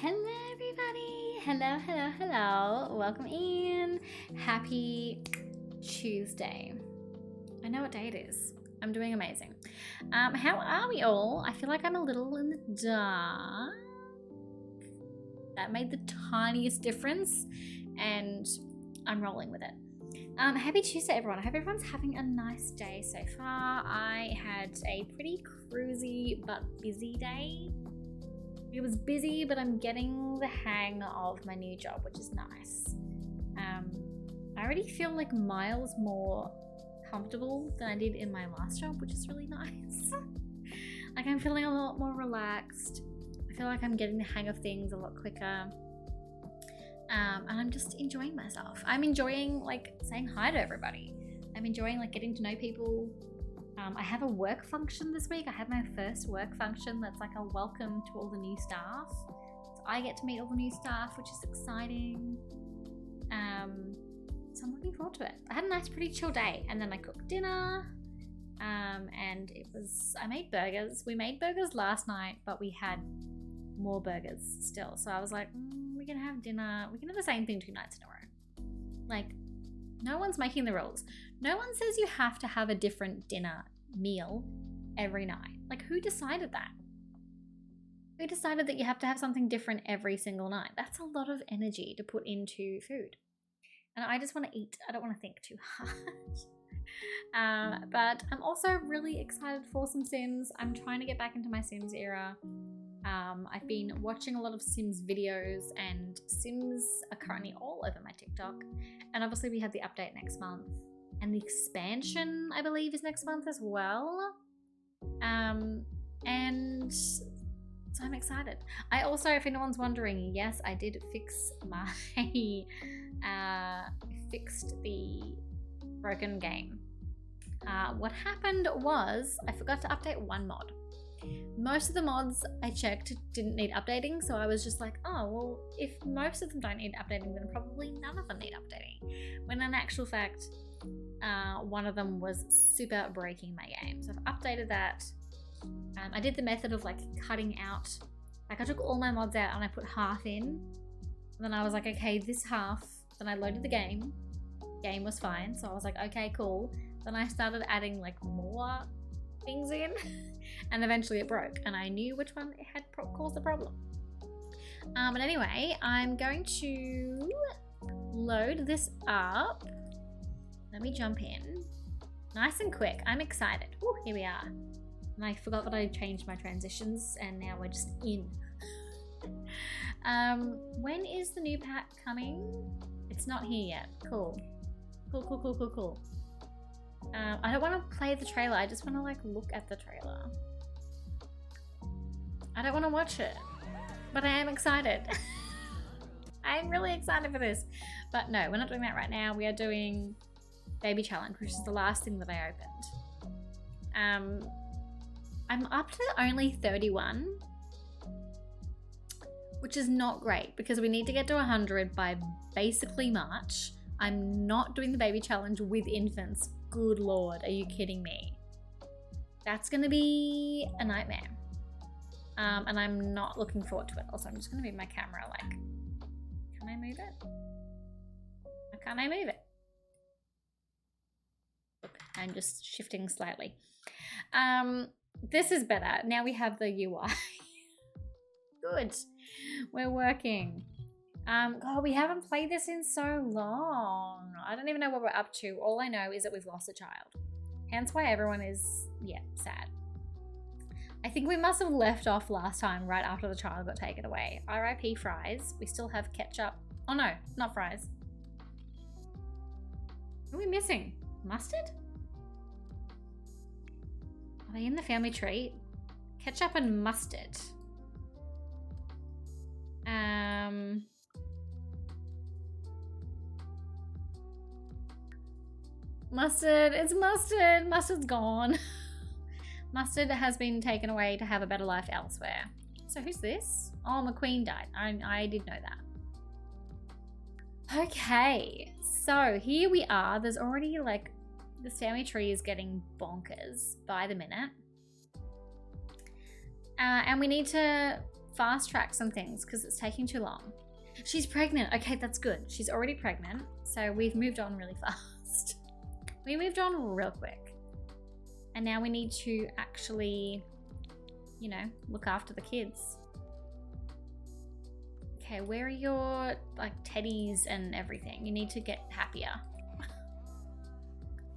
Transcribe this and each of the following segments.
Hello everybody, hello, welcome in. Happy Tuesday. I know what day it is. I'm doing amazing. How are we all? I feel like I'm a little in the dark. That made the tiniest difference and I'm rolling with it. Happy Tuesday everyone. I hope everyone's having a nice day so far. I had a pretty cruisy but busy day. It was busy, but I'm getting the hang of my new job, which is nice. I already feel like miles more comfortable than I did in my last job, which is really nice. Like I'm feeling a lot more relaxed. I feel like I'm getting the hang of things a lot quicker. And I'm just enjoying myself. I'm enjoying like saying hi to everybody. I'm enjoying like getting to know people. I have a work function this week. I had my first work function that's like a welcome to all the new staff. So I get to meet all the new staff, which is exciting. So I'm looking forward to it. I had a nice, pretty chill day, and then I cooked dinner. And I made burgers. We made burgers last night, but we had more burgers still. So I was like, we can have dinner. We can have the same thing 2 nights in a row. Like, no one's making the rules. No one says you have to have a different dinner meal every night. Like, who decided that? Who decided that you have to have something different every single night? That's a lot of energy to put into food. And I just want to eat. I don't want to think too hard. But I'm also really excited for some Sims. I'm trying to get back into my Sims era. I've been watching a lot of Sims videos, and Sims are currently all over my TikTok. And obviously we have the update next month, and the expansion I believe is next month as well. And so I'm excited. I also, if anyone's wondering, yes, I did fix my fixed the broken game. What happened was I forgot to update one mod. Most of the mods I checked didn't need updating, so I was just like, oh, well, if most of them don't need updating, then probably none of them need updating. When in actual fact, one of them was super breaking my game. So I've updated that. I did the method of like cutting out, like I took all my mods out and I put half in. And then I was like, okay, this half. Then I loaded the game. Game was fine. So I was like, okay, cool. Then I started adding like more things in. And eventually it broke, and I knew which one had caused the problem. But anyway, I'm going to load this up. Let me jump in. Nice and quick. I'm excited. Ooh, here we are. And I forgot that I changed my transitions, and now we're just in. When is the new pack coming? It's not here yet. Cool. Cool. I don't want to play the trailer. I just want to like look at the trailer. I don't want to watch it, but I am excited. I'm really excited for this. But no, we're not doing that right now. We are doing Baby Challenge, which is the last thing that I opened. I'm up to only 31, which is not great because we need to get to 100 by basically March. I'm not doing the Baby Challenge with infants. Good Lord, are you kidding me? That's going to be a nightmare. And I'm not looking forward to it. Also, I'm just going to move my camera like, can I move it? Can I move it? Look, I'm just shifting slightly. This is better. Now we have the UI. Good. We're working. God, we haven't played this in so long. I don't even know what we're up to. All I know is that we've lost a child. Hence why everyone is, sad. I think we must have left off last time right after the child got taken away. RIP fries. We still have ketchup. Oh no, not fries. What are we missing? Mustard? Are they in the family tree? Ketchup and mustard. Mustard, it's mustard. Mustard's gone. Mustard has been taken away to have a better life elsewhere. So who's this? Oh, McQueen died. I did know that. Okay, so here we are. There's already like, this family tree is getting bonkers by the minute. And we need to fast track some things because it's taking too long. She's pregnant. Okay, that's good. She's already pregnant. So we've moved on really fast. We moved on real quick. And now we need to actually, you know, look after the kids. Okay, where are your, like, teddies and everything? You need to get happier.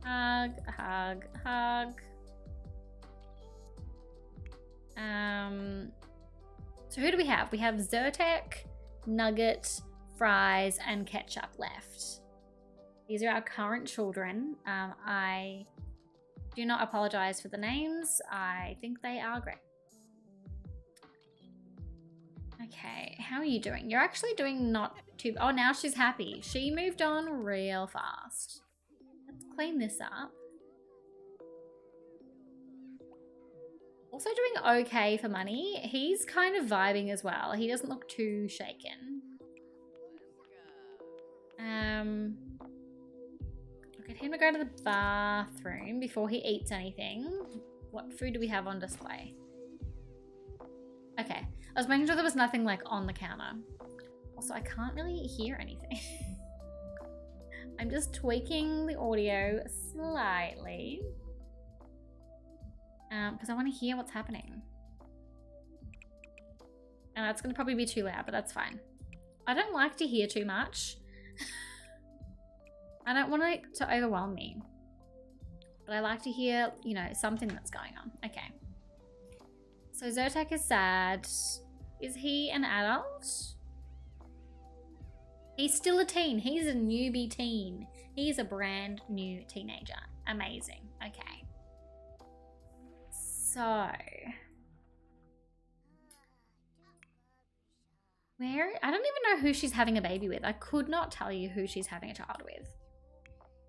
Hug, hug, hug. So who do we have? We have Zyrtec, Nugget, Fries, and Ketchup left. These are our current children. I do not apologize for the names. I think they are great. Okay, how are you doing? You're actually doing not too... Oh, now she's happy. She moved on real fast. Let's clean this up. Also doing okay for money. He's kind of vibing as well. He doesn't look too shaken. Get him to go to the bathroom before he eats anything. What food do we have on display? Okay, I was making sure there was nothing like on the counter. Also, I can't really hear anything. I'm just tweaking the audio slightly. Because I want to hear what's happening. And that's going to probably be too loud, but that's fine. I don't like to hear too much. I don't want it to overwhelm me. But I like to hear, you know, something that's going on. Okay. So Zyrtec is sad. Is he an adult? He's still a teen. He's a newbie teen. He's a brand new teenager. Amazing. Okay. So, where? I don't even know who she's having a baby with. I could not tell you who she's having a child with.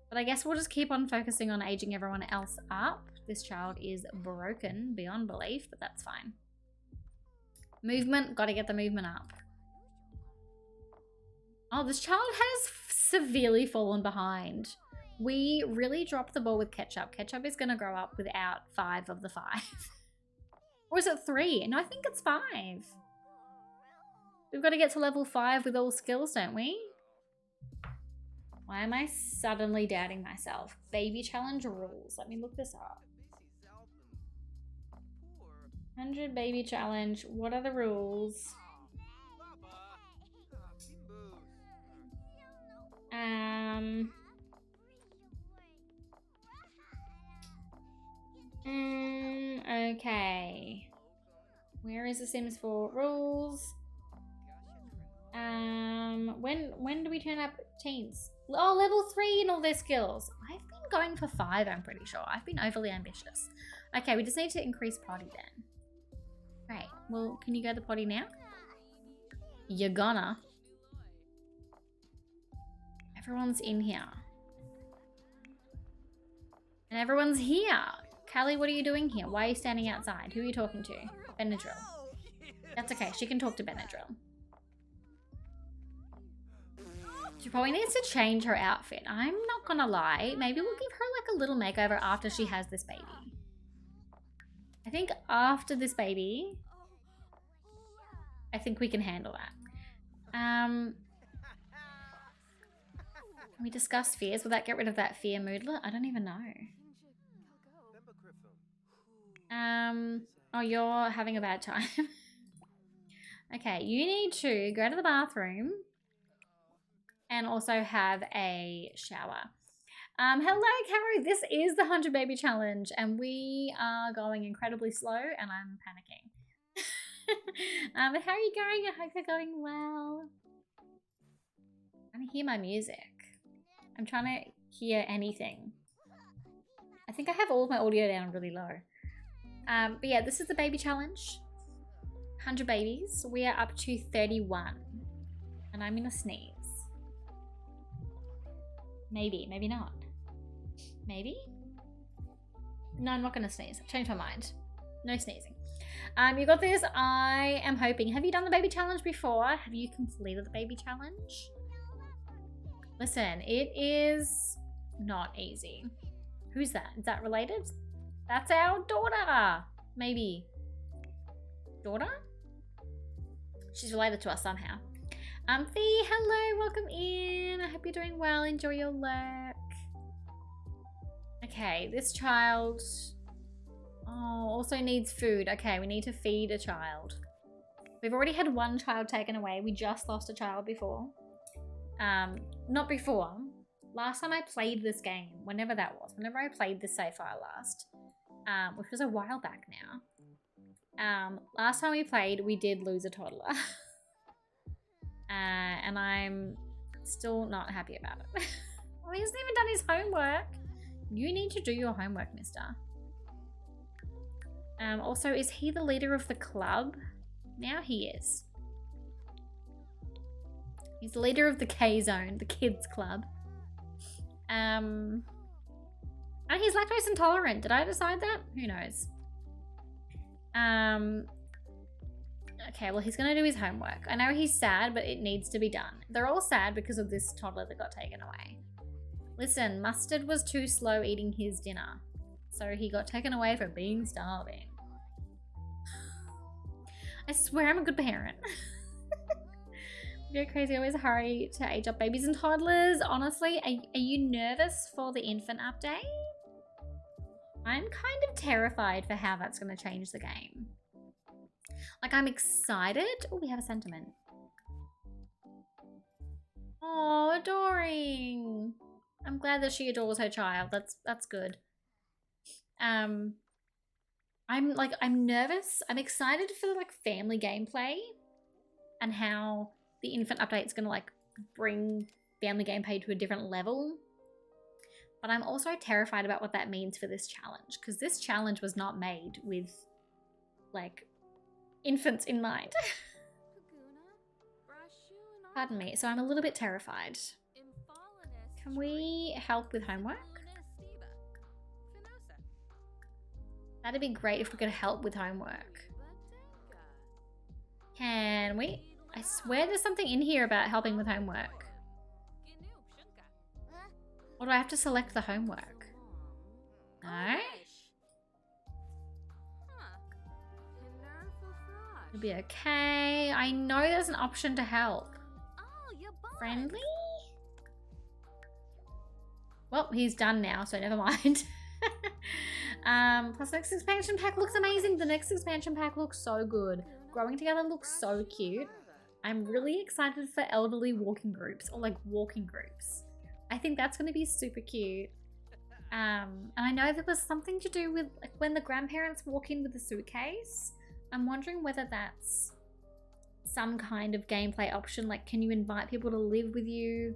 But I guess we'll just keep on focusing on aging everyone else up. This child is broken beyond belief, but that's fine. Movement, gotta get the movement up. Oh, this child has severely fallen behind. We really dropped the ball with Ketchup. Ketchup is going to grow up without 5 of the 5. Or is it 3? No, I think it's 5. We've got to get to level 5 with all skills, don't we? Why am I suddenly doubting myself? Baby challenge rules. Let me look this up. 100 baby challenge. What are the rules? Okay. Where is the Sims 4 rules? When do we turn up teens? Oh, level 3 in all their skills. I've been going for 5, I'm pretty sure. I've been overly ambitious. Okay, we just need to increase potty then. Great. Well, can you go to the potty now? You're gonna. Everyone's in here. And everyone's here. Callie, what are you doing here? Why are you standing outside? Who are you talking to? Benadryl. That's okay. She can talk to Benadryl. She probably needs to change her outfit. I'm not gonna lie. Maybe we'll give her like a little makeover after she has this baby. I think after this baby, I think we can handle that. Can we discuss fears? Will that get rid of that fear moodlet? I don't even know. Oh, you're having a bad time. Okay, you need to go to the bathroom and also have a shower. Hello, Caro. This is the 100 Baby Challenge, and we are going incredibly slow, and I'm panicking. How are you going? I hope you're going well. I'm trying to hear my music. I'm trying to hear anything. I think I have all of my audio down really low. But yeah, this is the baby challenge. 100 babies. We are up to 31. And I'm gonna sneeze. Maybe, maybe not. Maybe? No, I'm not gonna sneeze. I've changed my mind. No sneezing. You got this. I am hoping. Have you done the baby challenge before? Have you completed the baby challenge? Listen, it is not easy. Who's that? Is that related? That's our daughter. Maybe. Daughter? She's related to us somehow. Fee, hello, welcome in. I hope you're doing well. Enjoy your lurk. Okay, this child also needs food. Okay, we need to feed a child. We've already had one child taken away. We just lost a child before. Not before. Last time I played this game, whenever that was, whenever I played this save file last, which was a while back now. Last time we played, we did lose a toddler. And I'm still not happy about it. Well, he hasn't even done his homework. You need to do your homework, mister. Also, is he the leader of the club? Now he is. He's the leader of the K-Zone, the kids club. And he's lactose intolerant. Did I decide that? Who knows? Okay, well, he's gonna do his homework. I know he's sad, but it needs to be done. They're all sad because of this toddler that got taken away. Listen, Mustard was too slow eating his dinner, so he got taken away for being starving. I swear I'm a good parent. You're crazy. I always hurry to age up babies and toddlers. Honestly, are you nervous for the infant update? I'm kind of terrified for how that's going to change the game. Like, I'm excited. Oh, we have a sentiment. Oh, adoring. I'm glad that she adores her child. That's good. I'm nervous. I'm excited for like family gameplay and how the infant update is going to like bring family gameplay to a different level. But I'm also terrified about what that means for this challenge, because this challenge was not made with like infants in mind. Pardon me. So I'm a little bit terrified. Can we help with homework? That'd be great if we could help with homework. Can we? I swear there's something in here about helping with homework. Or do I have to select the homework? No? It'll be okay. I know there's an option to help. Friendly? Well, he's done now, so never mind. Plus next expansion pack looks amazing. The next expansion pack looks so good. Growing Together looks so cute. I'm really excited for elderly walking groups, or like walking groups. I think that's going to be super cute. And I know there was something to do with like, when the grandparents walk in with the suitcase. I'm wondering whether that's some kind of gameplay option. Like, can you invite people to live with you?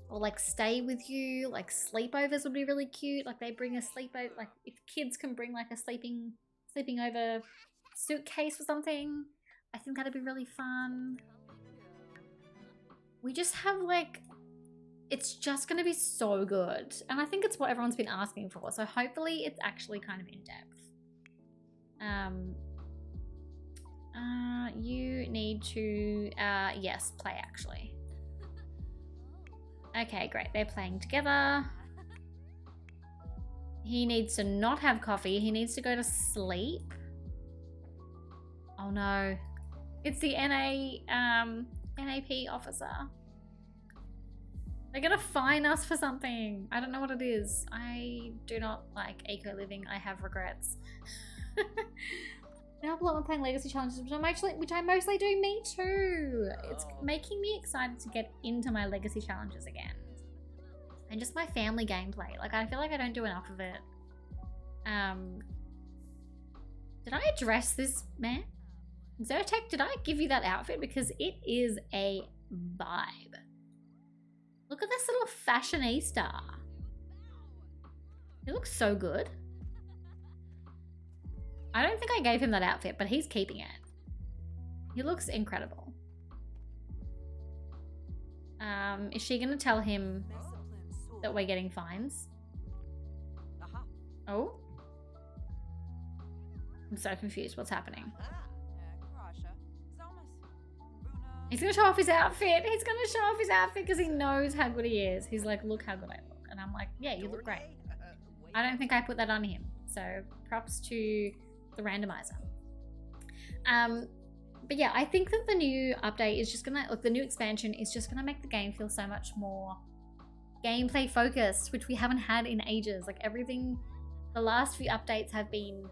Or like stay with you? Like sleepovers would be really cute. Like they bring a sleepover, like if kids can bring like a sleeping over suitcase or something. I think that'd be really fun. We just have like, it's just going to be so good. And I think it's what everyone's been asking for. So hopefully it's actually kind of in depth. You need to, yes, play actually. Okay, great. They're playing together. He needs to not have coffee. He needs to go to sleep. Oh no. It's the NAP officer. They're gonna fine us for something. I don't know what it is. I do not like eco-living. I have regrets. I help a lot when playing legacy challenges, which I mostly do. Me too. It's making me excited to get into my legacy challenges again. And just my family gameplay. Like, I feel like I don't do enough of it. Did I address this man? Zyrtec, did I give you that outfit? Because it is a vibe. Look at this little fashionista. He looks so good. I don't think I gave him that outfit, but he's keeping it. He looks incredible. Is she gonna tell him that we're getting fines? Oh? I'm so confused. What's happening? He's gonna show off his outfit. He's gonna show off his outfit because he knows how good he is. He's like, look how good I look. And I'm like, yeah, you look great. I don't think I put that on him. So props to the randomizer. But yeah, I think that the new update is just gonna, like the new expansion is just gonna make the game feel so much more gameplay focused, which we haven't had in ages. Like everything, the last few updates have been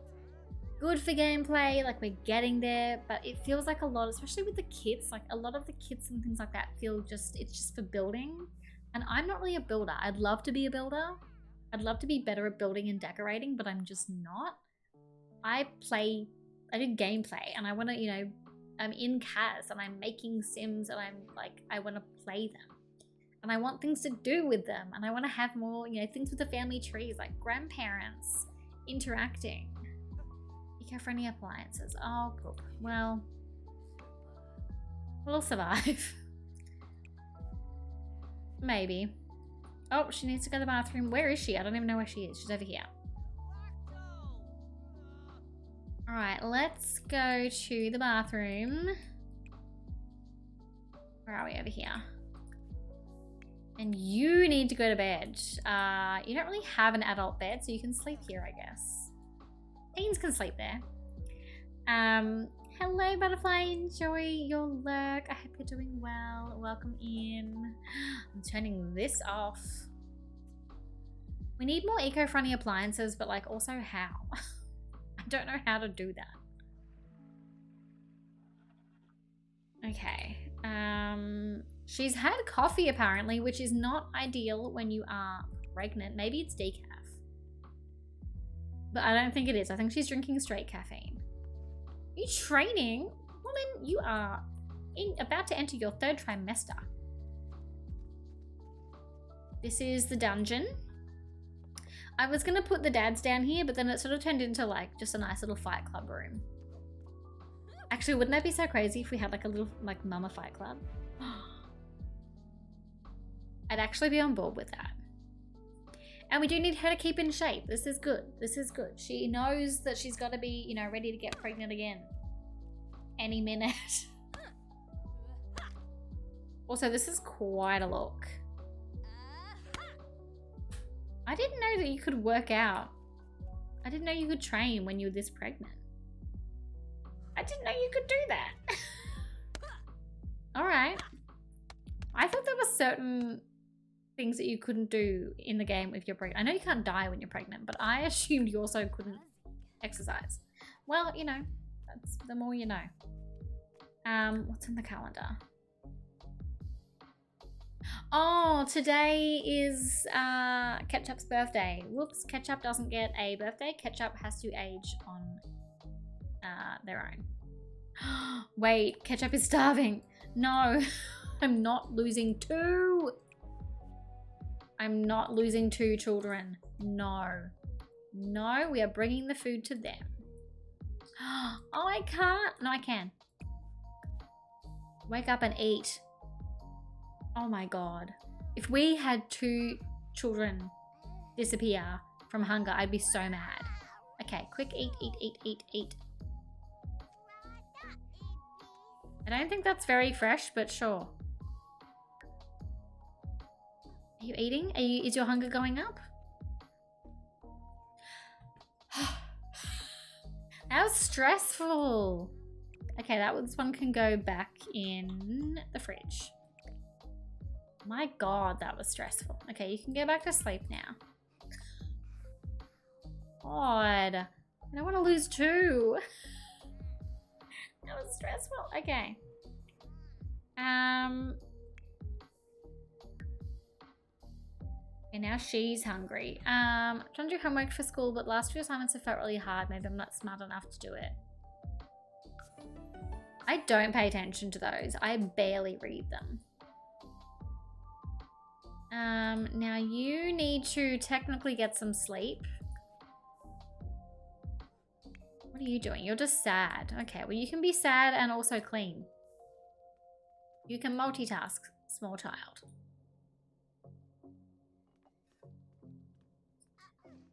good for gameplay, like we're getting there, but it feels like a lot, especially with the kits, like a lot of the kits and things like that feel just, it's just for building. And I'm not really a builder. I'd love to be a builder. I'd love to be better at building and decorating, but I'm just not. I do gameplay and I want to, you know, I'm in Kaz and I'm making Sims and I'm like, I want to play them. And I want things to do with them. And I want to have more, you know, things with the family trees, like grandparents interacting. Eco-friendly appliances. Oh, poop. Well, we'll survive. Maybe. Oh, she needs to go to the bathroom. Where is she? I don't even know where she is. She's over here. All right, let's go to the bathroom. Where are we? Over here. And you need to go to bed. You don't really have an adult bed, so you can sleep here, I guess. Teens can sleep there. Hello, Butterfly. Enjoy your lurk. I hope you're doing well. Welcome in. I'm turning this off. We need more eco-friendly appliances, but like also how? I don't know how to do that. Okay. She's had coffee apparently, which is not ideal when you are pregnant. Maybe it's decaf. But I don't think it is. I think she's drinking straight caffeine. Are you training? Woman, you are about to enter your 3rd trimester. This is the dungeon. I was going to put the dads down here, but then it sort of turned into like just a nice little fight club room. Actually, wouldn't that be so crazy if we had like a little like mama fight club? I'd actually be on board with that. And we do need her to keep in shape. This is good. This is good. She knows that she's got to be, you know, ready to get pregnant again any minute. Also, this is quite a look. I didn't know that you could work out. I didn't know you could train when you were this pregnant. I didn't know you could do that. All right. I thought there were certain things that you couldn't do in the game if you're pregnant. I know you can't die when you're pregnant, but I assumed you also couldn't exercise. Well, you know, that's the more you know. What's in the calendar? Oh, today is Ketchup's birthday. Whoops, Ketchup doesn't get a birthday. Ketchup has to age on their own. Wait, Ketchup is starving. No, I'm not losing 2. I'm not losing 2 children. No. No, we are bringing the food to them. Oh, I can't. No, I can. Wake up and eat. Oh my God. If we had 2 children disappear from hunger, I'd be so mad. Okay, quick eat, eat, eat, eat, eat. I don't think that's very fresh, but sure. Are you eating? Is your hunger going up? That was stressful. Okay, this one can go back in the fridge. My God, that was stressful. Okay, you can go back to sleep now. God, I don't want to lose 2. That was stressful. Okay. Okay, now she's hungry. I'm trying to do homework for school, but last few assignments have felt really hard. Maybe I'm not smart enough to do it. I don't pay attention to those. I barely read them. Now you need to technically get some sleep. What are you doing? You're just sad. Okay, well you can be sad and also clean. You can multitask, small child.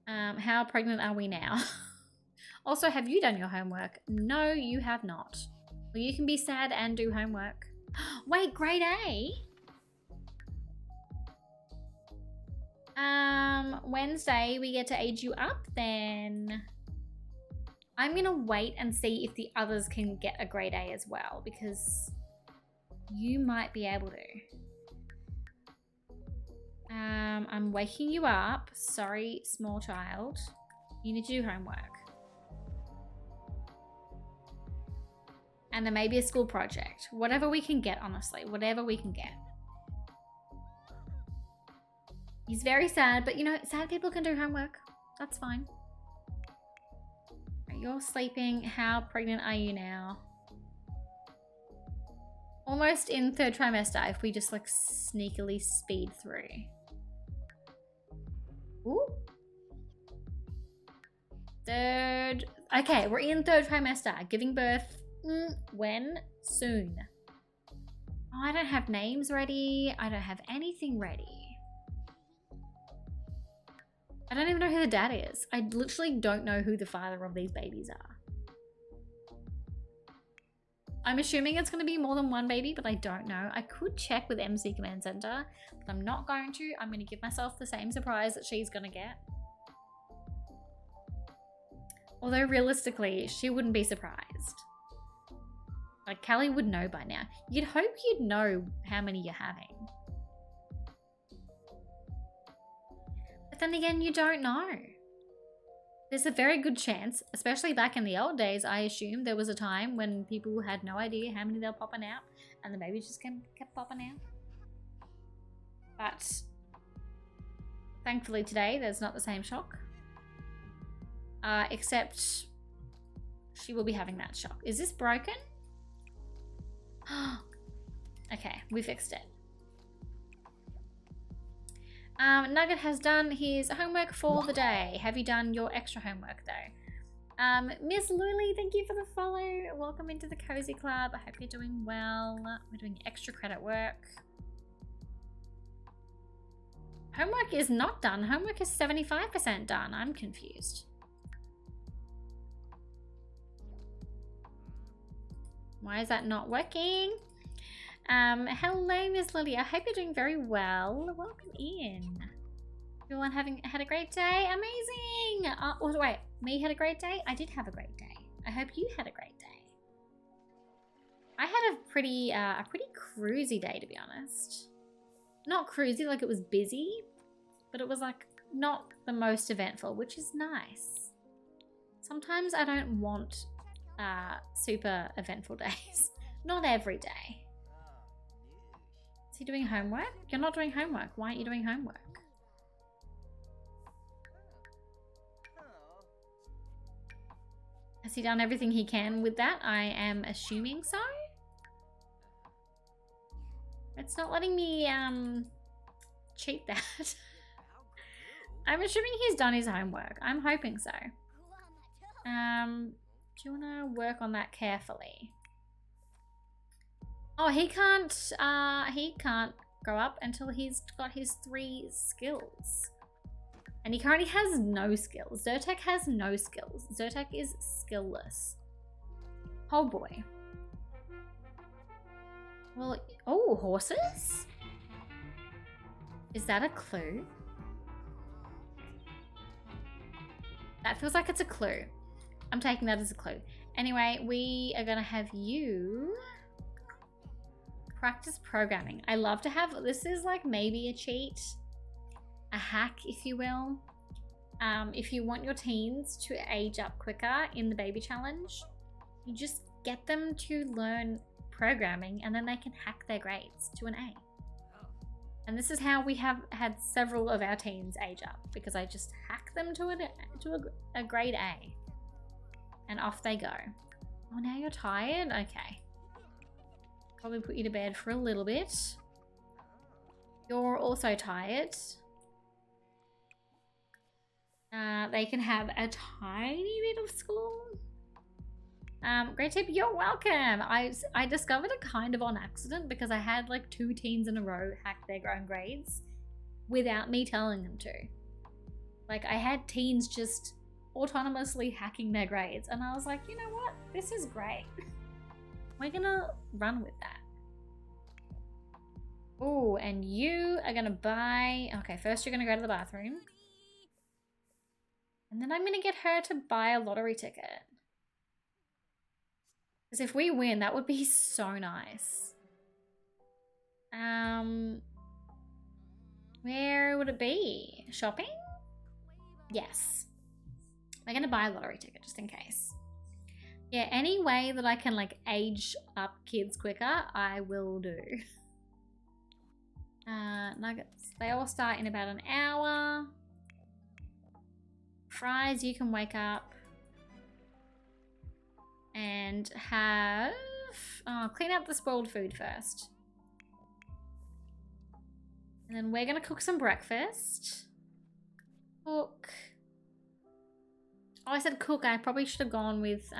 How pregnant are we now? Also, have you done your homework? No, you have not. Well, you can be sad and do homework. Wait, grade A? Wednesday we get to age you up then. I'm going to wait and see if the others can get a grade A as well, because you might be able to. I'm waking you up. Sorry, small child. You need to do homework. And there may be a school project. Whatever we can get, honestly. Whatever we can get. He's very sad, but you know, sad people can do homework. That's fine. You're sleeping. How pregnant are you now? Almost in 3rd trimester if we just like sneakily speed through. Ooh. 3rd. Okay, we're in 3rd trimester. Giving birth. When? Soon. Oh, I don't have names ready. I don't have anything ready. I don't even know who the dad is. I literally don't know who the father of these babies are. I'm assuming it's going to be more than one baby, but I don't know. I could check with MC Command Center, but I'm not going to. I'm going to give myself the same surprise that she's going to get. Although realistically, she wouldn't be surprised. Like, Callie would know by now. You'd hope you'd know how many you're having. But then again, you don't know. There's a very good chance, especially back in the old days, I assume there was a time when people had no idea how many they were popping out and the babies just kept popping out. But thankfully today, there's not the same shock. Except she will be having that shock. Is this broken? Okay, we fixed it. Nugget has done his homework for the day. Have you done your extra homework though? Miss Luli, thank you for the follow. Welcome into the Cozy Club. I hope you're doing well. We're doing extra credit work. Homework is not done. Homework is 75% done. I'm confused. Why is that not working? Hello, Miss Lily. I hope you're doing very well. Welcome in. Everyone having had a great day? Amazing. Oh, wait, me had a great day? I did have a great day. I hope you had a great day. I had a pretty cruisy day, to be honest. Not cruisy, like it was busy, but it was like not the most eventful, which is nice. Sometimes I don't want super eventful days. Not every day. Is he doing homework? You're not doing homework. Why aren't you doing homework? Has he done everything he can with that? I am assuming so. It's not letting me cheat that. I'm assuming he's done his homework. I'm hoping so. Do you want to work on that carefully? Oh, he can't grow up until he's got his 3 skills. And he currently has no skills. Zyrtec has no skills. Zyrtec is skillless. Oh boy. Well, oh, horses? Is that a clue? That feels like it's a clue. I'm taking that as a clue. Anyway, we are gonna have you practice programming. I love to have, this is like maybe a cheat, a hack, if you will. If you want your teens to age up quicker in the baby challenge, you just get them to learn programming and then they can hack their grades to an A. And this is how we have had several of our teens age up, because I just hack them to a grade A. And off they go. Oh, now you're tired? Okay. Probably put you to bed for a little bit. You're also tired. They can have a tiny bit of school. Great tip, you're welcome. I discovered it kind of on accident because I had like 2 teens in a row hack their own grades without me telling them to. Like, I had teens just autonomously hacking their grades and I was like, you know what? This is great. We're gonna run with that. Oh, and you are gonna buy... Okay, first you're gonna go to the bathroom. And then I'm gonna get her to buy a lottery ticket. Because if we win, that would be so nice. Where would it be? Shopping? Yes. I'm gonna buy a lottery ticket just in case. Yeah, any way that I can like age up kids quicker, I will do. Nuggets. They all start in about an hour. Fries, you can wake up and have... Oh, clean up the spoiled food first. And then we're gonna cook some breakfast. Cook. Oh, I said cook. I probably should have gone with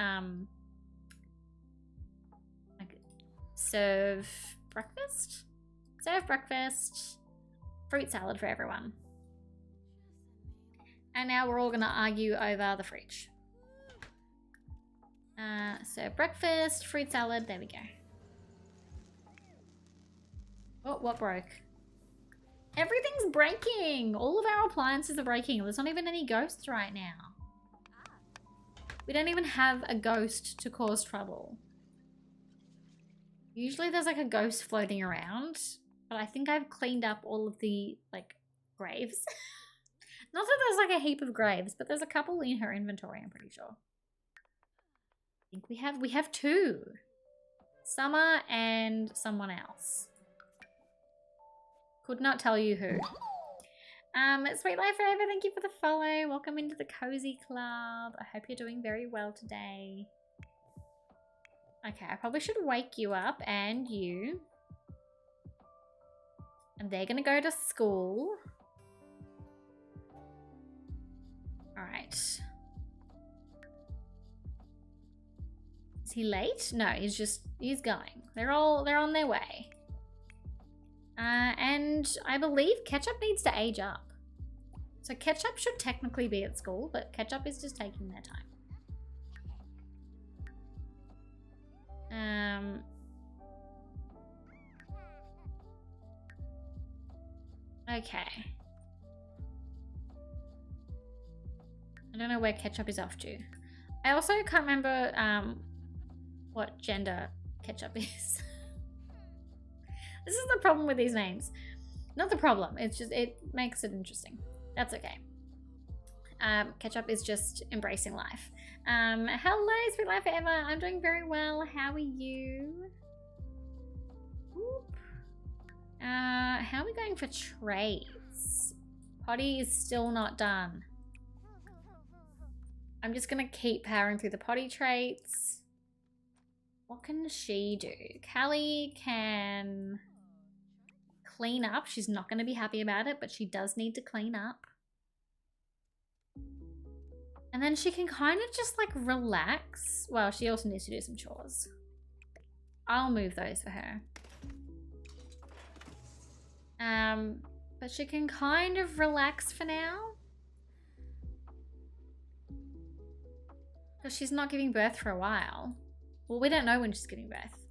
like serve breakfast. Serve breakfast. Fruit salad for everyone. And now we're all gonna argue over the fridge. So breakfast, fruit salad. There we go. Oh, what broke? Everything's breaking. All of our appliances are breaking. There's not even any ghosts right now. We don't even have a ghost to cause trouble. Usually there's like a ghost floating around, but I think I've cleaned up all of the like graves. Not that there's like a heap of graves, but there's a couple in her inventory, I'm pretty sure. I think we have two. Summer and someone else. Could not tell you who. Sweet Life Forever, thank you for the follow. Welcome into the Cozy Club. I hope you're doing very well today. Okay, I probably should wake you up and you. And they're gonna go to school. Alright. Is he late? No, he's going. They're on their way. And I believe Ketchup needs to age up. So Ketchup should technically be at school, but Ketchup is just taking their time. Okay. I don't know where Ketchup is off to. I also can't remember what gender Ketchup is. This is the problem with these names. Not the problem, it's just, it makes it interesting. That's okay. Ketchup is just embracing life. Hello, Sweet Life Forever. I'm doing very well. How are you? Whoop. How are we going for trades? Potty is still not done. I'm just gonna keep powering through the potty traits. What can she do? Callie can clean up. She's not going to be happy about it, but she does need to clean up. And then she can kind of just like relax. Well, she also needs to do some chores. I'll move those for her. But she can kind of relax for now. Because she's not giving birth for a while. Well, we don't know when she's giving birth.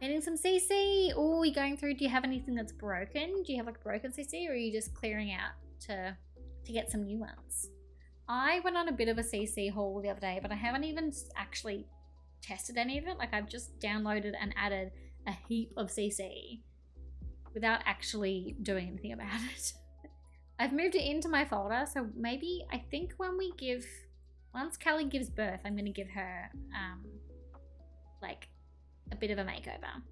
Getting some CC. Oh, you're going through. Do you have anything that's broken? Do you have like broken CC, or are you just clearing out to get some new ones? I went on a bit of a CC haul the other day, but I haven't even actually tested any of it. Like I've just downloaded and added a heap of CC without actually doing anything about it. I've moved it into my folder, so maybe I think once Callie gives birth, I'm going to give her like a bit of a makeover.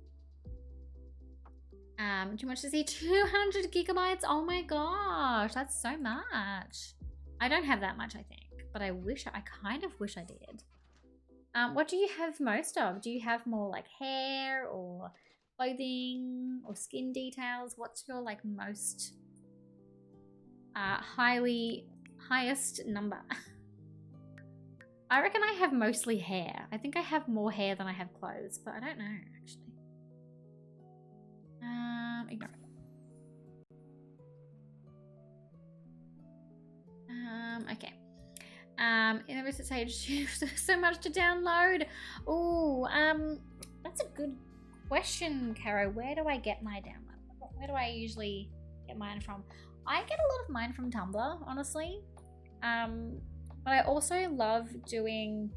Too much to see. 200 gigabytes. Oh my gosh, that's so much. I don't have that much, I think, but I kind of wish I did. What do you have most of? Do you have more like hair or clothing or skin details? What's your like most highest number? I reckon I have mostly hair. I think I have more hair than I have clothes, but I don't know, actually. Ignore it. Okay. In the recent stage, so much to download. Oh, that's a good question, Caro. Where do I get my download? Where do I usually get mine from? I get a lot of mine from Tumblr, honestly. But I also love doing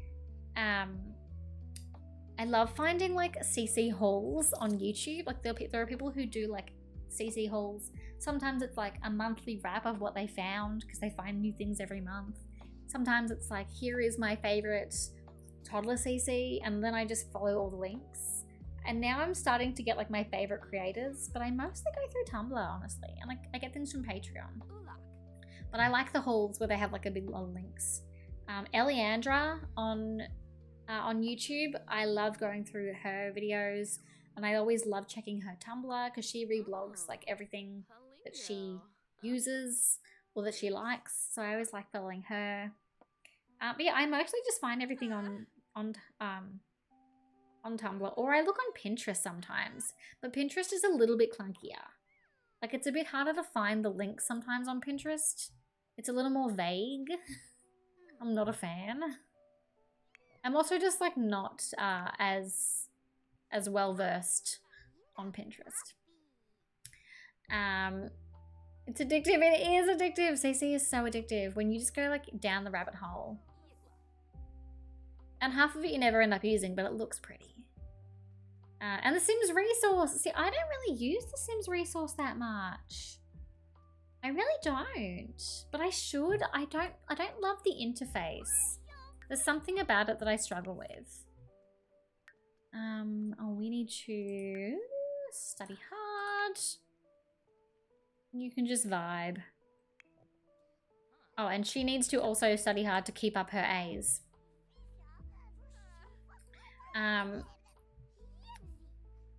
I love finding like CC hauls on YouTube. Like there are people who do like CC hauls. Sometimes it's like a monthly wrap of what they found because they find new things every month. Sometimes it's like, here is my favorite toddler CC, and then I just follow all the links. And now I'm starting to get like my favorite creators, but I mostly go through Tumblr, honestly, and like I get things from Patreon. But I like the hauls where they have like a big lot of links. Eliandra on YouTube, I love going through her videos, and I always love checking her Tumblr because she reblogs like everything that she uses or that she likes. So I always like following her. But yeah, I mostly just find everything on Tumblr, or I look on Pinterest sometimes. But Pinterest is a little bit clunkier. Like it's a bit harder to find the links sometimes on Pinterest. It's a little more vague. I'm not a fan. I'm also just like not as well versed on Pinterest. It's addictive. It is addictive. CC is so addictive when you just go like down the rabbit hole. And half of it you never end up using, but it looks pretty. And the Sims resource. See, I don't really use the Sims resource that much. I really don't, but I should. I don't love the interface. There's something about it that I struggle with. Oh, we need to study hard. You can just vibe. Oh, and she needs to also study hard to keep up her A's.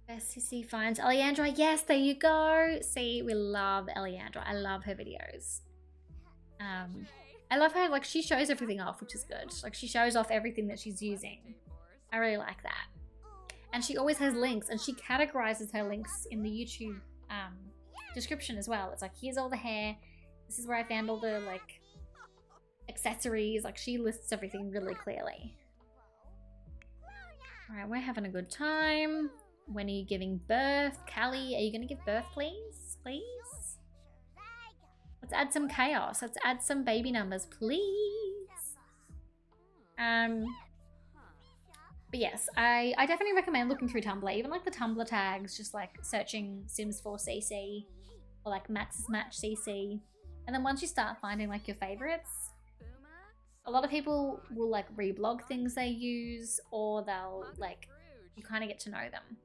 Best CC finds Eliandra. Yes, there you go. See, we love Eliandra. I love her videos. I love her, like, she shows everything off, which is good. Like, she shows off everything that she's using. I really like that. And she always has links, and she categorizes her links in the YouTube description as well. It's like, here's all the hair. This is where I found all the, like, accessories. Like, she lists everything really clearly. All right, we're having a good time. When are you giving birth? Callie, are you going to give birth, please? Please? Let's add some chaos. Let's add some baby numbers, please. But yes, I definitely recommend looking through Tumblr. Even like the Tumblr tags, just like searching Sims 4 CC or like Max's Match CC. And then once you start finding like your favorites, a lot of people will like reblog things they use, or they'll like, you kind of get to know them.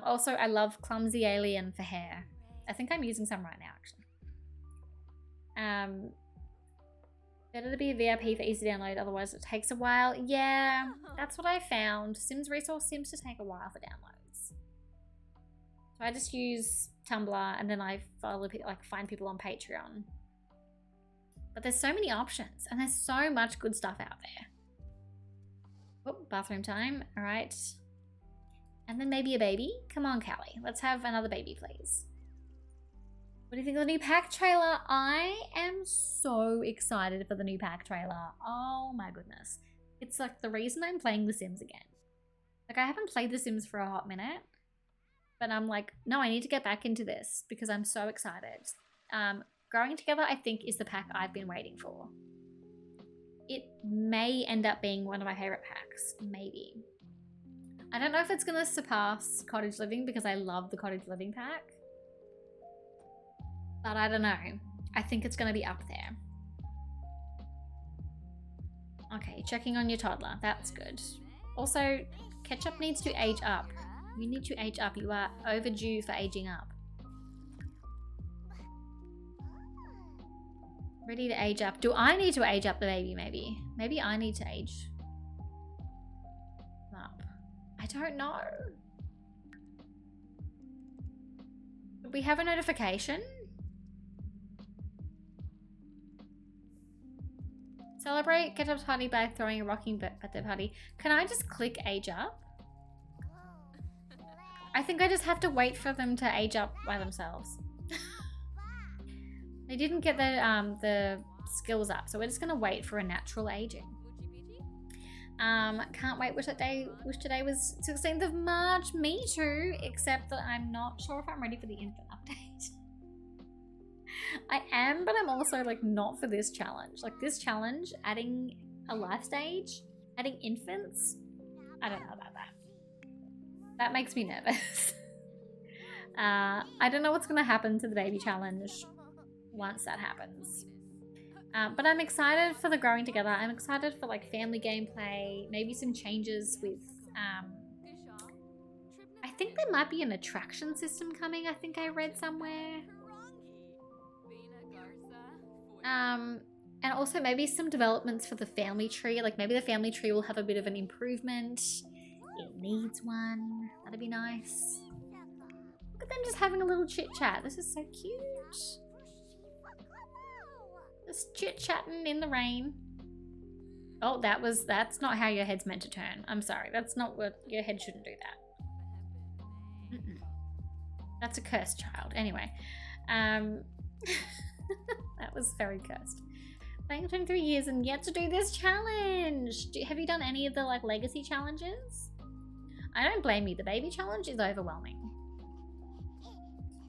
Also, I love Clumsy Alien for hair. I think I'm using some right now, actually. Better to be a VIP for easy download, otherwise it takes a while. Yeah, that's what I found. Sims resource seems to take a while for downloads. So I just use Tumblr, and then I follow, like, find people on Patreon. But there's so many options, and there's so much good stuff out there. Oh, bathroom time. All right. And then maybe a baby. Come on, Callie. Let's have another baby, please. What do you think of the new pack trailer? I am so excited for the new pack trailer. Oh my goodness. It's like the reason I'm playing The Sims again. Like, I haven't played The Sims for a hot minute, but I'm like, no, I need to get back into this because I'm so excited. Growing Together, I think, is the pack I've been waiting for. It may end up being one of my favorite packs. Maybe. I don't know if it's going to surpass Cottage Living because I love the Cottage Living pack. But I don't know. I think it's going to be up there. Okay, checking on your toddler. That's good. Also, Ketchup needs to age up. You need to age up. You are overdue for aging up. Ready to age up. Do I need to age up the baby, maybe? Maybe I need to age up. I don't know. Do we have a notification? Celebrate Ketchup's party by throwing a rocking birthday party. Can I just click age up? I think I just have to wait for them to age up by themselves. They didn't get the skills up, so we're just gonna wait for a natural aging. Can't wait. Wish today was 16th of March. Me too, except that I'm not sure if I'm ready for the infant update. I am, but I'm also like not for this challenge. Like this challenge, adding a life stage, adding infants, I don't know about that. That makes me nervous. I don't know what's going to happen to the baby challenge once that happens. But I'm excited for the growing together. I'm excited for like family gameplay, maybe some changes with I think there might be an attraction system coming, I think I read somewhere. And also maybe some developments for the family tree. Like maybe the family tree will have a bit of an improvement. It needs one. That'd be nice. Look at them just having a little chit chat. This is so cute. Just chit chatting in the rain. Oh, that's not how your head's meant to turn. I'm sorry. That's not what your head shouldn't do that. That's a cursed child. Anyway, that was very cursed. Playing 23 years and yet to do this challenge. Have you done any of the like legacy challenges? I don't blame you. The baby challenge is overwhelming.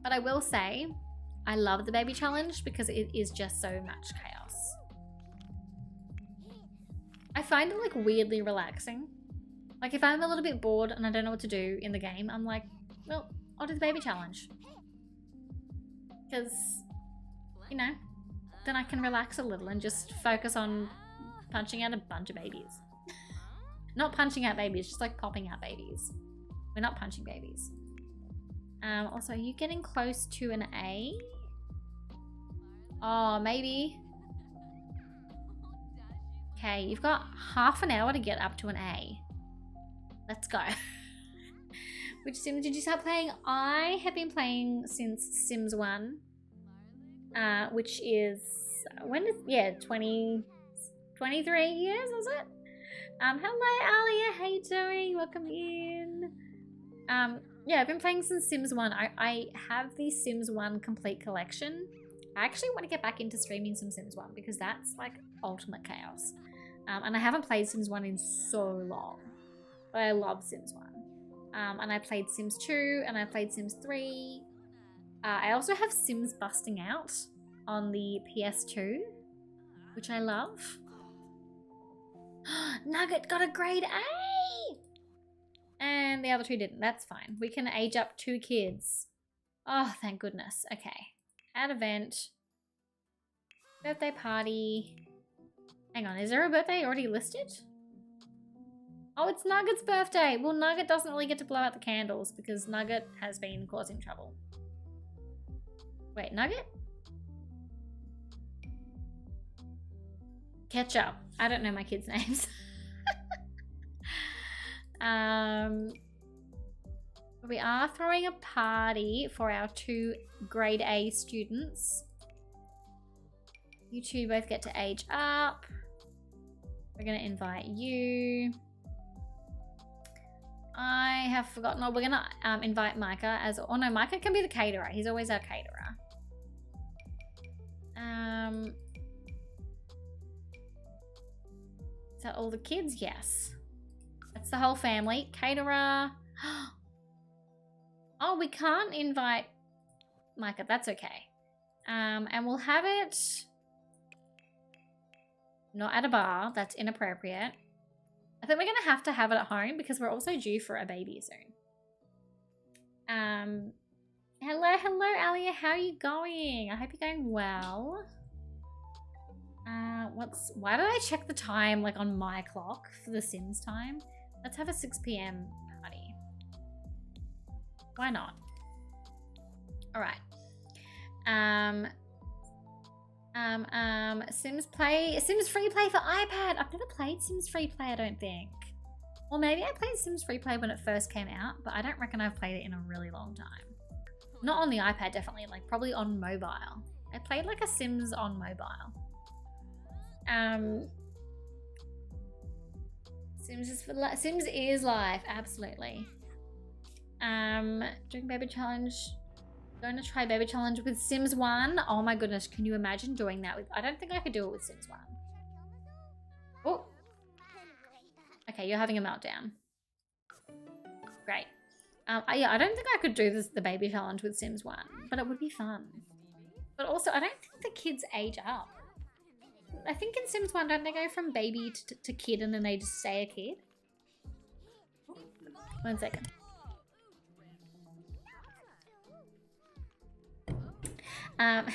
But I will say, I love the baby challenge because it is just so much chaos. I find it like weirdly relaxing. Like if I'm a little bit bored and I don't know what to do in the game, I'm like, well, I'll do the baby challenge. Because, you know, then I can relax a little and just focus on punching out a bunch of babies. Not punching out babies, just like popping out babies. We're not punching babies. Also, are you getting close to an A? Oh, maybe. Okay, you've got half an hour to get up to an A. Let's go. Which Sims did you start playing? I have been playing since Sims 1. Which is, when is, yeah, 23 years, was it? Hello Alia, how you doing? Welcome in. Yeah, I've been playing since Sims 1. I have the Sims 1 complete collection. I actually want to get back into streaming some Sims 1 because that's like ultimate chaos. And I haven't played Sims 1 in so long. But I love Sims 1. And I played Sims 2 and I played Sims 3. I also have Sims Busting Out on the PS2, which I love. Nugget got a grade A! And the other two didn't. That's fine. We can age up 2 kids. Oh, thank goodness. Okay. Add event. Birthday party. Hang on, is there a birthday already listed? Oh, it's Nugget's birthday. Well, Nugget doesn't really get to blow out the candles because Nugget has been causing trouble. Wait, Nugget? Ketchup. I don't know my kids' names. We are throwing a party for our 2 grade A students. You two both get to age up. We're going to invite you. I have forgotten. Oh, we're going to invite Micah as... Oh, no, Micah can be the caterer. He's always our caterer. Is that all the kids? Yes. That's the whole family. Caterer. Oh, we can't invite Micah. That's okay. And we'll have it not at a bar. That's inappropriate. I think we're going to have it at home because we're also due for a baby soon. Hello, Alia. How are you going? I hope you're going well. Why did I check the time like on my clock for the Sims time? Let's have a 6 p.m. party. Why not? All right. Sims Free Play for iPad. I've never played Sims Free Play, I don't think. Or maybe I played Sims Free Play when it first came out, but I don't reckon I've played it in a really long time. Not on the iPad, definitely, like probably on mobile. I played like a Sims on mobile. Sims is life, absolutely. Doing baby challenge. Going to try baby challenge with Sims 1. Oh my goodness, can you imagine doing that with... I don't think I could do it with Sims 1. Oh. Okay, you're having a meltdown. Great. Yeah, I don't think I could do the baby challenge with Sims 1, but it would be fun. But also, I don't think the kids age up. I think in Sims 1, don't they go from baby to kid and then they just stay a kid? 1 second. Um,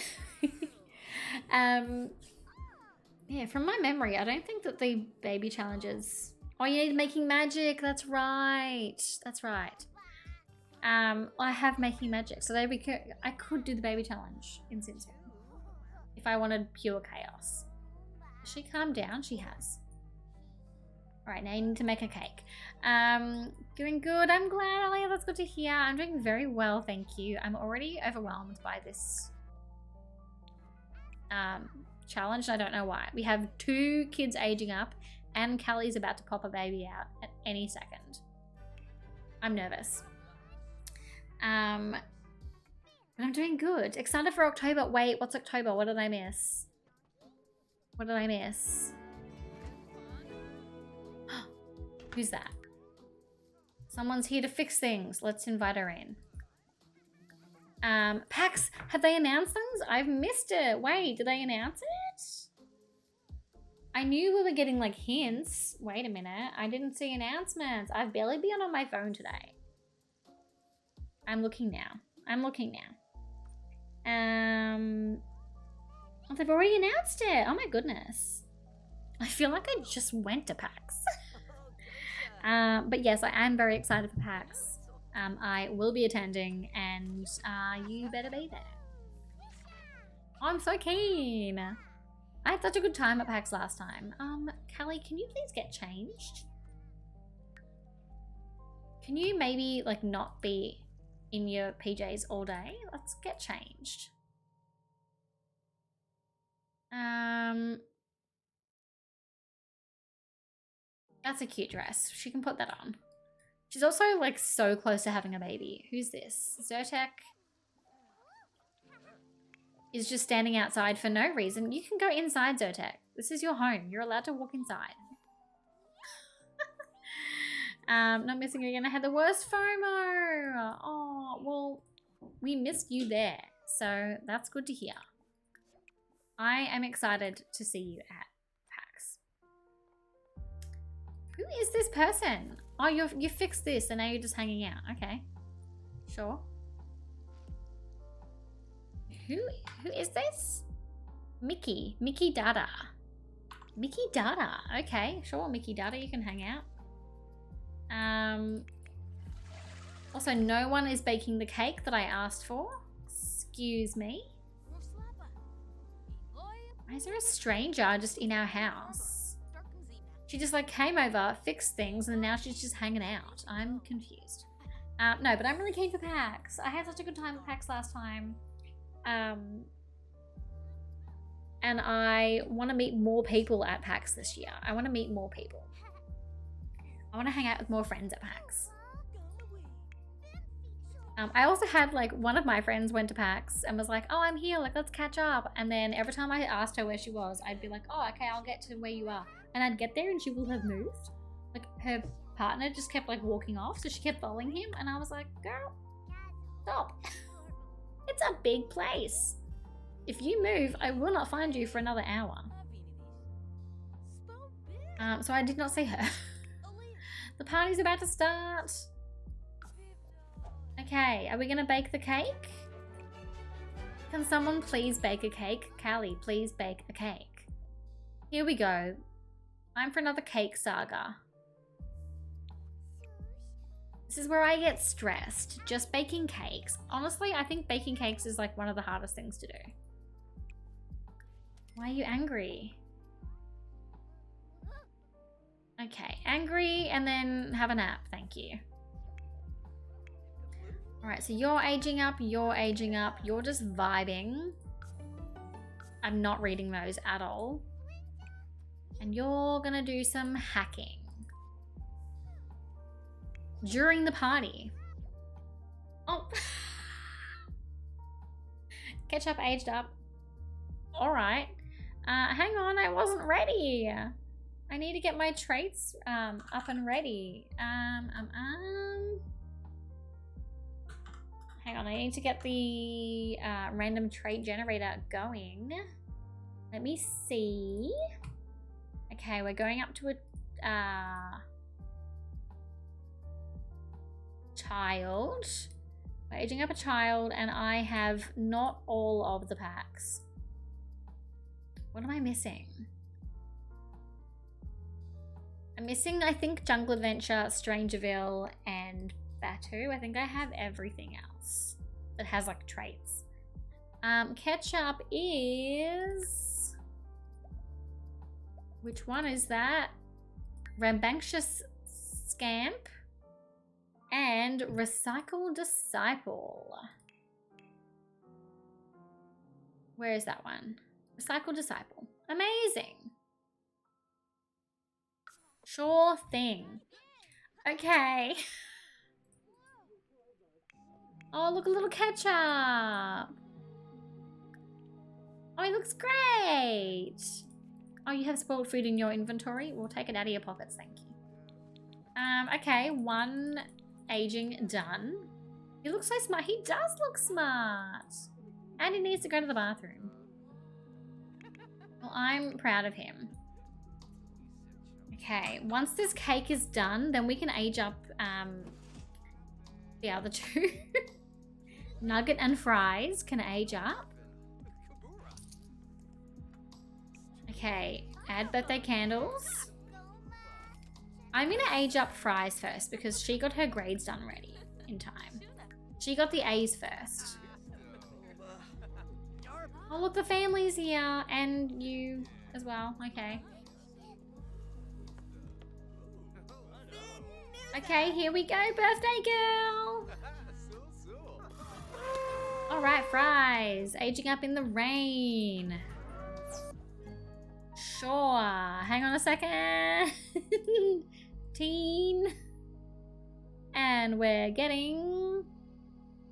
yeah, from my memory, I don't think that the baby challenges. Oh, you need making magic. That's right. That's right. I have making magic, so there we go. I could do the baby challenge in Sims 4 if I wanted pure chaos. Has she calmed down? She has. All right, now you need to make a cake. Doing good. I'm glad, Alia. That's good to hear. I'm doing very well, thank you. I'm already overwhelmed by this challenge. I don't know why. We have 2 kids aging up, and Callie's about to pop a baby out at any second. I'm nervous. But I'm doing good. Excited for October. Wait, what's October? What did I miss? What did I miss? Who's that? Someone's here to fix things. Let's invite her in. Pax, have they announced things? I've missed it. Wait, did they announce it? I knew we were getting like hints. Wait a minute. I didn't see announcements. I've barely been on my phone today. I'm looking now. I'm looking now. Oh, they've already announced it. Oh my goodness. I feel like I just went to PAX. But yes, I am very excited for PAX. I will be attending, and you better be there. Oh, I'm so keen. I had such a good time at PAX last time. Callie, can you please get changed? Can you maybe like not be in your PJs all day? Let's get changed. That's a cute dress. She can put that on. She's also like so close to having a baby. Who's this? Zyrtec is just standing outside for no reason. You can go inside, Zyrtec. This is your home. You're allowed to walk inside. Not missing you again. I had the worst FOMO. Oh, well, we missed you there. So that's good to hear. I am excited to see you at PAX. Who is this person? Oh, you fixed this and now you're just hanging out. Okay. Sure. Who is this? Mickey. Mickey Dada. Mickey Dada. Okay, sure, Mickey Dada, you can hang out. Also, no one is baking the cake that I asked for. Excuse me. Why is there a stranger just in our house? She just like came over, fixed things, and now she's just hanging out. I'm confused. No, but I'm really keen for PAX. I had such a good time at PAX last time. And I want to meet more people at PAX this year. I want to meet more people. I want to hang out with more friends at PAX. I also had like one of my friends went to PAX and was like, oh, I'm here, like let's catch up. And then every time I asked her where she was, I'd be like, oh, okay, I'll get to where you are. And I'd get there and she will have moved. Like her partner just kept like walking off, so she kept following him. And I was like, girl, stop. It's a big place. If you move, I will not find you for another hour. So I did not see her. The party's about to start. Okay, are we gonna bake the cake? Can someone please bake a cake? Callie, please bake a cake. Here we go. Time for another cake saga. This is where I get stressed. Just baking cakes. Honestly, I think baking cakes is like one of the hardest things to do. Why are you angry? Okay, angry and then have a nap. Thank you. All right, so you're aging up, you're just vibing. I'm not reading those at all. And you're gonna do some hacking. During the party. Oh. Ketchup aged up. All right. Hang on, I wasn't ready. I need to get my traits up and ready. Hang on, I need to get the random trait generator going. Let me see. Okay, we're going up to a child. We're aging up a child, and I have not all of the packs. What am I missing? I'm missing, I think, Jungle Adventure, Strangerville, and Batu. I think I have everything else that has like traits. Ketchup is... Which one is that? Rambunctious Scamp and Recycle Disciple. Where is that one? Recycle Disciple. Amazing. Sure thing. Okay. Oh, look, a little Ketchup. Oh, he looks great. Oh, you have spoiled food in your inventory? We'll take it out of your pockets, thank you. Okay, one aging done. He looks so smart. He does look smart. And he needs to go to the bathroom. Well, I'm proud of him. Okay, once this cake is done, then we can age up the other two. Nugget and fries can age up. Okay, add birthday candles. I'm gonna age up fries first because she got her grades done already in time. She got the A's first. Oh look, the family's here and you as well, okay. Okay, here we go, birthday girl. All right, fries, aging up in the rain. Sure, hang on a second. Teen. And we're getting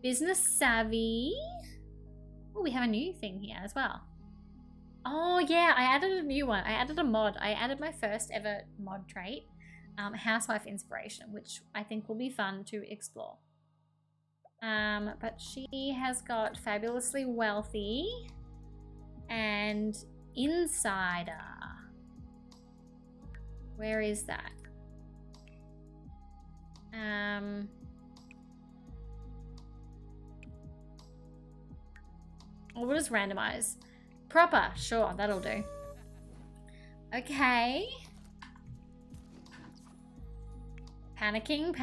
business savvy. Oh, we have a new thing here as well. Oh yeah, I added a new one. I added a mod. I added my first ever mod trait, housewife inspiration, which I think will be fun to explore. But she has got fabulously wealthy and insider. Where is that? Oh, we'll just randomize. Proper, sure, that'll do. Okay. Panicking.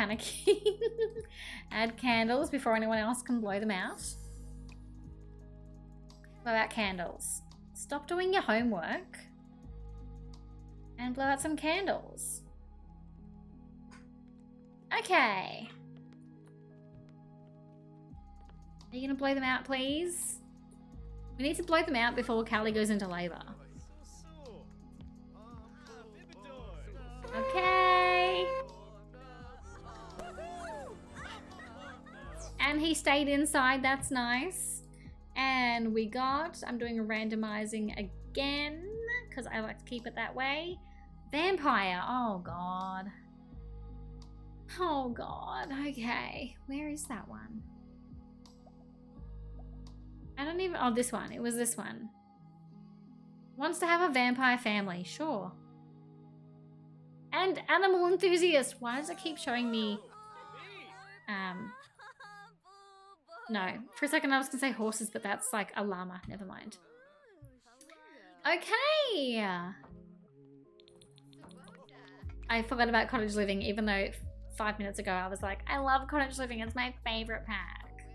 Add candles before anyone else can blow them out. Blow out candles. Stop doing your homework and blow out some candles. Okay. Are you gonna blow them out, please? We need to blow them out before Callie goes into labor. Okay. And he stayed inside, that's nice. And we got, I'm doing a randomizing again, because I like to keep it that way. Vampire, oh god. Oh god, okay. Where is that one? I don't even, oh this one, it was this one. Wants to have a vampire family, sure. And animal enthusiast, why does it keep showing me, no, for a second I was gonna say horses, but that's like a llama, never mind. Okay. I forgot about cottage living, even though 5 minutes ago I was like, I love cottage living, it's my favorite pack.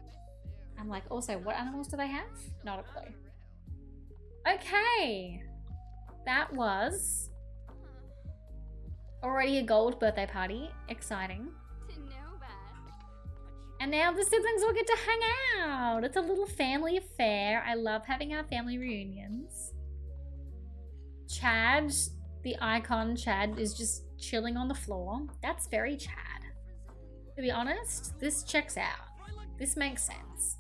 I'm like, also, what animals do they have? Not a clue. Okay. That was already a gold birthday party. Exciting. And now the siblings will get to hang out. It's a little family affair. I love having our family reunions. Chad, the icon Chad, is just chilling on the floor. That's very Chad. To be honest, this checks out. This makes sense.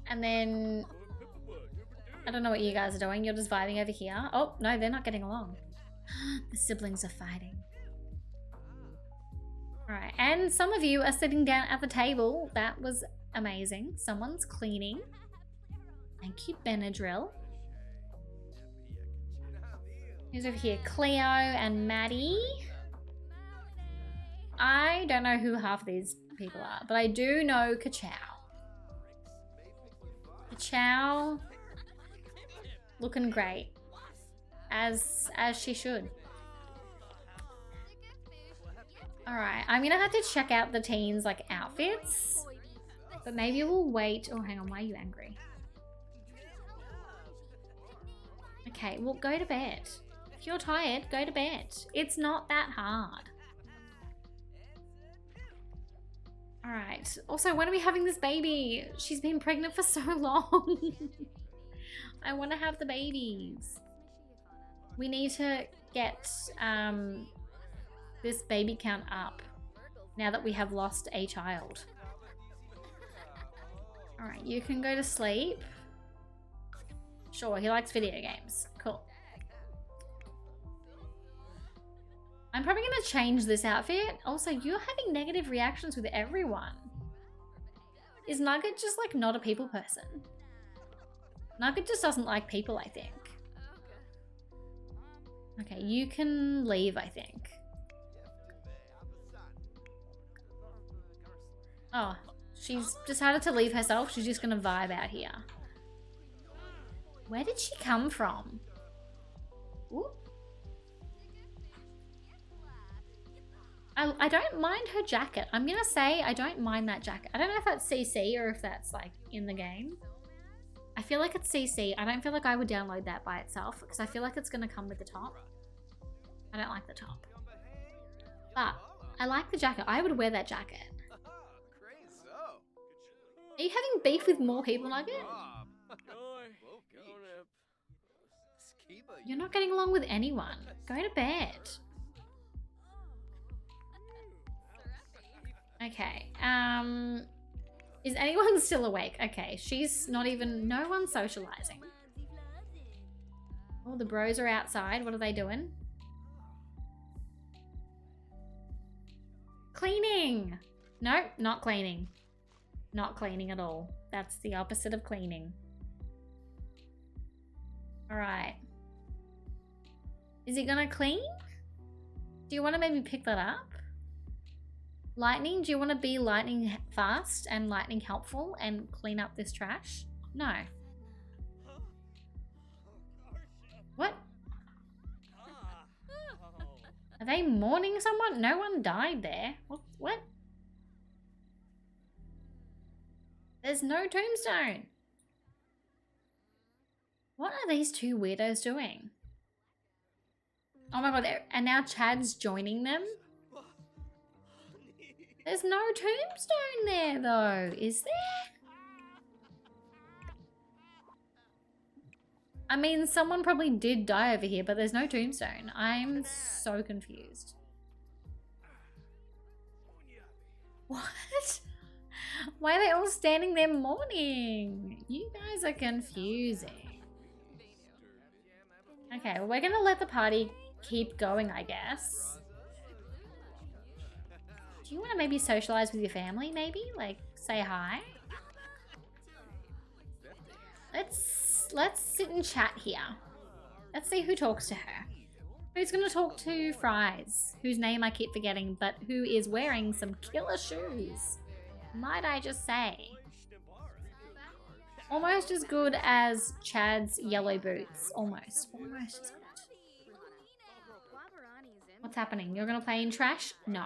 And then, I don't know what you guys are doing. You're just vibing over here. Oh, no, they're not getting along. The siblings are fighting. All right, and some of you are sitting down at the table. That was amazing. Someone's cleaning. Thank you, Benadryl. Who's over here? Cleo and Maddie. I don't know who half of these people are, but I do know Ka-Chow. Ka-Chow looking great, as she should. All right, I'm gonna have to check out the teens' like outfits, but maybe we'll wait. Oh, hang on, why are you angry? Okay, well, go to bed. If you're tired, go to bed. It's not that hard. All right. Also, when are we having this baby? She's been pregnant for so long. I want to have the babies. We need to get this baby count up now that we have lost a child. All right, you can go to sleep. Sure, he likes video games. Cool. I'm probably going to change this outfit. Also, you're having negative reactions with everyone. Is Nugget just like not a people person? Nugget just doesn't like people, I think. Okay, you can leave, I think. Oh, she's decided to leave herself. She's just going to vibe out here. Where did she come from? Ooh. I don't mind her jacket. I'm gonna say I don't mind that jacket. I don't know if that's CC or if that's like in the game. I feel like it's CC. I don't feel like I would download that by itself because I feel like it's gonna come with the top. I don't like the top. But I like the jacket. I would wear that jacket. Are you having beef with more people, Nugget? You're not getting along with anyone. Go to bed. Okay, is anyone still awake? Okay, she's not even, no one's socializing. Oh, the bros are outside. What are they doing? Cleaning. No, not cleaning. Not cleaning at all. That's the opposite of cleaning. All right. Is he gonna clean? Do you want to maybe pick that up? Lightning, do you want to be lightning fast and lightning helpful and clean up this trash? No. What? Are they mourning someone? No one died there. What? There's no tombstone. What are these two weirdos doing? Oh my god, and now Chad's joining them? There's no tombstone there though, is there? I mean, someone probably did die over here, but there's no tombstone. I'm so confused. What? Why are they all standing there mourning? You guys are confusing. Okay, well, we're gonna let the party keep going, I guess. Do you want to maybe socialize with your family, maybe? Like, say hi? Let's sit and chat here. Let's see who talks to her. Who's going to talk to Fries, whose name I keep forgetting, but who is wearing some killer shoes. Might I just say. Almost as good as Chad's yellow boots. Almost. Almost as good. What's happening? You're going to play in trash? No.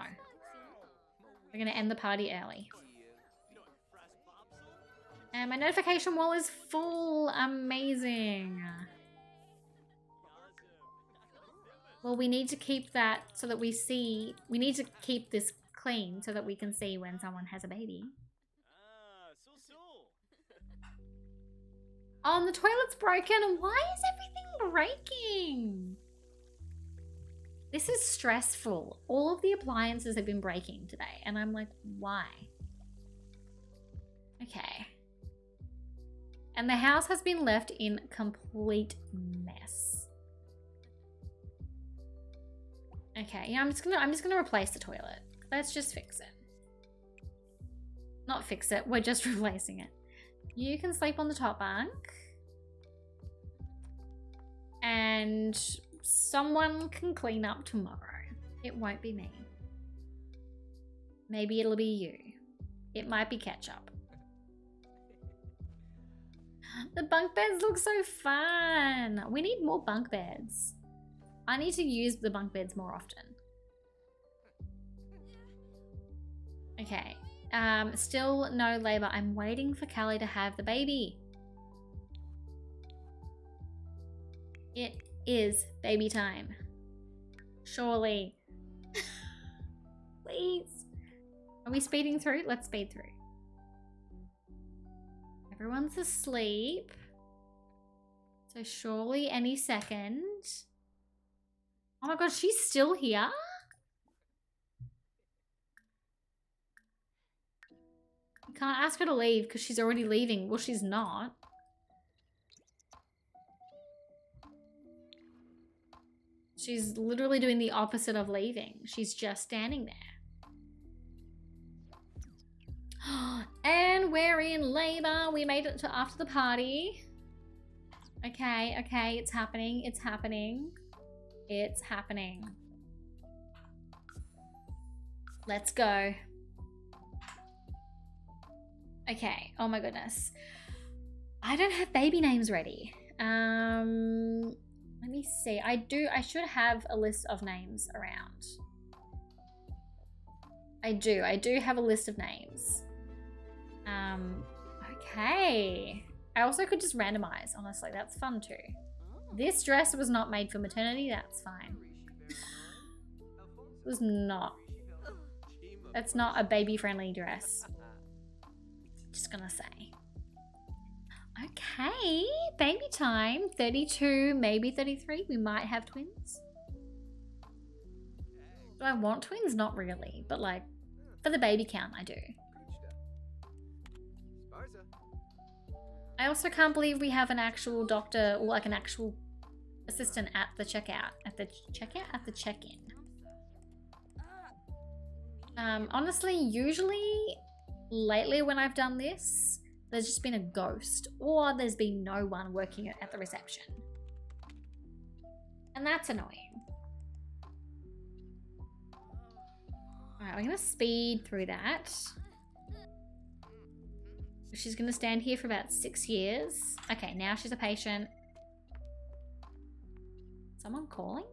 We're going to end the party early. And my notification wall is full. Amazing. Well, we need to keep that so that we see. We need to keep this clean so that we can see when someone has a baby. Oh, and the toilet's broken. Why is everything breaking? This is stressful. All of the appliances have been breaking today. And I'm like, why? Okay. And the house has been left in complete mess. Okay, yeah, I'm just gonna replace the toilet. Let's just fix it. Not fix it, we're just replacing it. You can sleep on the top bunk. And someone can clean up tomorrow. It won't be me. Maybe it'll be you. It might be ketchup. The bunk beds look so fun. We need more bunk beds. I need to use the bunk beds more often. Okay. Still no labor. I'm waiting for Callie to have the baby. It is baby time. Surely. Please. Are we speeding through? Let's speed through. Everyone's asleep. So surely any second. Oh my god, she's still here? You can't ask her to leave because she's already leaving. Well, she's not. She's literally doing the opposite of leaving. She's just standing there. And we're in labor. We made it to after the party. Okay, okay, it's happening. It's happening. It's happening. Let's go. Okay, oh my goodness. I don't have baby names ready. Let me see. I should have a list of names around. I do have a list of names. Okay. I also could just randomize, honestly. That's fun too. This dress was not made for maternity. That's fine. It was not. That's not a baby-friendly dress. Just gonna say. Okay. Baby time. 32, maybe 33. We might have twins. Do I want twins? Not really. But like, for the baby count, I do. I also can't believe we have an actual doctor or like an actual assistant at the checkout. At the checkout? At the check-in. Honestly, usually, lately when I've done this, there's just been a ghost or there's been no one working at the reception. And that's annoying. Alright, we're gonna speed through that. She's gonna stand here for about 6 years. Okay, now she's a patient. Someone calling?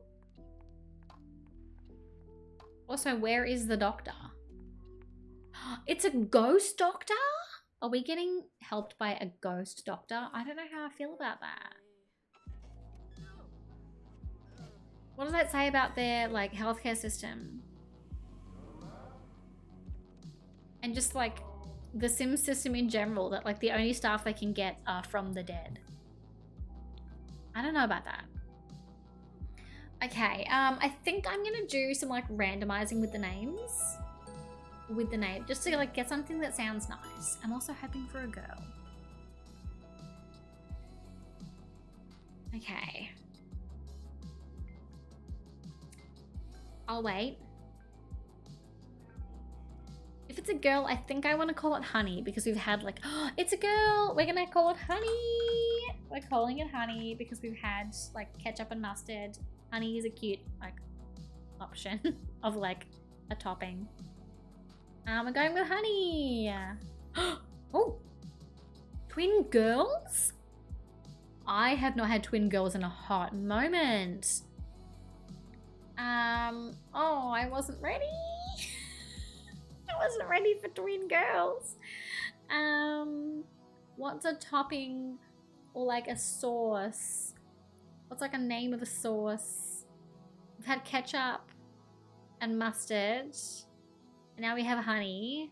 Also, where is the doctor? It's a ghost doctor? Are we getting helped by a ghost doctor? I don't know how I feel about that. What does that say about their like healthcare system? And just like the Sims system in general, that like the only staff they can get are from the dead. I don't know about that. Okay, I think I'm gonna do some like randomizing with the names. Just to like get something that sounds nice. I'm also hoping for a girl. Okay. I'll wait. If it's a girl, I think I want to call it Honey because we've had like, oh, it's a girl. We're gonna call it Honey. We're calling it Honey because we've had like ketchup and mustard. Honey is a cute like option of like a topping. We're going with Honey. Oh, twin girls? I have not had twin girls in a hot moment. Oh, I wasn't ready. I wasn't ready for twin girls. What's a topping or like a sauce? What's like a name of a sauce? We've had ketchup and mustard. And now we have Honey.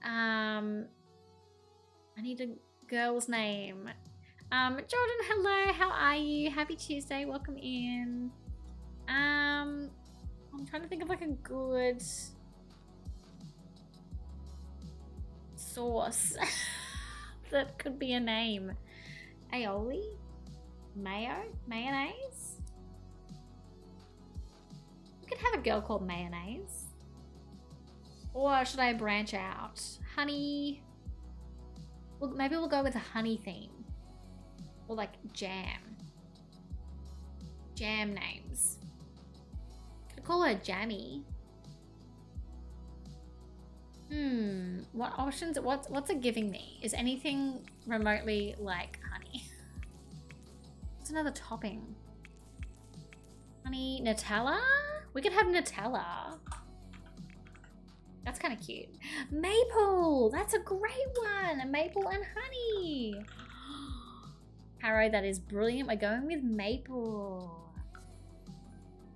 I need a girl's name. Jordan, hello, how are you? Happy Tuesday, welcome in. I'm trying to think of like a good sauce that could be a name. Aioli? Mayo? Mayonnaise? We could have a girl called Mayonnaise. Or should I branch out? Honey. Well, maybe we'll go with a honey theme. Or like jam. Jam names. Could call her Jammy. What options, what's it giving me? Is anything remotely like honey? What's another topping? Honey, Nutella? We could have Nutella. That's kind of cute. Maple, that's a great one. Maple and honey. Harrow, that is brilliant. We're going with maple.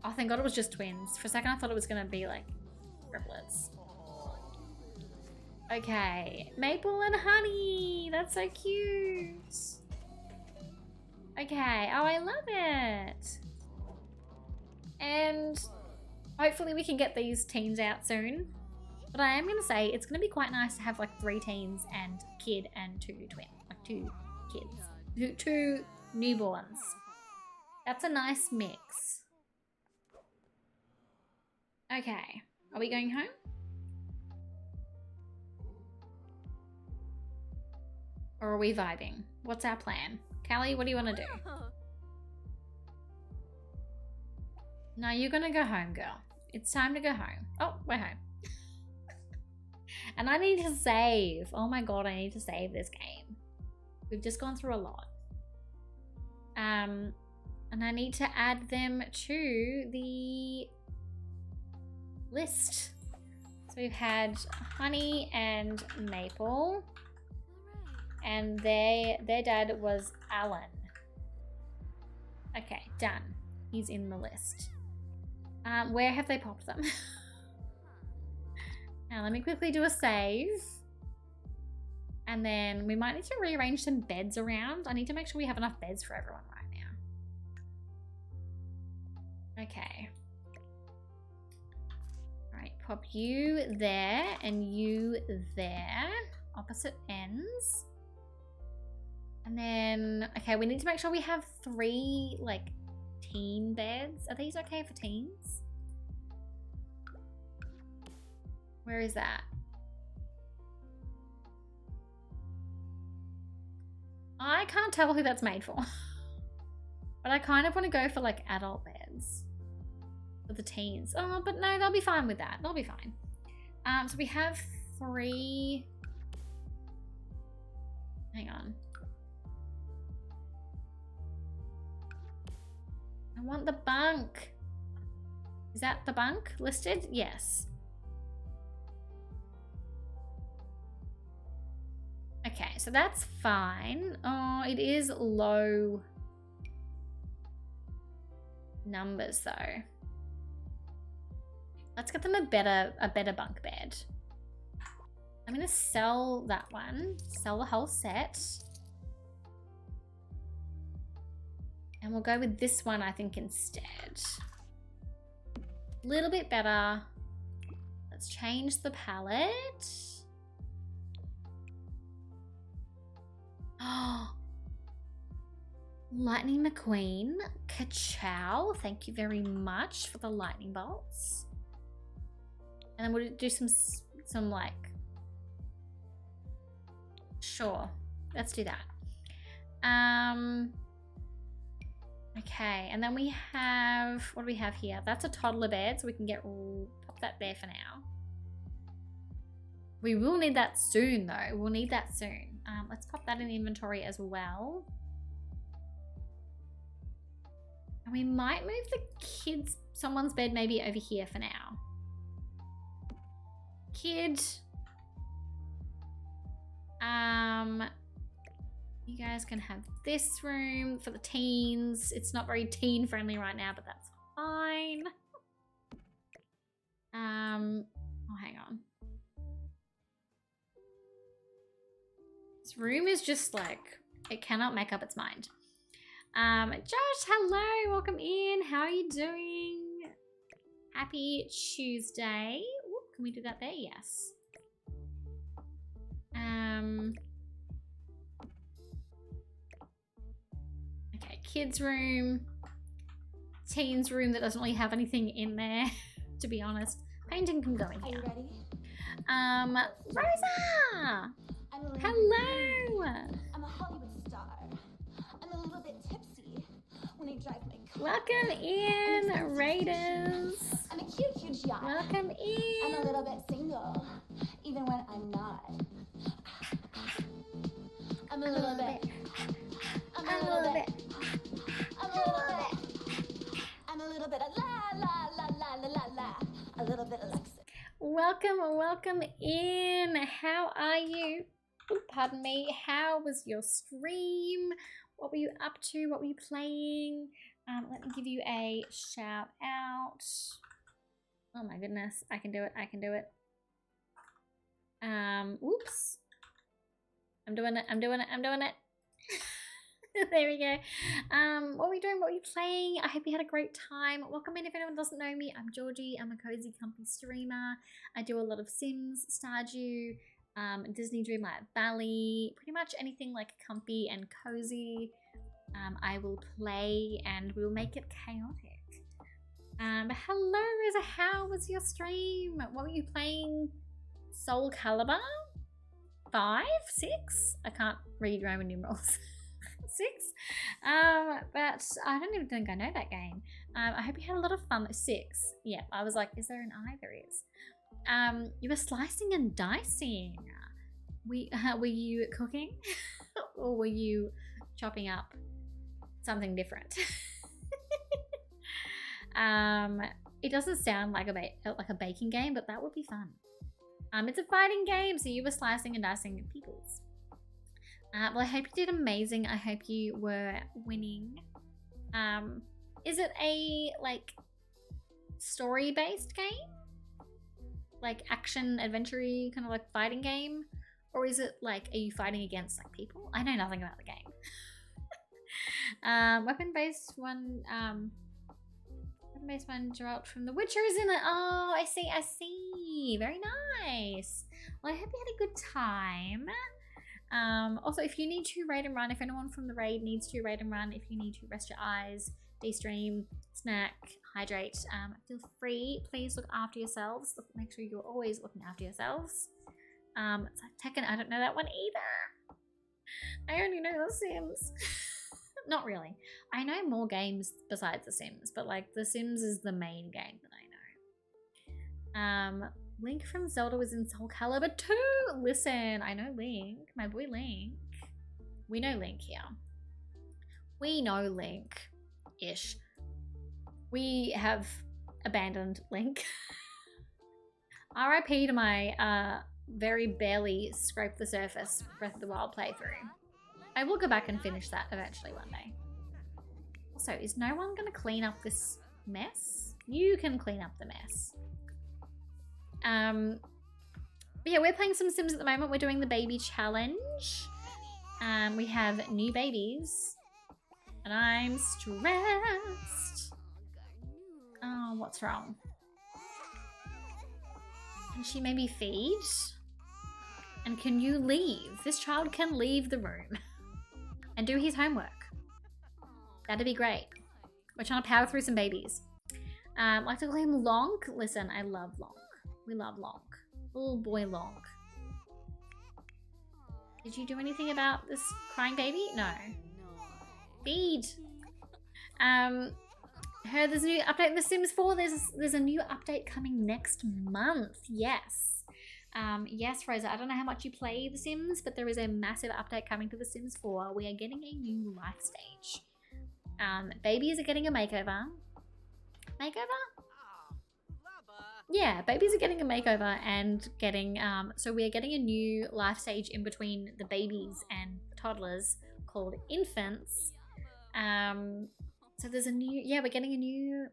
Oh, thank God it was just twins. For a second I thought it was gonna be like triplets. Okay, maple and honey. That's so cute. Okay, oh, I love it. And hopefully we can get these teens out soon. But I am going to say it's going to be quite nice to have like 3 teens and kid and 2 twins. Like 2 kids. 2 newborns. That's a nice mix. Okay, are we going home? Or are we vibing? What's our plan? Callie, what do you want to do? No, you're gonna go home, girl. It's time to go home. Oh, we're home. And I need to save. Oh my God, I need to save this game. We've just gone through a lot. And I need to add them to the list. So we've had honey and maple. And their dad was Alan. Okay, done. He's in the list. Where have they popped them? Now let me quickly do a save. And then we might need to rearrange some beds around. I need to make sure we have enough beds for everyone right now. Okay. All right, pop you there and you there. Opposite ends. And then, okay, we need to make sure we have 3, like, teen beds. Are these okay for teens? Where is that? I can't tell who that's made for. But I kind of want to go for, like, adult beds. For the teens. Oh, but no, they'll be fine with that. They'll be fine. So we have 3... Hang on. I want the bunk. Is that the bunk listed? Yes. Okay, so that's fine. Oh, it is low numbers though. Let's get them a better bunk bed. I'm gonna sell that one. Sell the whole set. And we'll go with this one, I think, instead. A little bit better. Let's change the palette. Oh, Lightning McQueen. Ka-chow. Thank you very much for the lightning bolts. And then we'll do some like... Sure. Let's do that. Okay, and then we have, what do we have here? That's a toddler bed, so we can pop that there for now. We will need that soon though. We'll need that soon. Let's pop that in inventory as well. And we might move the someone's bed maybe over here for now. Kid. You guys can have this room for the teens. It's not very teen friendly right now, but that's fine. Oh, hang on. This room is just like, it cannot make up its mind. Josh, hello, welcome in. How are you doing? Happy Tuesday. Ooh, can we do that there? Yes. Okay, kids room, teens room that doesn't really have anything in there, to be honest. Painting can go in here. Are you ready? Rosa! Hello! I'm a Hollywood star. I'm a little bit tipsy when I drive my car. Welcome in, Raiders. I'm a cute yacht. Welcome in. I'm a little bit single, even when I'm not. a little bit. I'm a little bit. I'm a little bit. I'm a little bit of la la la la la la la. A little bit of Lexus. Welcome in. How are you? Ooh, pardon me. How was your stream? What were you up to? What were you playing? Let me give you a shout out. Oh my goodness, I can do it. Whoops. I'm doing it. There we go. What were we doing? What were you playing? I hope you had a great time. Welcome in if anyone doesn't know me. I'm Georgie. I'm a Cozy Comfy streamer. I do a lot of Sims, Stardew, Disney Dreamlight Valley, pretty much anything like comfy and cozy. I will play and we'll make it chaotic. Hello Rosa, how was your stream? What were you playing? Soul Calibur? 5? 6? I can't read Roman numerals. 6? But I don't even think I know that game. I hope you had a lot of fun. 6. Yeah, I was like, is there an I? There is. You were slicing and dicing. Were you cooking? Or were you chopping up something different? It doesn't sound like a baking game, but that would be fun. It's a fighting game, so you were slicing and dicing pickles. Well, I hope you did amazing. I hope you were winning. Is it a like story-based game? Like action adventure-y kind of like fighting game? Or is it like, are you fighting against like people? I know nothing about the game. Weapon-based one, weapon-based one dropped from The Witcher is in it. Oh, I see. Very nice. Well, I hope you had a good time. Also, if you need to raid and run, if anyone from the raid needs to raid and run, if you need to rest your eyes, de-stream, snack, hydrate, feel free. Please look after yourselves. Make sure you're always looking after yourselves. It's like Tekken, I don't know that one either. I only know The Sims. Not really. I know more games besides The Sims, but like The Sims is the main game that I know. Link from Zelda was in Soul Calibur 2. Listen, I know Link. My boy Link. We know Link here. We know Link-ish. We have abandoned Link. RIP to my very barely scrape the surface Breath of the Wild playthrough. I will go back and finish that eventually one day. Also, is no one going to clean up this mess? You can clean up the mess. But yeah, we're playing some Sims at the moment. We're doing the baby challenge. We have new babies. And I'm stressed. Oh, what's wrong? Can she maybe feed? And can you leave? This child can leave the room and do his homework. That'd be great. We're trying to power through some babies. Like to call him Lonk. Listen, I love Lonk. We love Lonk. Oh boy, Lonk. Did you do anything about this crying baby? No. Feed. Heard there's a new update in The Sims 4. There's a new update coming next month. Yes. Yes, Rosa, I don't know how much you play The Sims, but there is a massive update coming to The Sims 4. We are getting a new life stage. Babies are getting a makeover. Makeover? Yeah, babies are getting a makeover and getting, so we are getting a new life stage in between the babies and toddlers called infants. So there's a new, yeah, we're getting a new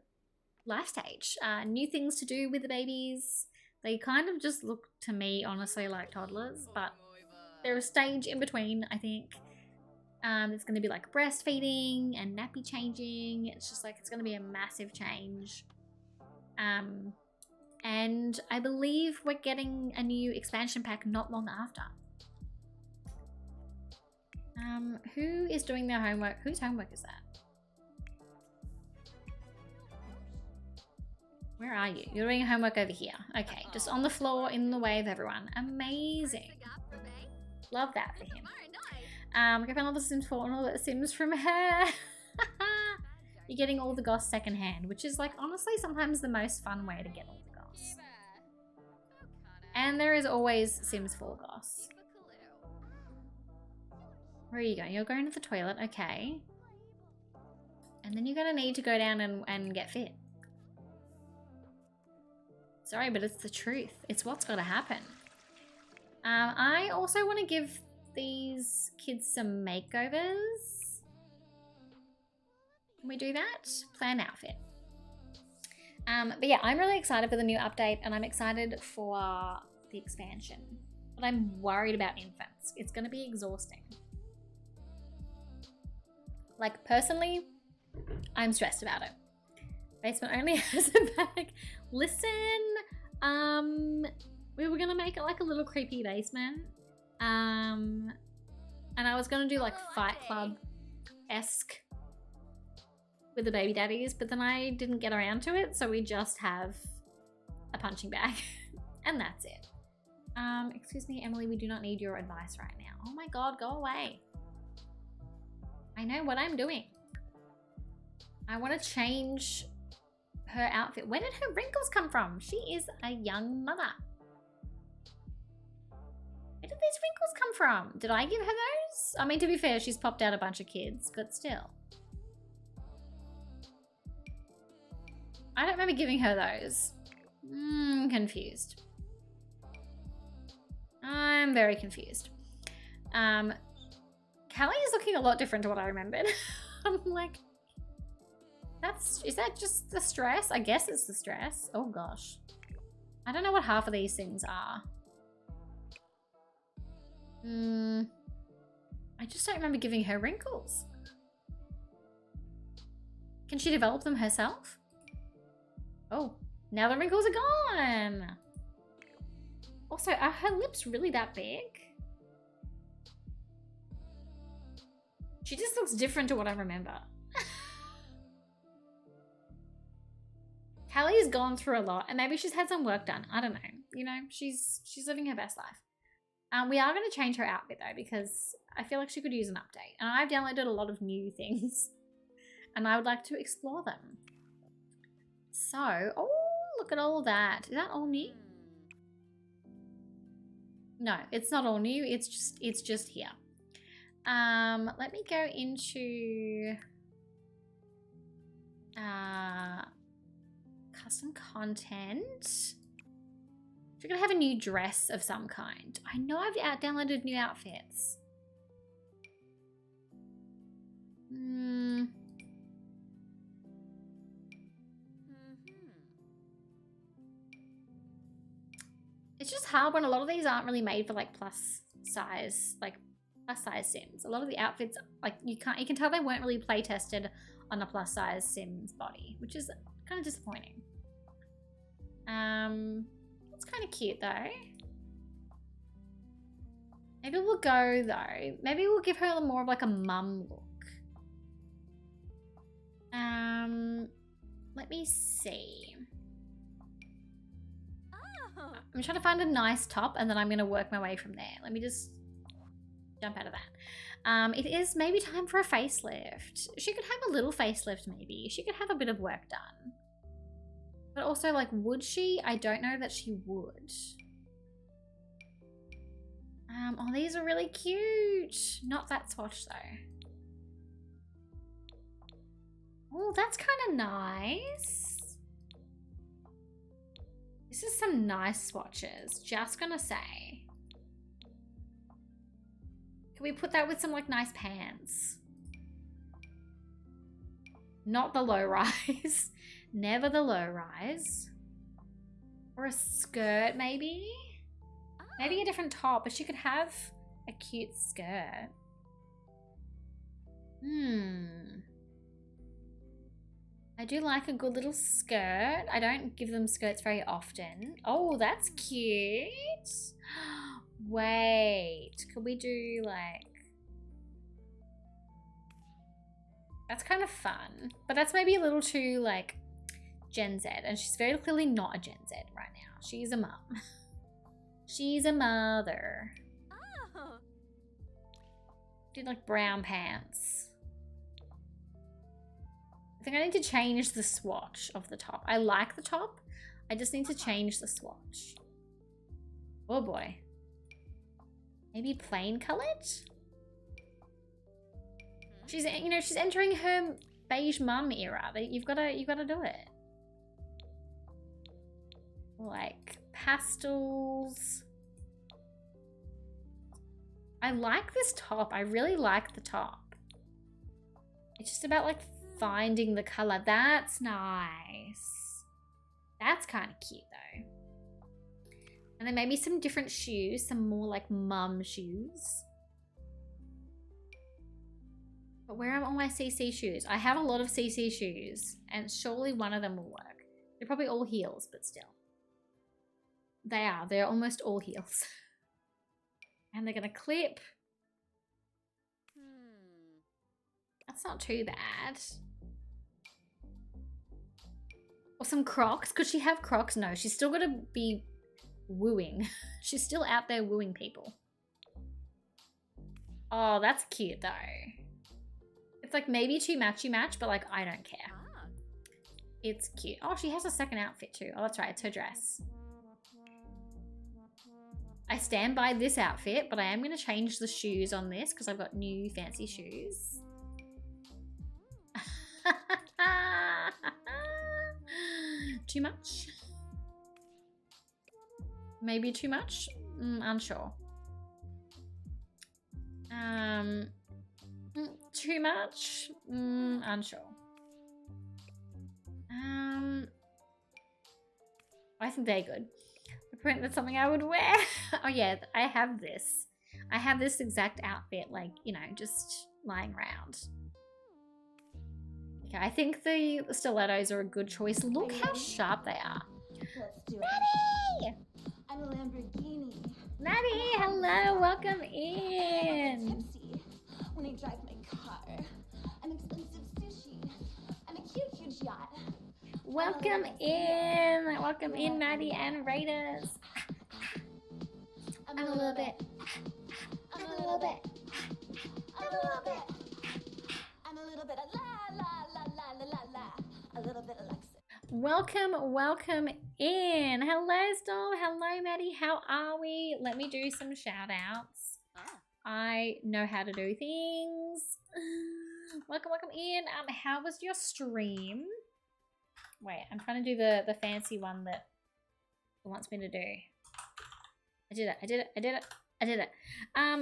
life stage. New things to do with the babies. They kind of just look to me, honestly, like toddlers, but they're a stage in between, I think. It's going to be like breastfeeding and nappy changing. It's just like, it's going to be a massive change. And I believe we're getting a new expansion pack not long after. Who is doing their homework? Whose homework is that? Where are you? You're doing homework over here. Okay, just on the floor in the way of everyone. Amazing. Love that for him. Go find all the Sims 4 and all the Sims from her. You're getting all the goss secondhand, which is like honestly sometimes the most fun way to get all the goss. And there is always Sims 4 goss. Where are you going? You're going to the toilet, okay. And then you're gonna need to go down and get fit. Sorry, but it's the truth. It's what's gotta happen. I also want to give these kids some makeovers. Can we do that? Plan outfit. But yeah, I'm really excited for the new update, and I'm excited for the expansion. But I'm worried about infants. It's gonna be exhausting. Like, personally, I'm stressed about it. Basement only has a bag. Listen, we were gonna make it like a little creepy basement. And I was gonna do like Fight Club-esque with the baby daddies, but then I didn't get around to it, so we just have a punching bag. And that's it. Excuse me, Emily, we do not need your advice right now. Oh my god, go away. I know what I'm doing. I want to change her outfit. Where did her wrinkles come from? She is a young mother. Where did these wrinkles come from? Did I give her those? I mean, to be fair, she's popped out a bunch of kids, but still. I don't remember giving her those. Confused. I'm very confused. Callie is looking a lot different to what I remembered. I'm like, is that just the stress? I guess it's the stress. Oh gosh. I don't know what half of these things are. I just don't remember giving her wrinkles. Can she develop them herself? Oh, now the wrinkles are gone. Also, are her lips really that big? She just looks different to what I remember. Callie's gone through a lot, and maybe she's had some work done. I don't know. You know, she's living her best life. We are going to change her outfit though, because I feel like she could use an update. And I've downloaded a lot of new things, and I would like to explore them. So, oh, look at all that. Is that all new? No, it's not all new. It's just here. Let me go into custom content. We're gonna have a new dress of some kind. I know I've downloaded new outfits. It's just hard when a lot of these aren't really made for like plus size Sims. A lot of the outfits, like you can tell they weren't really play tested on a plus size Sims body, which is kind of disappointing. It's kind of cute though. Maybe we'll go though. Maybe we'll give her more of like a mum look. Let me see. I'm trying to find a nice top, and then I'm going to work my way from there. Let me just jump out of that. It is maybe time for a facelift. She could have a little facelift maybe. She could have a bit of work done. But also, like, would she? I don't know that she would. Oh, these are really cute. Not that swatch though. Oh, that's kind of nice. This is some nice swatches, just gonna say. Can we put that with some like nice pants? Not the low rise. Never the low rise. Or a skirt maybe? Maybe a different top, but she could have a cute skirt. I do like a good little skirt. I don't give them skirts very often. Oh, that's cute. Wait, could we do like... That's kind of fun. But that's maybe a little too like Gen Z. And she's very clearly not a Gen Z right now. She's a mum. She's a mother. Oh. Do like brown pants. I think I need to change the swatch of the top. I like the top. I just need to change the swatch. Oh boy. Maybe plain colored? She's, you know, she's entering her beige mum era. You've got to do it. Like pastels. I like this top. I really like the top. It's just about like finding the color. That's nice. That's kind of cute though. And then maybe some different shoes, some more like mum shoes. But where are all my CC shoes? I have a lot of CC shoes and surely one of them will work. They're probably all heels, but still. They're almost all heels. And they're gonna clip. That's not too bad. Or some Crocs. Could she have Crocs? No, she's still gotta be wooing. She's still out there wooing people. Oh, that's cute though. It's like maybe too matchy match, but like I don't care. It's cute. Oh, she has a second outfit too. Oh, that's right, it's her dress. I stand by this outfit, but I am going to change the shoes on this because I've got new fancy shoes. Too much? Maybe too much? Unsure. Too much? Unsure. I think they're good. That's something I would wear. Oh yeah, I have this. I have this exact outfit, like, you know, just lying around. Okay, I think the stilettos are a good choice. Look how sharp they are. Let's do it. Maddie! I'm a Lamborghini. Maddie, hello, welcome in. Tipsy when I drive my car. An expensive sushi. And a cute yacht. Welcome in. Welcome in, Maddie and Raiders. I'm a little bit. I'm a little bit. I'm a little bit. I'm a little bit of la la la la la la. A little bit of Alexa. Welcome in. Hello, Storm. Hello, Maddie. How are we? Let me do some shout outs. I know how to do things. Welcome in. How was your stream? Wait, I'm trying to do the fancy one that it wants me to do. I did it.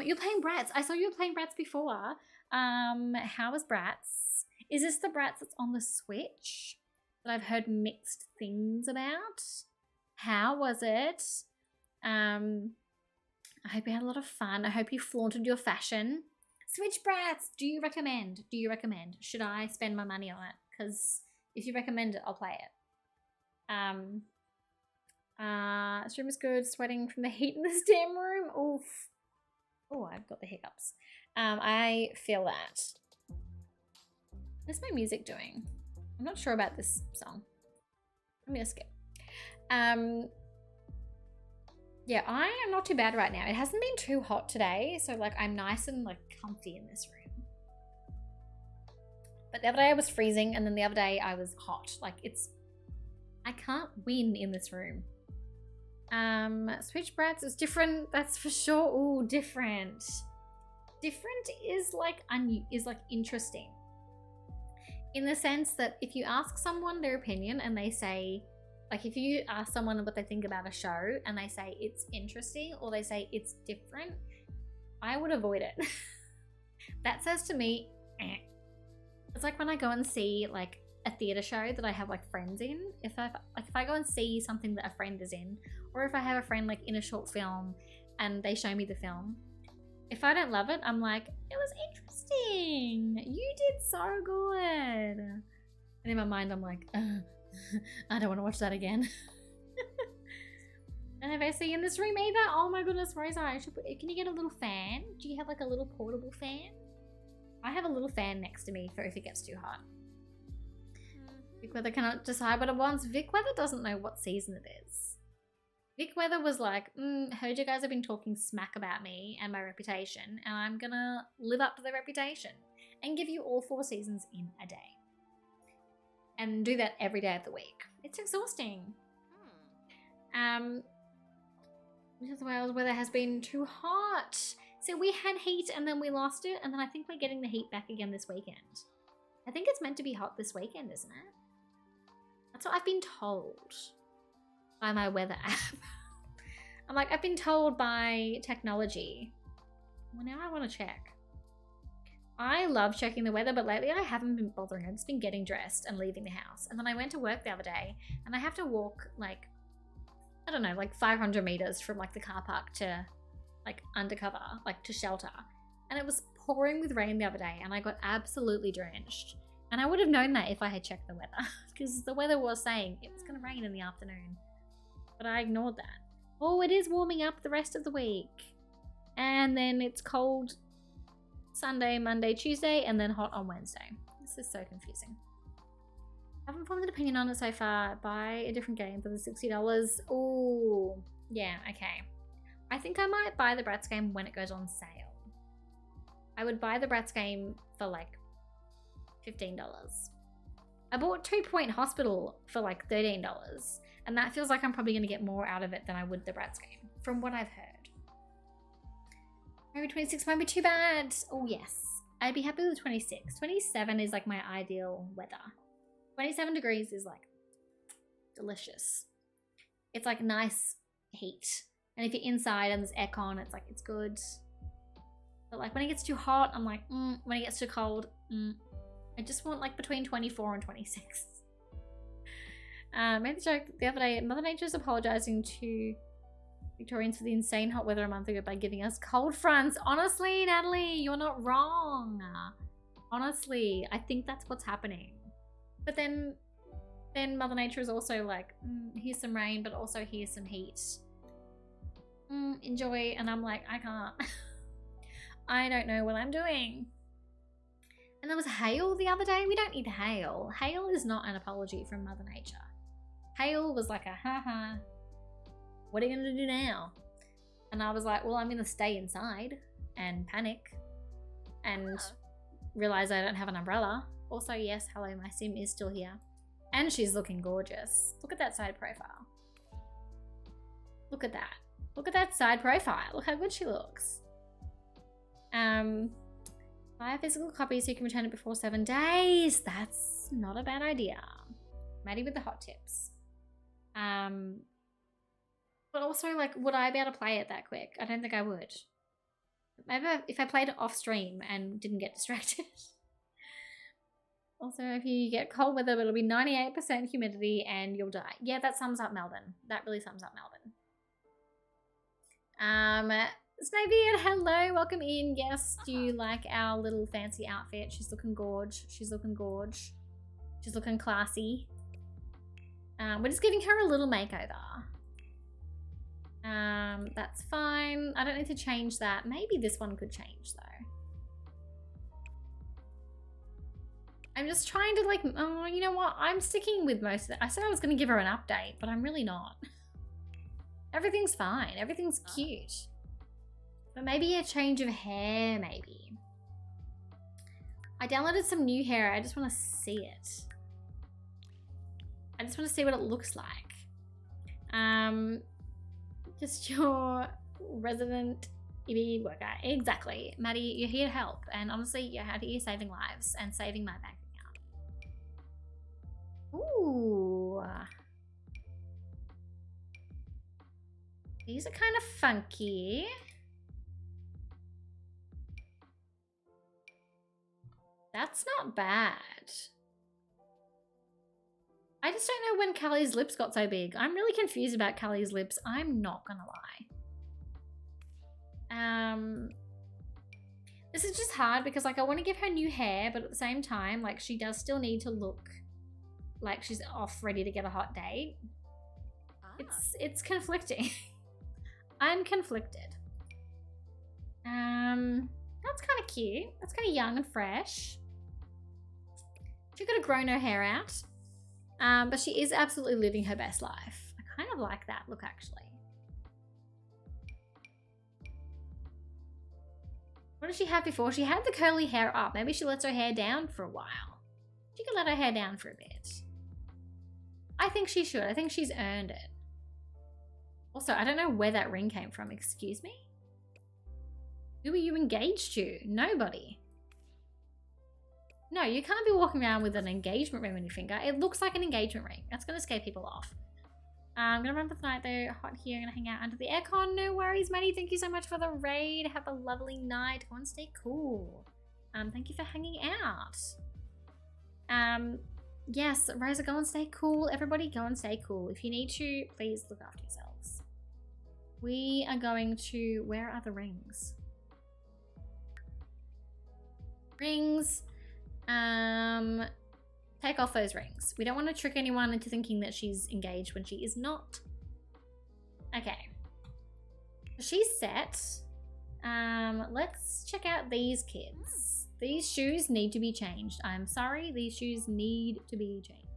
You're playing Bratz. I saw you were playing Bratz before. How was Bratz? Is this the Bratz that's on the Switch that I've heard mixed things about? How was it? I hope you had a lot of fun. I hope you flaunted your fashion. Switch Bratz. Do you recommend? Should I spend my money on it? Because if you recommend it, I'll play it. Stream is good. Sweating from the heat in this damn room. Oof. Oh, I've got the hiccups. I feel that. What's my music doing? I'm not sure about this song. I'm gonna skip. Yeah, I am not too bad right now. It hasn't been too hot today, so like I'm nice and like comfy in this room. But the other day I was freezing, and then the other day I was hot. Like I can't win in this room. Switch Bratz is different, that's for sure. Ooh, different. Different is like interesting. In the sense that if you ask someone their opinion and they say, like if you ask someone what they think about a show and they say it's interesting or they say it's different, I would avoid it. That says to me, eh. It's like when I go and see like a theatre show that I have like friends in. If I go and see something that a friend is in, or if I have a friend like in a short film and they show me the film, if I don't love it, I'm like, it was interesting. You did so good. And in my mind, I'm like, I don't want to watch that again. And if I see in this room either, oh my goodness, Rosa, can you get a little fan? Do you have like a little portable fan? I have a little fan next to me for if it gets too hot. Vic Weather cannot decide what it wants. Vic Weather doesn't know what season it is. Vic Weather was like, heard you guys have been talking smack about me and my reputation, and I'm gonna live up to the reputation and give you all 4 seasons in a day. And do that every day of the week. It's exhausting. New South Wales weather has been too hot. So we had heat and then we lost it, and then I think we're getting the heat back again this weekend. I think it's meant to be hot this weekend, isn't it? That's what I've been told by my weather app. I'm like, I've been told by technology. Well, now I want to check. I love checking the weather, but lately I haven't been bothering. I've just been getting dressed and leaving the house. And then I went to work the other day, and I have to walk like, I don't know, like 500 meters from like the car park to like undercover, like to shelter. And it was pouring with rain the other day, and I got absolutely drenched. And I would have known that if I had checked the weather, because the weather was saying it was going to rain in the afternoon. But I ignored that. Oh, it is warming up the rest of the week. And then it's cold Sunday, Monday, Tuesday, and then hot on Wednesday. This is so confusing. I haven't formed an opinion on it so far. Buy a different game for the $60. Oh, yeah, okay. I think I might buy the Bratz game when it goes on sale. I would buy the Bratz game for like $15. I bought 2 Point Hospital for like $13, and that feels like I'm probably going to get more out of it than I would the Bratz game, from what I've heard. Maybe 26 might be too bad. Oh, yes. I'd be happy with 26. 27 is like my ideal weather. 27 degrees is like delicious. It's like nice heat. And if you're inside and there's aircon, it's like, it's good. But like when it gets too hot, I'm like, when it gets too cold, I just want like between 24 and 26. Made the joke the other day, Mother Nature's apologizing to Victorians for the insane hot weather a month ago by giving us cold fronts. Honestly, Natalie, you're not wrong. Honestly, I think that's what's happening. But then Mother Nature is also like, here's some rain, but also here's some heat. Enjoy. And I'm like, I can't. I don't know what I'm doing. And there was hail the other day. We don't need hail. Hail is not an apology from Mother Nature. Hail was like a haha. What are you going to do now? And I was like, well, I'm going to stay inside and panic and realize I don't have an umbrella. Also, yes, hello, my sim is still here. And she's looking gorgeous. Look at that side profile. Look at that. Look at that side profile. Look how good she looks. Buy a physical copy so you can return it before 7 days. That's not a bad idea. Maddie with the hot tips. But also, like, would I be able to play it that quick? I don't think I would. Maybe if I played it off stream and didn't get distracted. Also, if you get cold weather, it'll be 98% humidity and you'll die. Yeah, that sums up Melbourne. That really sums up Melbourne. Snavian, hello, welcome in. Yes, do you like our little fancy outfit? She's looking gorge. She's looking gorge. She's looking classy. We're just giving her a little makeover. That's fine. I don't need to change that. Maybe this one could change though. I'm just trying to like, oh, you know what? I'm sticking with most of it. I said I was going to give her an update, but I'm really not. Everything's fine. Everything's cute. But maybe a change of hair, maybe. I downloaded some new hair. I just want to see it. I just want to see what it looks like. Just your resident EB worker. Exactly. Maddie, you're here to help. And honestly, you're out here saving lives and saving my bank account. Ooh. These are kind of funky. That's not bad. I just don't know when Callie's lips got so big. I'm really confused about Callie's lips. I'm not gonna lie. This is just hard because like I want to give her new hair, but at the same time, like she does still need to look like she's off, ready to get a hot date. It's conflicting. I'm conflicted. That's kind of cute. That's kind of young and fresh. She could have grown her hair out. But she is absolutely living her best life. I kind of like that look, actually. What did she have before? She had the curly hair up. Maybe she lets her hair down for a while. She could let her hair down for a bit. I think she should. I think she's earned it. Also, I don't know where that ring came from. Excuse me? Who are you engaged to? Nobody. No, you can't be walking around with an engagement ring on your finger. It looks like an engagement ring. That's going to scare people off. I'm going to run for the night though. Hot here. I'm going to hang out under the aircon. No worries, Maddie. Thank you so much for the raid. Have a lovely night. Go and stay cool. Thank you for hanging out. Yes, Rosa, go and stay cool. Everybody go and stay cool. If you need to, please look after yourselves. We are going to... Where are the rings? Rings. Take off those rings. We don't want to trick anyone into thinking that she's engaged when she is not. Okay. She's set. Let's check out these kids. These shoes need to be changed. I'm sorry, these shoes need to be changed.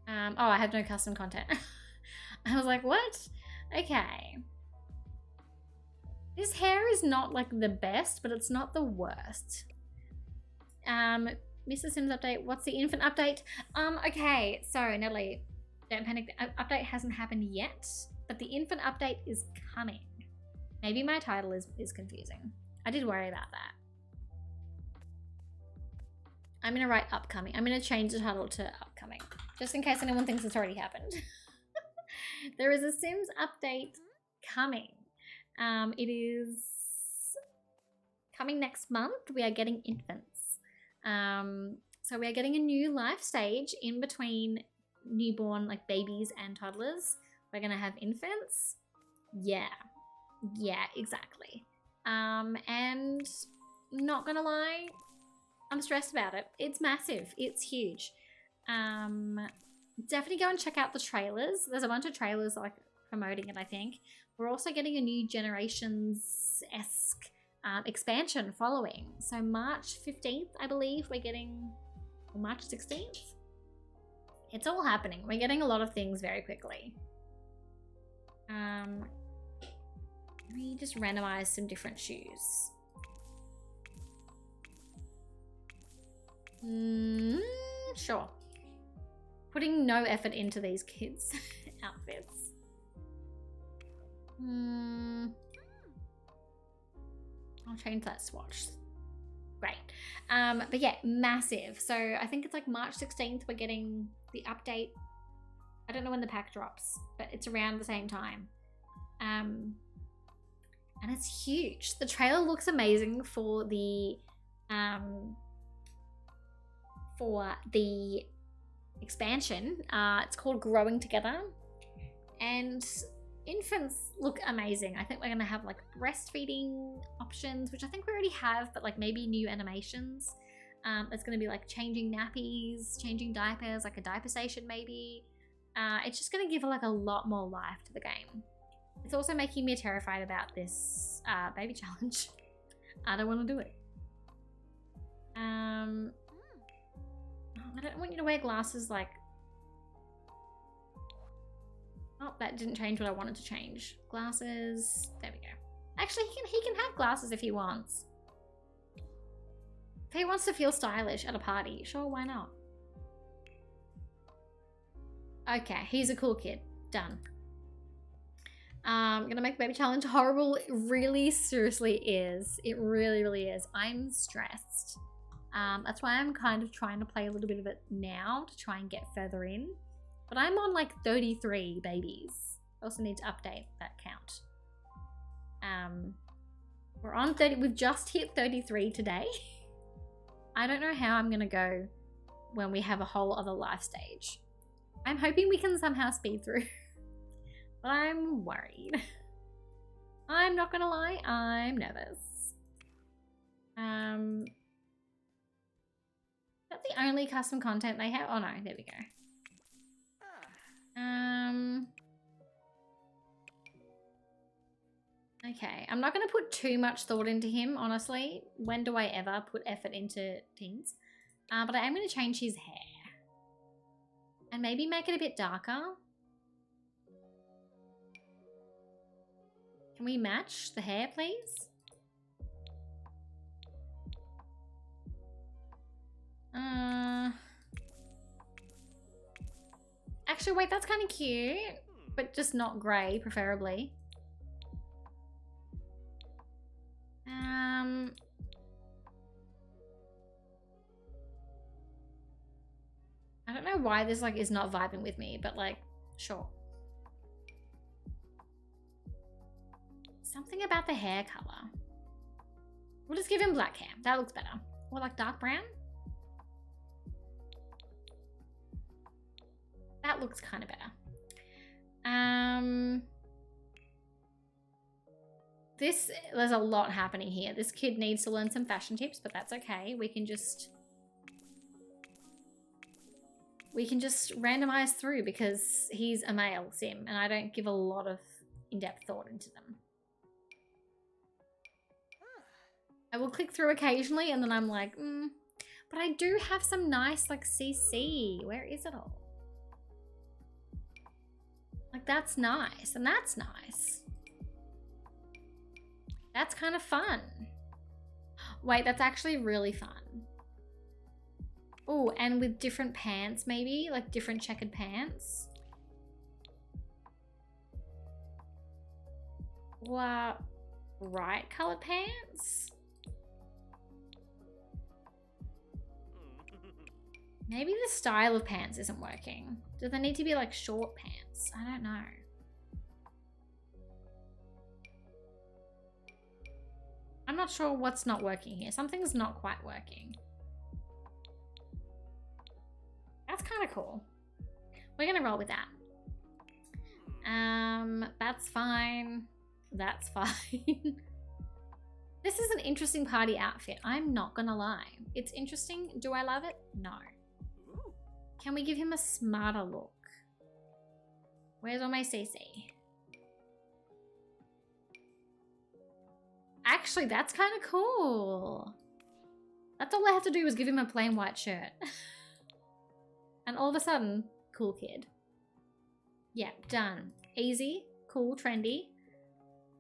Oh, I have no custom content. I was like, what? Okay. This hair is not like the best, but it's not the worst. Mr. Sims update. What's the infant update? Okay, so Natalie, don't panic. The update hasn't happened yet, but the infant update is coming. Maybe my title is confusing. I did worry about that. I'm gonna write upcoming. I'm gonna change the title to upcoming, just in case anyone thinks it's already happened. There is a Sims update coming. It is coming next month. We are getting infants. So we are getting a new life stage in between newborn, like babies and toddlers. We're gonna have infants. Yeah, exactly. And not gonna lie, I'm stressed about it. It's massive. It's huge. Definitely go and check out the trailers. There's a bunch of trailers like promoting it, I think. We're also getting a new Generations-esque expansion following. So March 15th, I believe, we're getting... Or March 16th? It's all happening. We're getting a lot of things very quickly. We just randomize some different shoes. Sure. Putting no effort into these kids' outfits. I'll change that swatch. Great. But yeah, massive. So I think it's like March 16th we're getting the update. I don't know when the pack drops, but it's around the same time. And it's huge. The trailer looks amazing for the expansion. It's called Growing Together. And infants look amazing. I think we're gonna have like breastfeeding options, which I think we already have, but like maybe new animations. It's gonna be like changing nappies, changing diapers, like a diaper station maybe. It's just gonna give like a lot more life to the game. It's also making me terrified about this baby challenge. I don't want to do it. I don't want you to wear glasses like... Oh, that didn't change what I wanted to change. Glasses. There we go. Actually, he can have glasses if he wants. If he wants to feel stylish at a party, sure, why not? Okay, he's a cool kid. Done. I'm gonna make the baby challenge horrible. It really seriously is. It really, really is. I'm stressed. That's why I'm kind of trying to play a little bit of it now to try and get further in. But I'm on like 33 babies. I also need to update that count. We're on 30. We've just hit 33 today. I don't know how I'm gonna go when we have a whole other life stage. I'm hoping we can somehow speed through. But I'm worried. I'm not gonna lie, I'm nervous. That's the only custom content they have. Oh no, there we go. Okay, I'm not gonna put too much thought into him, honestly. When do I ever put effort into teens? But I am gonna change his hair. And maybe make it a bit darker. Can we match the hair, please? Actually, wait, that's kind of cute. But just not grey, preferably. I don't know why this like is not vibing with me, but like, sure. Something about the hair color. We'll just give him black hair. That looks better. Or like dark brown. That looks kind of better. There's a lot happening here. This kid needs to learn some fashion tips, but that's okay. We can just randomize through because he's a male sim and I don't give a lot of in-depth thought into them. I will click through occasionally and then I'm like, but I do have some nice like CC. Where is it all? Like that's nice and that's nice. That's kind of fun. Wait, that's actually really fun. Oh, and with different pants maybe, like different checkered pants. Wow, bright colored pants? Maybe the style of pants isn't working. Do they need to be like short pants? I don't know. I'm not sure what's not working here. Something's not quite working. That's kind of cool. We're gonna roll with that. That's fine. That's fine. This is an interesting party outfit. I'm not gonna lie. It's interesting. Do I love it? No. Can we give him a smarter look? Where's all my CC? Actually, that's kind of cool. That's all I have to do is give him a plain white shirt. And all of a sudden, cool kid. Yeah, done. Easy, cool, trendy.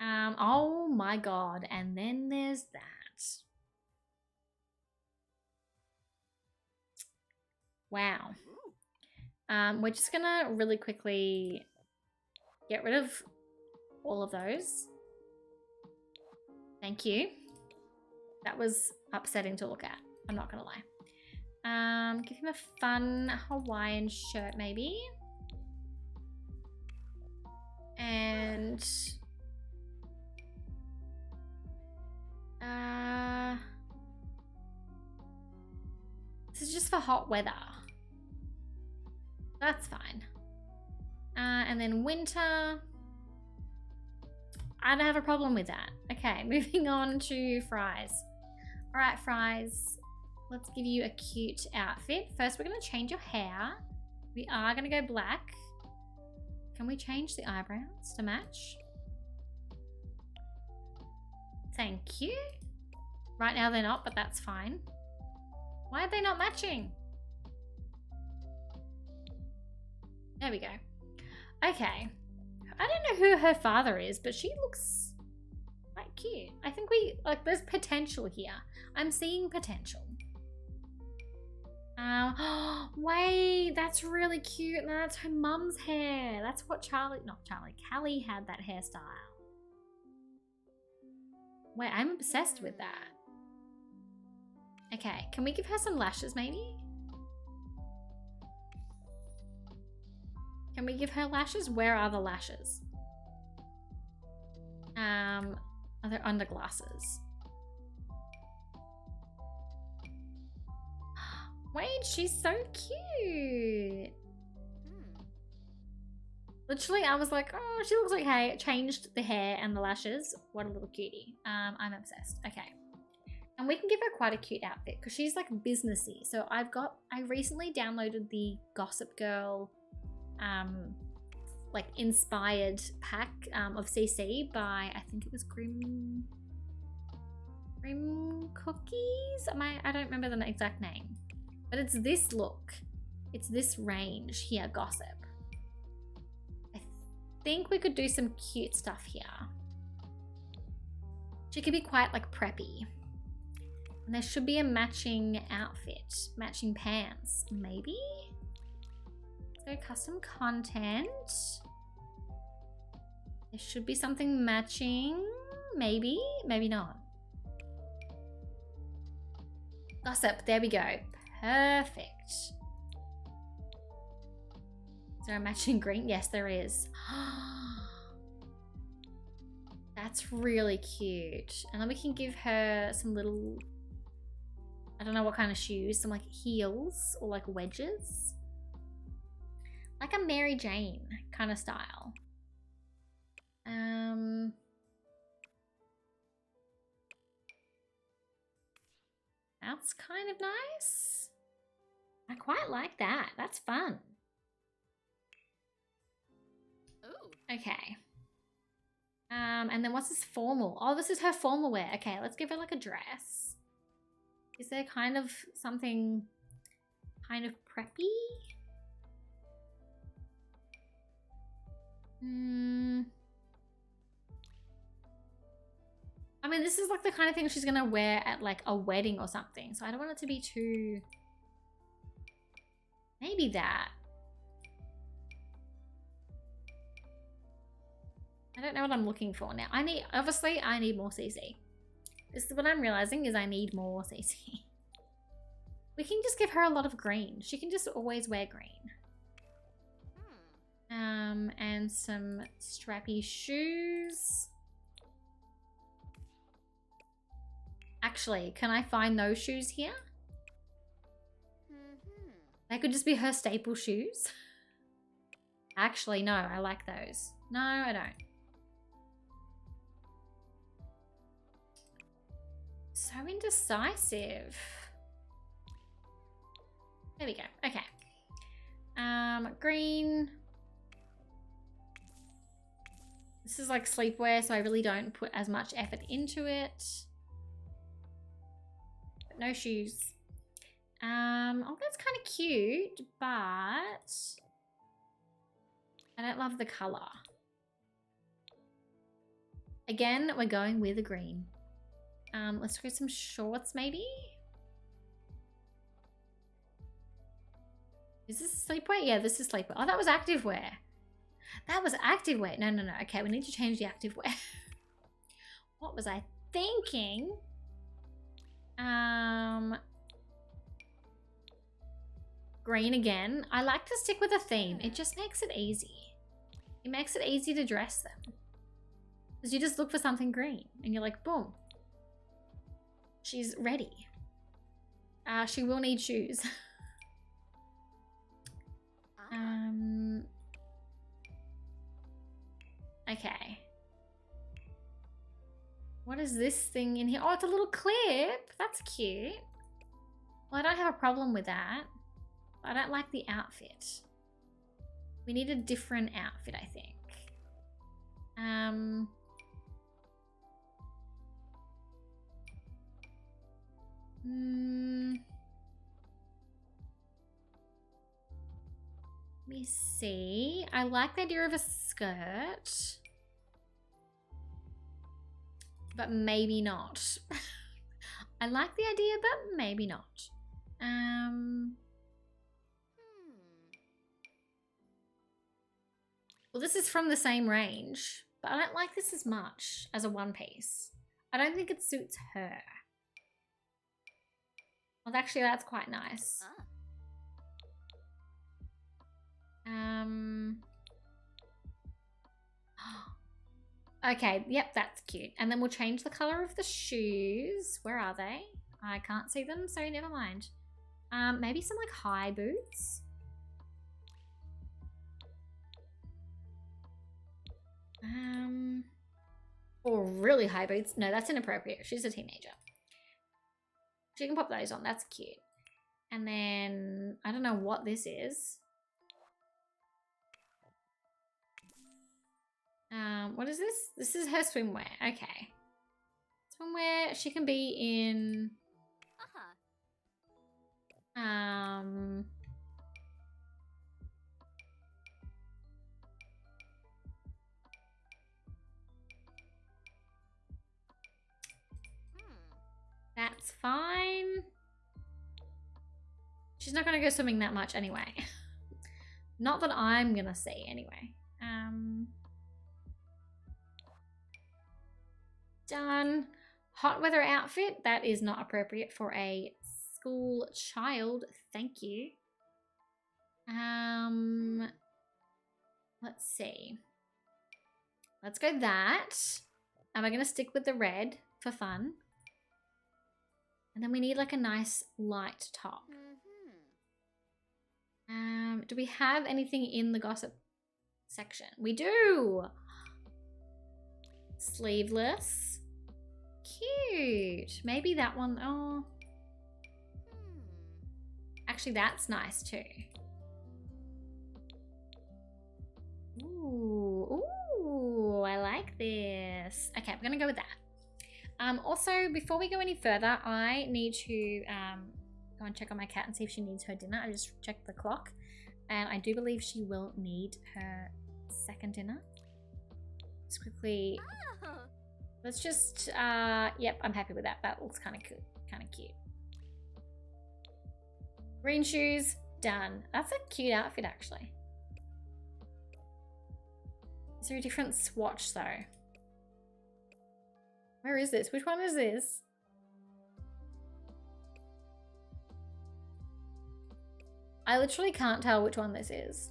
Oh my god, and then there's that. Wow. We're just gonna really quickly get rid of all of those. Thank you. That was upsetting to look at. I'm not gonna lie. Give him a fun Hawaiian shirt maybe. And this is just for hot weather. That's fine. And then winter. I don't have a problem with that. Okay, moving on to Fries. All right, Fries. Let's give you a cute outfit. First, we're going to change your hair. We are going to go black. Can we change the eyebrows to match? Thank you. Right now they're not, but that's fine. Why are they not matching? There we go. Okay. I don't know who her father is, but she looks quite cute. I think there's potential here. I'm seeing potential. Wait, that's really cute. No, that's her mum's hair. That's what Callie had that hairstyle. Wait, I'm obsessed with that. Okay, can we give her some lashes maybe? Can we give her lashes? Where are the lashes? Are they under glasses? Wait, she's so cute. Literally, I was like, oh, she looks like hey, changed the hair and the lashes. What a little cutie. I'm obsessed. Okay. And we can give her quite a cute outfit because she's like businessy. So I recently downloaded the Gossip Girl like inspired pack of CC by, I think it was Grim Cookies? I don't remember the exact name. But it's this look. It's this range here, Gossip. I think we could do some cute stuff here. She could be quite like preppy. And there should be a matching outfit, matching pants, maybe? Let's go custom content. There should be something matching, maybe, maybe not. Gossip, there we go. Perfect. Is there a matching green? Yes, there is. That's really cute. And then we can give her some little, I don't know what kind of shoes, some like heels or like wedges. Like a Mary Jane kind of style. That's kind of nice. I quite like that. That's fun. Ooh. Okay. And then what's this formal? Oh, this is her formal wear. Okay, let's give her like a dress. Is there kind of something kind of preppy? I mean, this is like the kind of thing she's gonna wear at like a wedding or something. So I don't want it to be too... Maybe that. I don't know what I'm looking for now. Obviously I need more CC. This is what I'm realizing is I need more CC. We can just give her a lot of green. She can just always wear green. And some strappy shoes. Actually, can I find those shoes here? They could just be her staple shoes. Actually, no, I like those. No, I don't. So indecisive. There we go. Okay. Green. This is like sleepwear, so I really don't put as much effort into it. But no shoes. Oh, that's kind of cute, but I don't love the color. Again, we're going with a green. Let's go some shorts, maybe. Is this sleepwear? Yeah, this is sleepwear. Oh, that was activewear. That was activewear. No, no, no. Okay, we need to change the activewear. What was I thinking? Green again. I like to stick with a theme. It just makes it easy. It makes it easy to dress them. Because you just look for something green and you're like, boom. She's ready. She will need shoes. Okay. What is this thing in here? Oh, it's a little clip. That's cute. Well, I don't have a problem with that. But I don't like the outfit. We need a different outfit, I think. Let me see. I like the idea of a skirt. But maybe not. I like the idea, but maybe not. Well, this is from the same range, but I don't like this as much as a one piece. I don't think it suits her. Well, actually, that's quite nice. Okay, yep, that's cute. And then we'll change the color of the shoes. Where are they? I can't see them, so never mind. Maybe some like high boots. Or really high boots. No, that's inappropriate. She's a teenager. She can pop those on. That's cute. And then I don't know what this is. What is this? This is her swimwear. Okay. Swimwear. She can be in. That's fine. She's not gonna go swimming that much anyway. Not that I'm gonna see anyway. Done. Hot weather outfit. That is not appropriate for a school child. Thank you. Let's see. Let's go that. And we're going to stick with the red for fun. And then we need like a nice light top. Do we have anything in the gossip section? We do. Sleeveless. Cute. Maybe that one. Oh. Actually, that's nice too. Ooh, I like this. Okay, we're gonna go with that. Also, before we go any further, I need to go and check on my cat and see if she needs her dinner. I just checked the clock, and I do believe she will need her second dinner. Just quickly. Let's just. Yep, I'm happy with that. That looks kind of cute. Green shoes, done. That's a cute outfit, actually. Is there a different swatch, though? Where is this? Which one is this? I literally can't tell which one this is.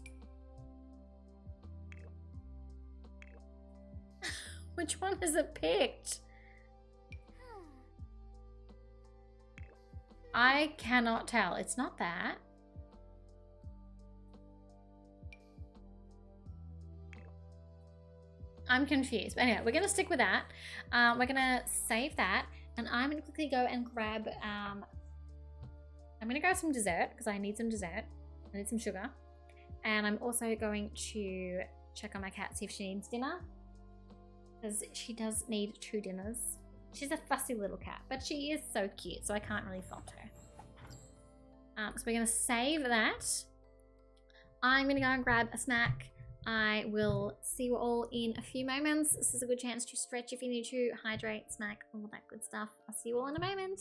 Which one is it picked? I cannot tell. It's not that. I'm confused. But anyway, we're going to stick with that. We're going to save that. And I'm going to quickly go and grab... I'm going to grab some dessert because I need some dessert. I need some sugar. And I'm also going to check on my cat, see if she needs dinner. Because she does need 2 dinners. She's a fussy little cat, but she is so cute, so I can't really fault her. So we're going to save that. I'm going to go and grab a snack. I will see you all in a few moments. This is a good chance to stretch if you need to, hydrate, snack, all that good stuff. I'll see you all in a moment.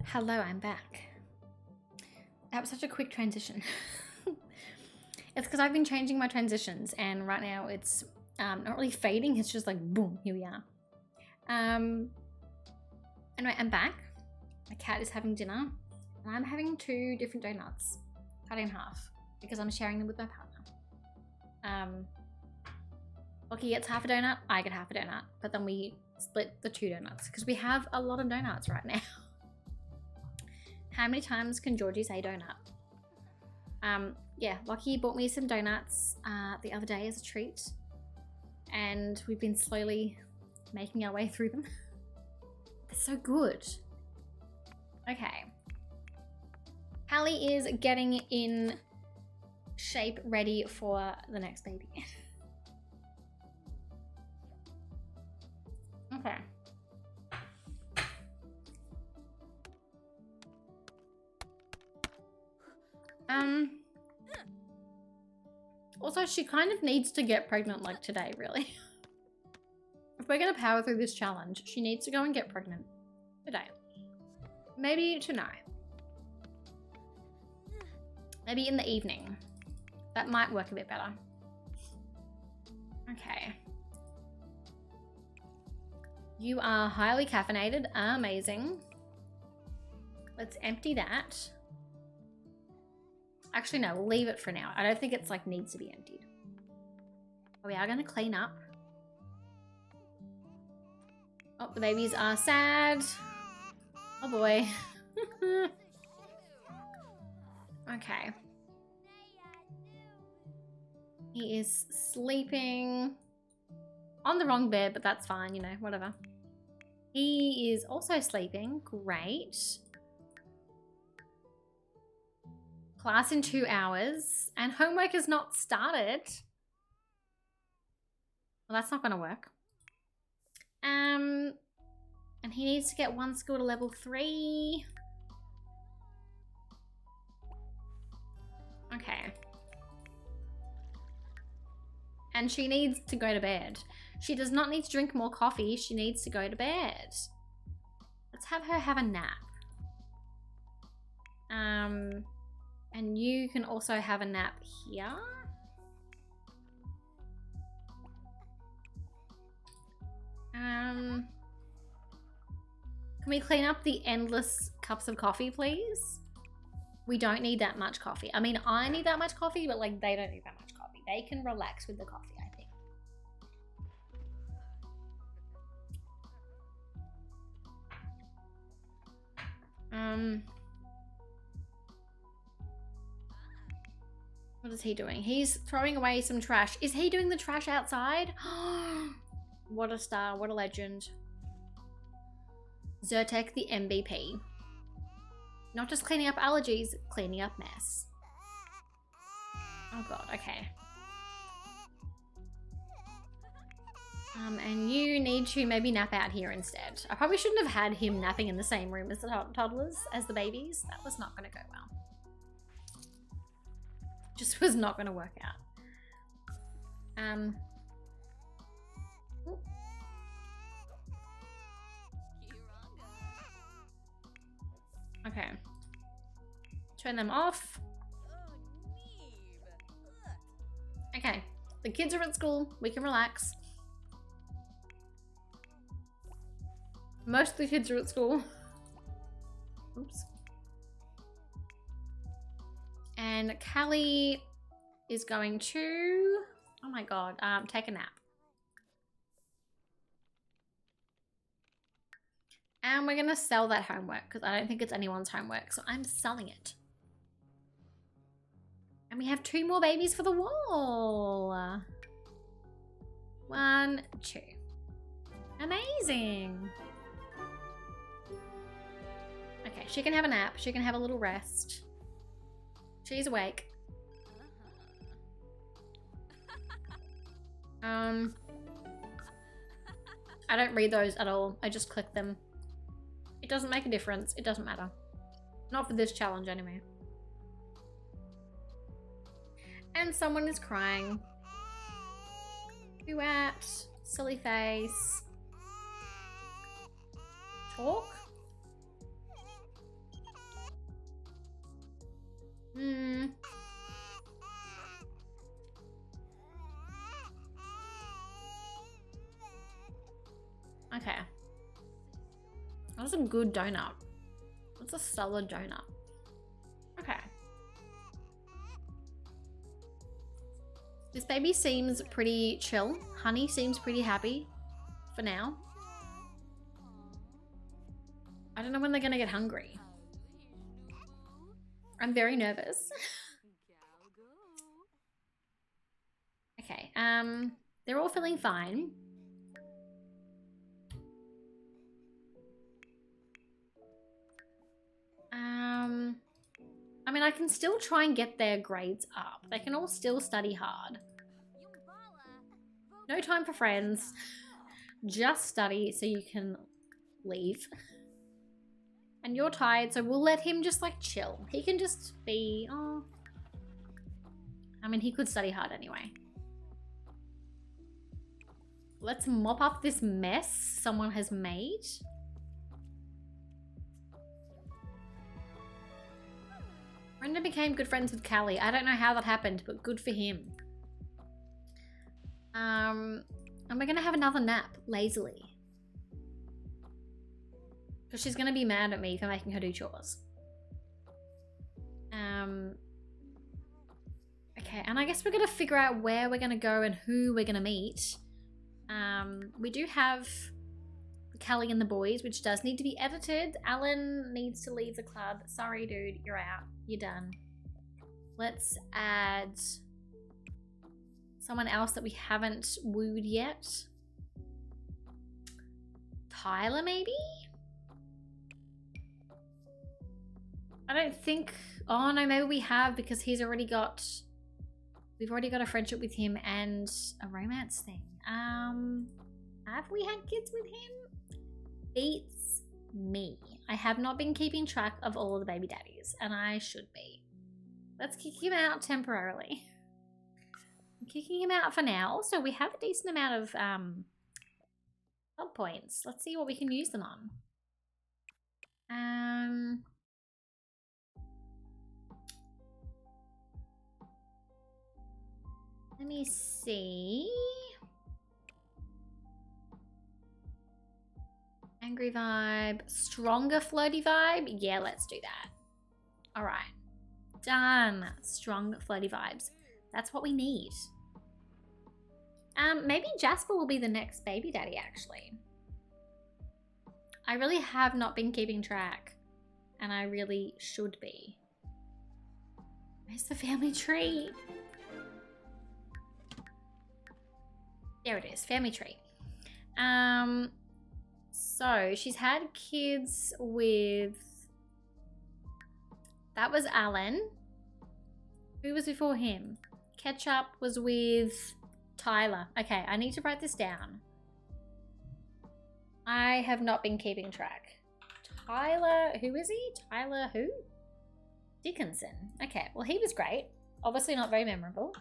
Hello, I'm back. That was such a quick transition. It's because I've been changing my transitions, and right now it's not really fading. It's just like boom, here we are. Anyway, I'm back. My cat is having dinner, and I'm having 2 different donuts, cut in half, because I'm sharing them with my partner. Lucky gets half a donut, I get half a donut, but then we split the 2 donuts because we have a lot of donuts right now. How many times can Georgie say donut? Yeah, Lucky bought me some donuts the other day as a treat, and we've been slowly making our way through them. They're so good. Okay. Hallie is getting in shape, ready for the next baby. Okay. Also, she kind of needs to get pregnant like today, really. If we're gonna power through this challenge, she needs to go and get pregnant today. Maybe tonight. Maybe in the evening. That might work a bit better. Okay. You are highly caffeinated. Amazing. Let's empty that. Actually, no, we'll leave it for now. I don't think it's like needs to be emptied. Oh, we are going to clean up. Oh, the babies are sad. Oh boy. Okay. He is sleeping on the wrong bed, but that's fine, you know, whatever. He is also sleeping. Great. Class in 2 hours, and homework is not started. Well, that's not going to work. And he needs to get 1 school to level 3. Okay. And she needs to go to bed. She does not need to drink more coffee. She needs to go to bed. Let's have her have a nap. And you can also have a nap here. Can we clean up the endless cups of coffee, please? We don't need that much coffee. I mean, I need that much coffee, but like they don't need that much coffee. They can relax with the coffee, I think. What is he doing? He's throwing away some trash. Is he doing the trash outside? What a star, what a legend. Zyrtec the MVP. Not just cleaning up allergies, cleaning up mess. Oh god, okay. And you need to maybe nap out here instead. I probably shouldn't have had him napping in the same room as the toddlers, as the babies. That was not going to go well. Just was not going to work out. Okay. Turn them off. Okay. The kids are at school. We can relax. Most of the kids are at school. Oops. And Callie is going to, oh my god, take a nap. And we're gonna sell that homework because I don't think it's anyone's homework, so I'm selling it. And we have 2 more babies for the wall. 1, 2. Amazing. Okay, she can have a nap. She can have a little rest. She's awake. I don't read those at all. I just click them. It doesn't make a difference. It doesn't matter. Not for this challenge anyway. And someone is crying. Who at? Silly face. Talk? What's a good donut? What's a solid donut? Okay. This baby seems pretty chill. Honey seems pretty happy for now. I don't know when they're gonna get hungry. I'm very nervous. Okay, they're all feeling fine. I mean, I can still try and get their grades up. They can all still study hard. No time for friends. Just study so you can leave. And you're tired, so we'll let him just like chill. He can just be, oh. I mean, he could study hard anyway. Let's mop up this mess someone has made. Brendan became good friends with Callie. I don't know how that happened, but good for him. And we're gonna have another nap, lazily. Because she's gonna be mad at me for making her do chores. Okay, and I guess we're gonna figure out where we're gonna go and who we're gonna meet. We do have Callie and the boys, which does need to be edited. Alan needs to leave the club. Sorry, dude, you're out. You're done. Let's add someone else that we haven't wooed yet. Tyler, maybe? I don't think... Oh, no, maybe we have because he's already got... We've already got a friendship with him and a romance thing. Have we had kids with him? Beats me. I have not been keeping track of all of the baby daddies, and I should be. Let's kick him out temporarily. I'm kicking him out for now. Also, we have a decent amount of club points. Let's see what we can use them on. Let me see. Angry vibe. Stronger flirty vibe? Yeah, let's do that. All right. Done. Strong flirty vibes. That's what we need. Maybe Jasper will be the next baby daddy, actually. I really have not been keeping track. And I really should be. Where's the family tree? There it is. Family tree. So she's had kids with... That was Alan. Who was before him? Ketchup was with Tyler. Okay, I need to write this down. I have not been keeping track. Tyler, who is he? Tyler who? Dickinson. Okay, well he was great. Obviously not very memorable.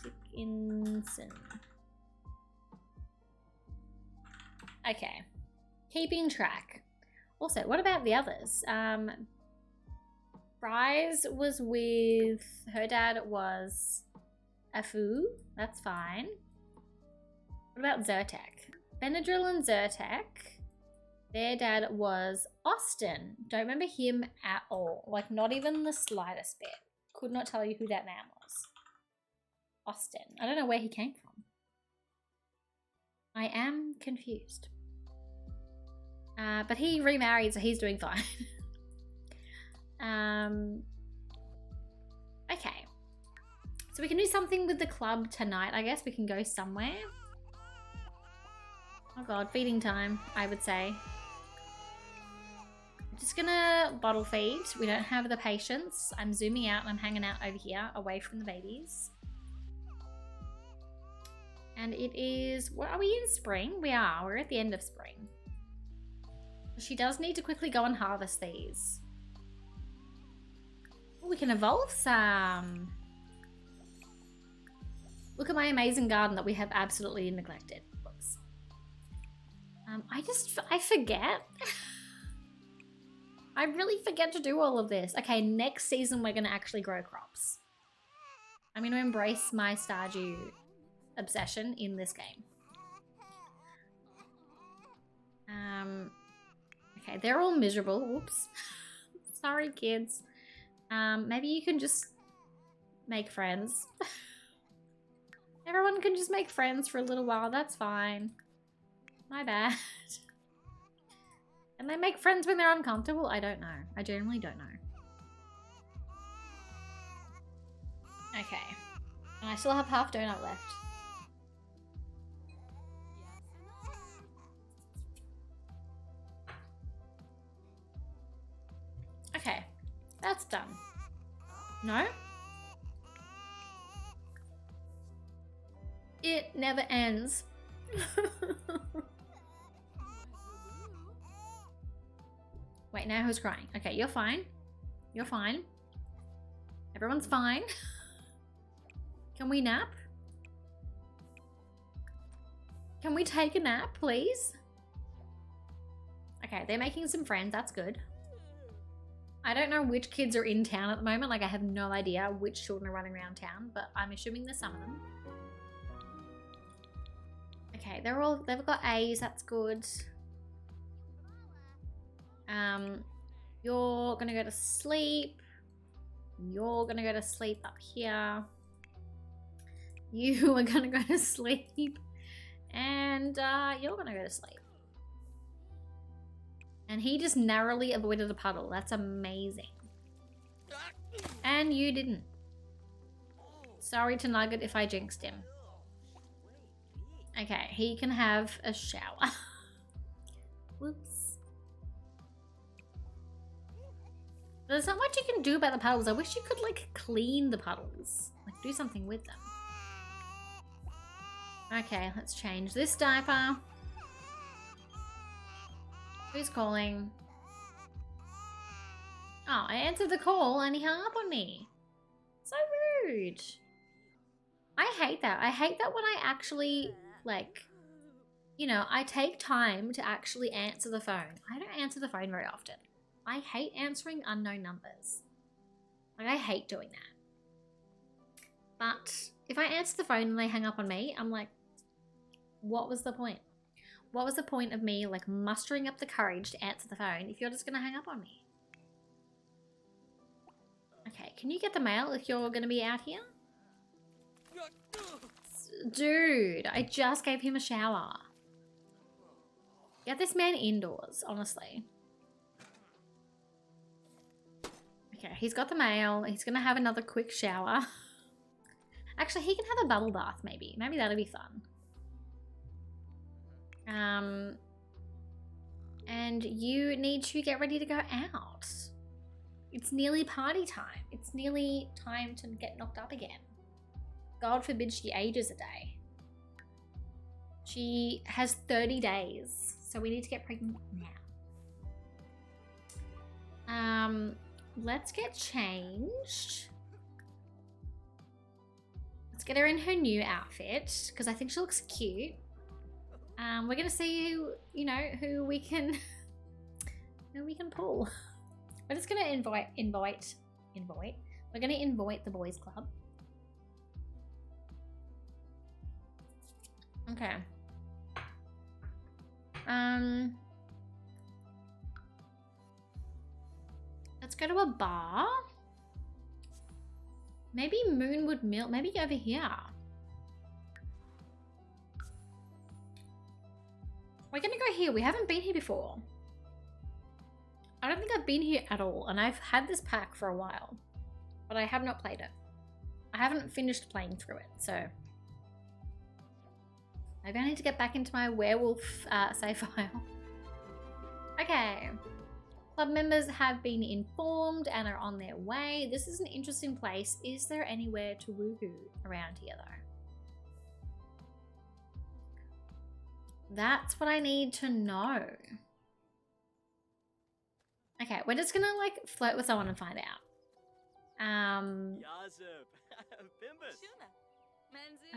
Dickinson. Okay. Keeping track. Also, what about the others? Bryce was with... Her dad was Afu. That's fine. What about Zyrtec? Benadryl and Zyrtec. Their dad was Austin. Don't remember him at all. Like, not even the slightest bit. Could not tell you who that man was. Austin. I don't know where he came from. I am confused. But he remarried, so he's doing fine. Okay. So we can do something with the club tonight. I guess we can go somewhere. Oh god, feeding time, I would say. I'm just gonna bottle feed. We don't have the patience. I'm zooming out and I'm hanging out over here, away from the babies. And it is... What, are we in spring? We are. We're at the end of spring. She does need to quickly go and harvest these. Oh, we can evolve some. Look at my amazing garden that we have absolutely neglected. Whoops. I forget. I really forget to do all of this. Okay, next season we're going to actually grow crops. I'm going to embrace my Stardew obsession in this game. Okay, they're all miserable. Whoops. Sorry, kids. Maybe you can just make friends. Everyone can just make friends for a little while. That's fine. My bad. And they make friends when they're uncomfortable? I don't know. I genuinely don't know. Okay. And I still have half donut left. Okay. That's done. No? It never ends. Wait, now who's crying? Okay, you're fine. You're fine. Everyone's fine. Can we nap? Can we take a nap, please? Okay, they're making some friends. That's good. I don't know which kids are in town at the moment. Like, I have no idea which children are running around town, but I'm assuming there's some of them. Okay, they've got A's. That's good. You're gonna go to sleep. You're gonna go to sleep up here. You are gonna go to sleep. And you're gonna go to sleep. And he just narrowly avoided a puddle. That's amazing. And you didn't. Sorry to Nugget if I jinxed him. Okay, he can have a shower. Whoops. There's not much you can do about the puddles. I wish you could, like, clean the puddles. Like, do something with them. Okay, let's change this diaper. Who's calling? Oh, I answered the call and he hung up on me. So rude. I hate that. I hate that when I actually, like, you know, I take time to actually answer the phone. I don't answer the phone very often. I hate answering unknown numbers. Like, I hate doing that. But if I answer the phone and they hang up on me, I'm like, what was the point? What was the point of me, like, mustering up the courage to answer the phone if you're just going to hang up on me? Okay, can you get the mail if you're going to be out here? Dude, I just gave him a shower. Get this man indoors, honestly. Okay, he's got the mail. He's going to have another quick shower. Actually, he can have a bubble bath, maybe. Maybe that'll be fun. And you need to get ready to go out. It's nearly party time. It's nearly time to get knocked up again. God forbid she ages a day. She has 30 days, so we need to get pregnant now. Let's get changed. Let's get her in her new outfit, because I think she looks cute. We're gonna see who, you know, who we can pull. We're just gonna invite. We're gonna invite the boys club. Okay. Let's go to a bar. Maybe Moonwood Mill. Maybe over here. We're gonna go here. We haven't been here before. I don't think I've been here at all, and I've had this pack for a while, but I have not played it. I haven't finished playing through it, so maybe I need to get back into my werewolf save file. Okay. Club members have been informed and are on their way. This is an interesting place. Is there anywhere to woohoo around here, though? That's what I need to know. Okay, we're just gonna, like, flirt with someone and find out. I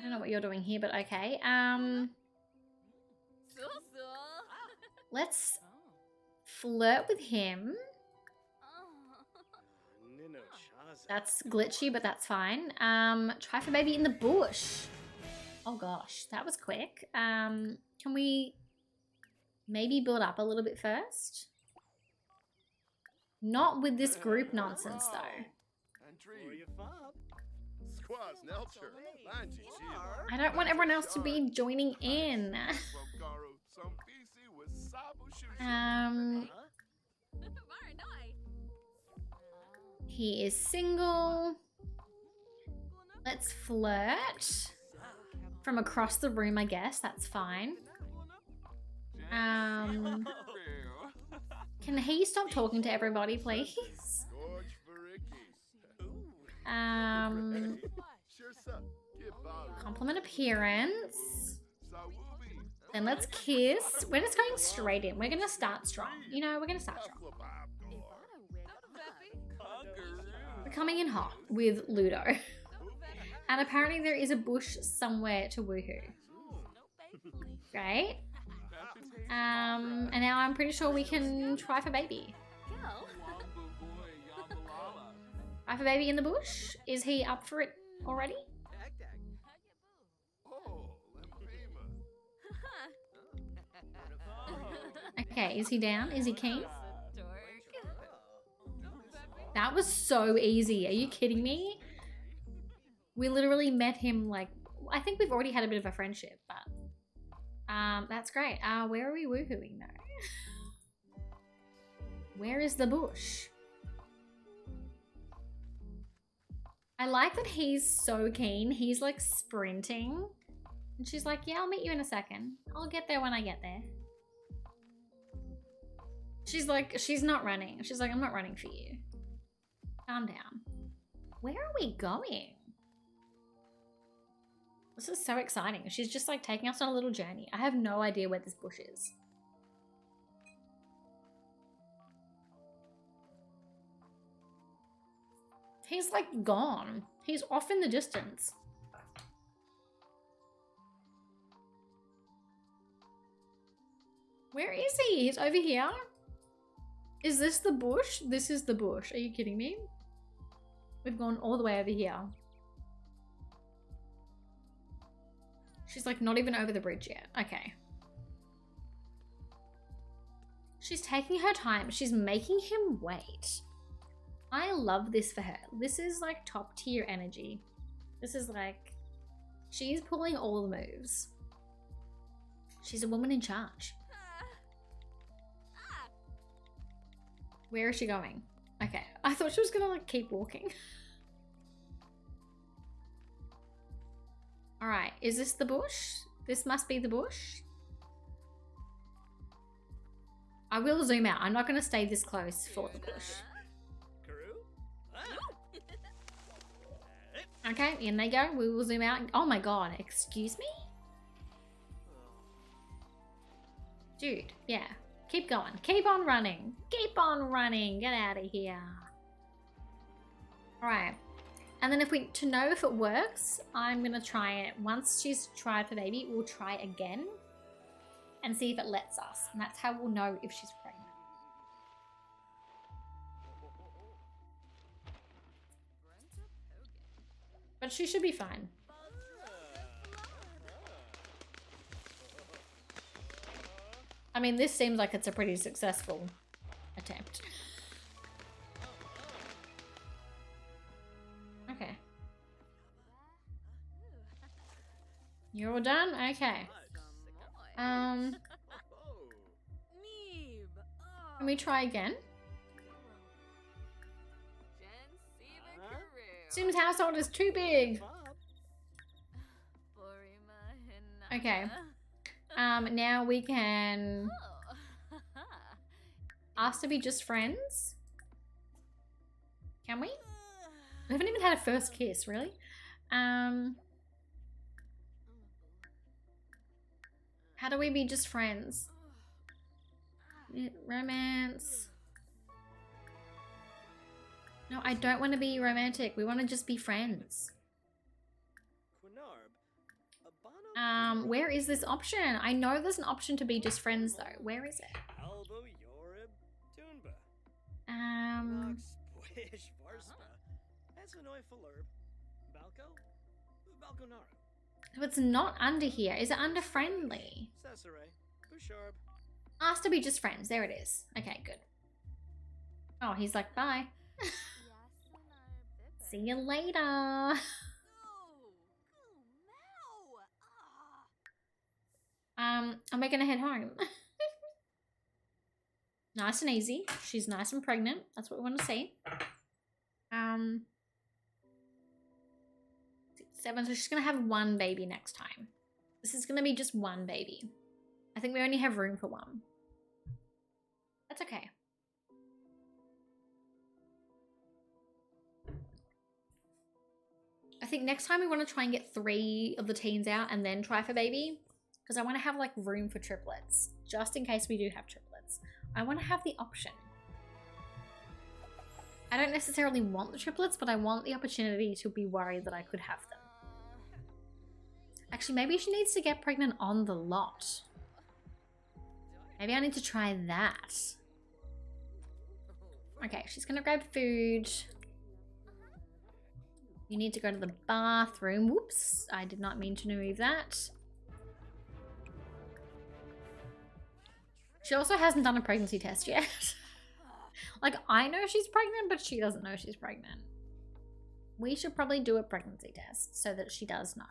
don't know what you're doing here, but okay. Let's flirt with him. That's glitchy, but that's fine. Try for baby in the bush. Oh gosh, that was quick. Can we maybe build up a little bit first? Not with this group nonsense, though. I don't want everyone else to be joining in. He is single. Let's flirt. From across the room, I guess. That's fine. Can he stop talking to everybody, please? Compliment appearance. Then let's kiss. We're just going straight in. We're going to start strong. You know, we're going to start strong. We're coming in hot with Ludo. And apparently there is a bush somewhere to woohoo. Great. And now I'm pretty sure we can try for baby. Try for baby in the bush? Is he up for it already? Okay, is he down? Is he keen? That was so easy. Are you kidding me? We literally met him like, I think we've already had a bit of a friendship, but that's great. Where are we woohooing though? Where is the bush? I like that he's so keen. He's like sprinting. And she's like, yeah, I'll meet you in a second. I'll get there when I get there. She's like, she's not running. She's like, I'm not running for you. Calm down. Where are we going? This is so exciting. She's just like taking us on a little journey. I have no idea where this bush is. He's like gone. He's off in the distance. Where is he? He's over here. Is this the bush? This is the bush. Are you kidding me? We've gone all the way over here. She's like not even over the bridge yet. Okay. She's taking her time. She's making him wait. I love this for her. This is like top tier energy. This is like, she's pulling all the moves. She's a woman in charge. Where is she going? Okay, I thought she was gonna like keep walking. All right, is this the bush? This must be the bush. I will zoom out. I'm not gonna stay this close for the bush. Okay, in they go. We will zoom out. Oh my god, excuse me? Dude, yeah. Keep going. Keep on running. Keep on running. Get out of here. Alright. And then to know if it works, I'm going to try it. Once she's tried for baby, we'll try again and see if it lets us. And that's how we'll know if she's pregnant. But she should be fine. I mean, this seems like it's a pretty successful attempt. Okay. You're all done? Okay. Can we try again? Sim's household is too big. Okay. Now we can ask to be just friends. Can we? We haven't even had a first kiss, really. How do we be just friends? Romance. No, I don't want to be romantic. We want to just be friends. Where is this option? I know there's an option to be just friends though. Where is it? So it's not under here. Is it under friendly? Ask to be just friends. There it is. Okay, good. Oh, he's like, bye. See you later. Am I gonna head home? Nice and easy. She's nice and pregnant. That's what we want to see. 7, so she's gonna have 1 baby next time. This is gonna be just 1 baby. I think we only have room for 1. That's okay. I think next time we want to try and get 3 of the teens out and then try for baby, because I want to have like room for triplets, just in case we do have triplets. I want to have the option. I don't necessarily want the triplets, but I want the opportunity to be worried that I could have them. Actually, maybe she needs to get pregnant on the lot. Maybe I need to try that. Okay, she's gonna grab food. You need to go to the bathroom. Whoops, I did not mean to move that. She also hasn't done a pregnancy test yet. Like, I know she's pregnant, but she doesn't know she's pregnant. We should probably do a pregnancy test so that she does know.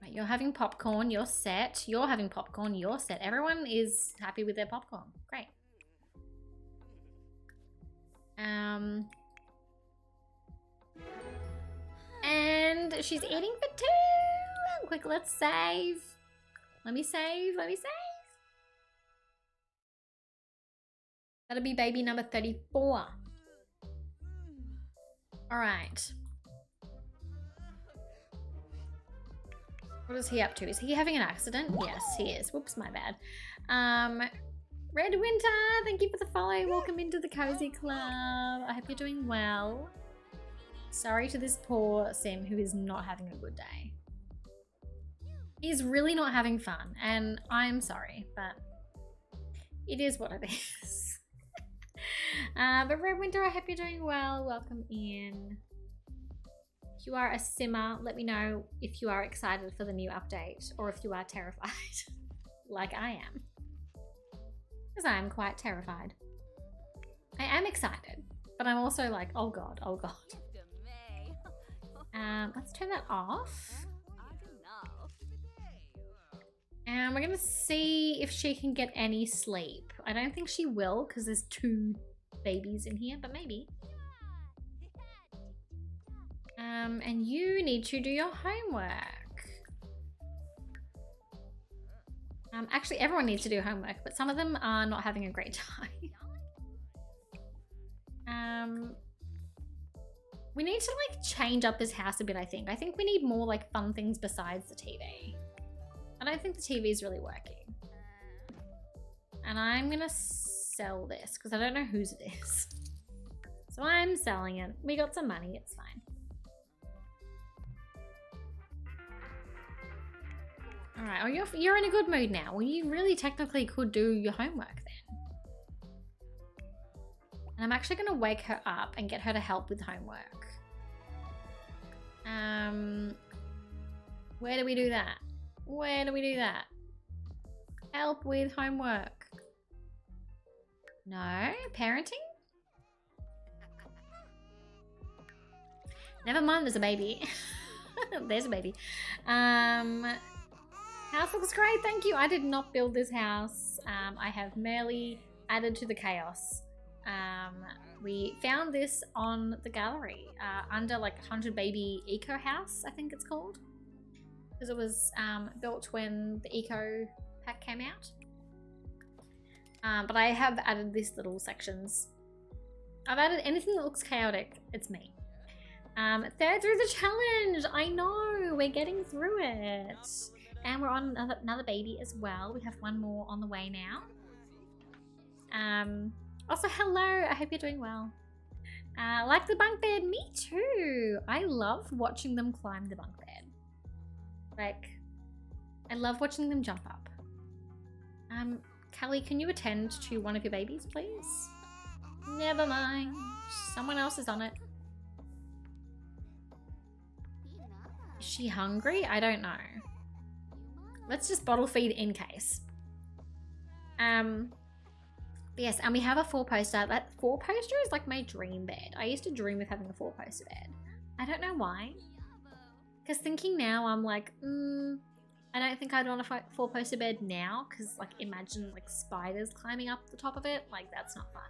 Right, you're having popcorn, you're set. You're having popcorn, you're set. Everyone is happy with their popcorn. Great. And she's eating for 2. Quick, let's save. Let me save. That'll be baby number 34. All right. What is he up to? Is he having an accident? Yes, he is. Whoops, my bad. Red Winter, thank you for the follow. Welcome into the Cozy Club. I hope you're doing well. Sorry to this poor Sim who is not having a good day. He's really not having fun, and I'm sorry, but it is what it is. But Red Winter, I hope you're doing well. Welcome in. If you are a simmer, let me know if you are excited for the new update or if you are terrified, like I am. Because I am quite terrified. I am excited, but I'm also like, oh god, oh god. Let's turn that off. And we're gonna see if she can get any sleep. I don't think she will because there's 2 babies in here, but maybe. And you need to do your homework. Actually, everyone needs to do homework, but some of them are not having a great time. We need to like change up this house a bit, I think. I think we need more like fun things besides the TV. I don't think the TV is really working. And I'm gonna sell this because I don't know whose it is. So I'm selling it. We got some money, it's fine. All right, oh, you're in a good mood now. Well, you really technically could do your homework then. And I'm actually gonna wake her up and get her to help with homework. Where do we do that? Where do we do that? Help with homework. No? Parenting? Never mind, there's a baby. There's a baby. House looks great, thank you. I did not build this house. I have merely added to the chaos. We found this on the gallery under like 100 Baby Eco House, I think it's called. Because it was built when the Eco pack came out. But I have added these little sections. I've added anything that looks chaotic, it's me. 3rd through the challenge, I know, we're getting through it. And we're on another baby as well. We have 1 more on the way now. Also, hello, I hope you're doing well. Like the bunk bed, me too. I love watching them climb the bunk bed. Like, I love watching them jump up. Callie, can you attend to one of your babies, please? Never mind. Someone else is on it. Is she hungry? I don't know. Let's just bottle feed in case. But yes, and we have a 4-poster. That 4-poster is like my dream bed. I used to dream of having a 4-poster bed. I don't know why. Because thinking now, I'm like, I don't think I'd want a 4-poster bed now. Because like, imagine like spiders climbing up the top of it. Like, that's not fun.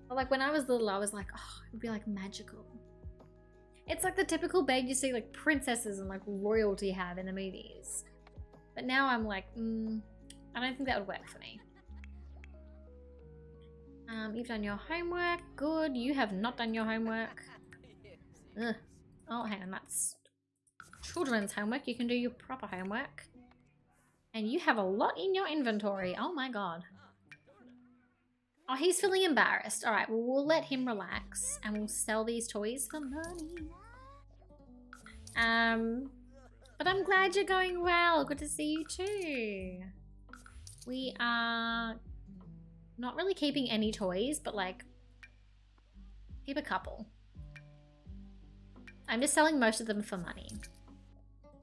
But like when I was little, I was like, oh, it'd be like magical. It's like the typical bed you see like princesses and like royalty have in the movies. But now I'm like, I don't think that would work for me. You've done your homework. Good. You have not done your homework. Ugh. Oh, hang on. That's children's homework. You can do your proper homework. And you have a lot in your inventory. Oh my god. Oh, he's feeling embarrassed. All right, well, we'll let him relax and we'll sell these toys for money. But I'm glad you're going well. Good to see you too. We are not really keeping any toys, but like, keep a couple. I'm just selling most of them for money.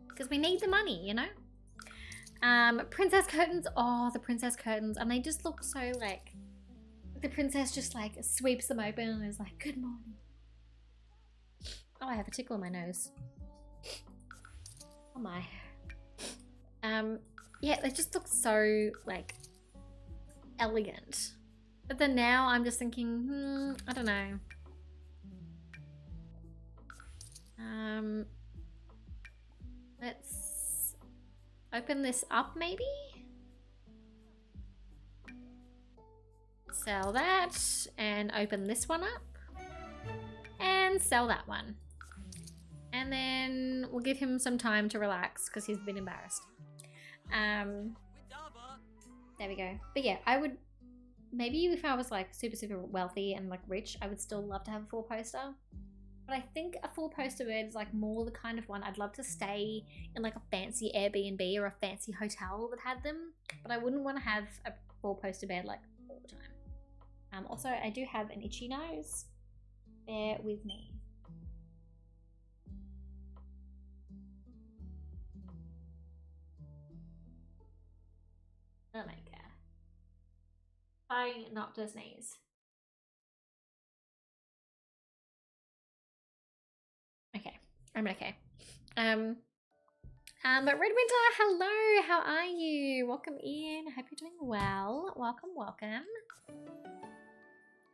Because we need the money, you know? Princess curtains. Oh, the princess curtains. And they just look so like, the princess just like sweeps them open and is like, good morning. Oh, I have a tickle in my nose. Oh my. Yeah, they just look so like elegant. But then now I'm just thinking, I don't know. Let's open this up maybe? Sell that and open this one up and sell that one. And then we'll give him some time to relax because he's been embarrassed. There we go. But yeah, I would, maybe if I was like super wealthy and like rich, I would still love to have a 4-poster. But I think a 4-poster bed is like more the kind of one I'd love to stay in like a fancy Airbnb or a fancy hotel that had them. But I wouldn't want to have a 4-poster bed like all the time. Also, I do have an itchy nose. Bear with me. Oh my god. Trying not to sneeze. Okay, I'm okay. But Red Winter, hello, how are you? Welcome in. Hope you're doing well. Welcome, welcome.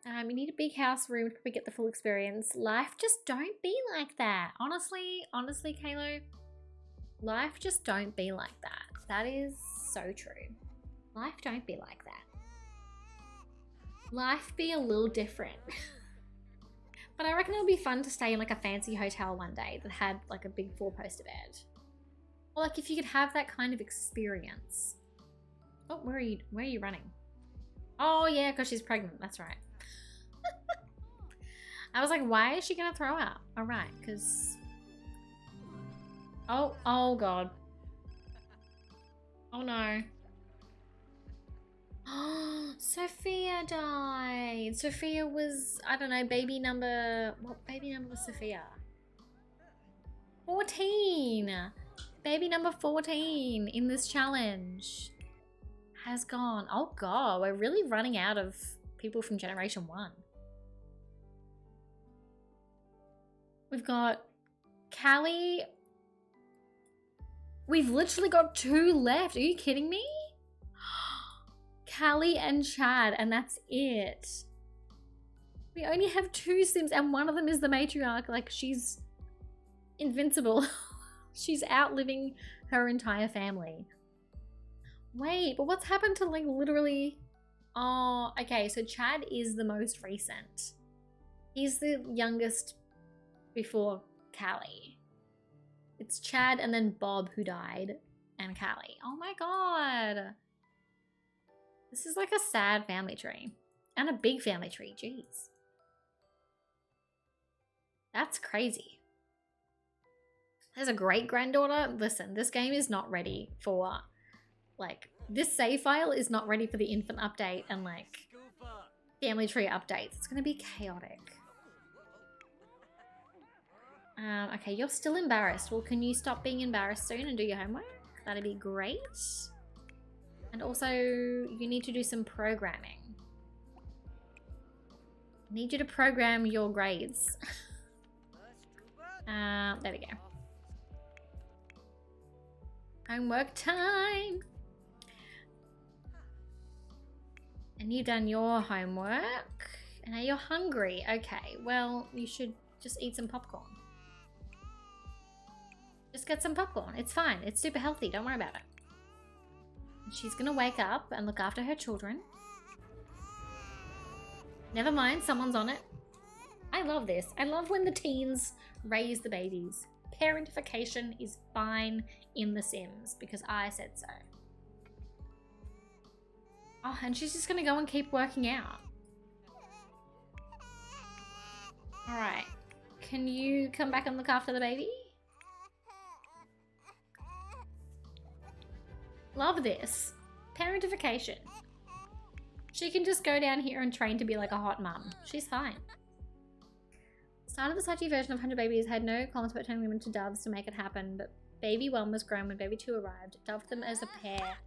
You need a big house room to probably get the full experience. Life just don't be like that. Honestly, Kalo, life just don't be like that. That is so true. Life don't be like that. Life be a little different. But I reckon it'll be fun to stay in like a fancy hotel one day that had like a big 4-poster bed. Or like if you could have that kind of experience. Oh, where are you running? Oh yeah, because she's pregnant, that's right. I was like, why is she gonna throw up? All right, because... Oh god. Oh no. Sophia died. Sophia was, I don't know, baby number... What baby number was Sophia? 14. Baby number 14 in this challenge has gone. Oh god, we're really running out of people from Generation 1. We've got Callie. We've literally got 2 left. Are you kidding me? Callie and Chad, and that's it. We only have 2 Sims, and one of them is the matriarch. Like, she's invincible. She's outliving her entire family. Wait, but what's happened to, like, literally... Oh, okay, so Chad is the most recent. He's the youngest before Callie. It's Chad and then Bob who died, and Callie. Oh my god. This is like a sad family tree. And a big family tree, jeez. That's crazy. There's a great-granddaughter. Listen, this game is not ready for, like, this save file is not ready for the infant update and, like, family tree updates. It's gonna be chaotic. Okay, you're still embarrassed. Well, can you stop being embarrassed soon and do your homework? That'd be great. And also, you need to do some programming. I need you to program your grades. There we go. Homework time. And you've done your homework. And now you're hungry. Okay, well, you should just eat some popcorn. Just get some popcorn. It's fine. It's super healthy. Don't worry about it. She's gonna wake up and look after her children. Never mind, someone's on it. I love this. I love when the teens raise the babies. Parentification is fine in The Sims because I said so. Oh, and she's just gonna go and keep working out. Alright. Can you come back and look after the baby? Love this. Parentification. She can just go down here and train to be like a hot mum. She's fine. Started the Sachi version of 100 Babies, had no comments about turning them into doves to make it happen, but baby 1 was grown when baby 2 arrived. Doved them as a pair.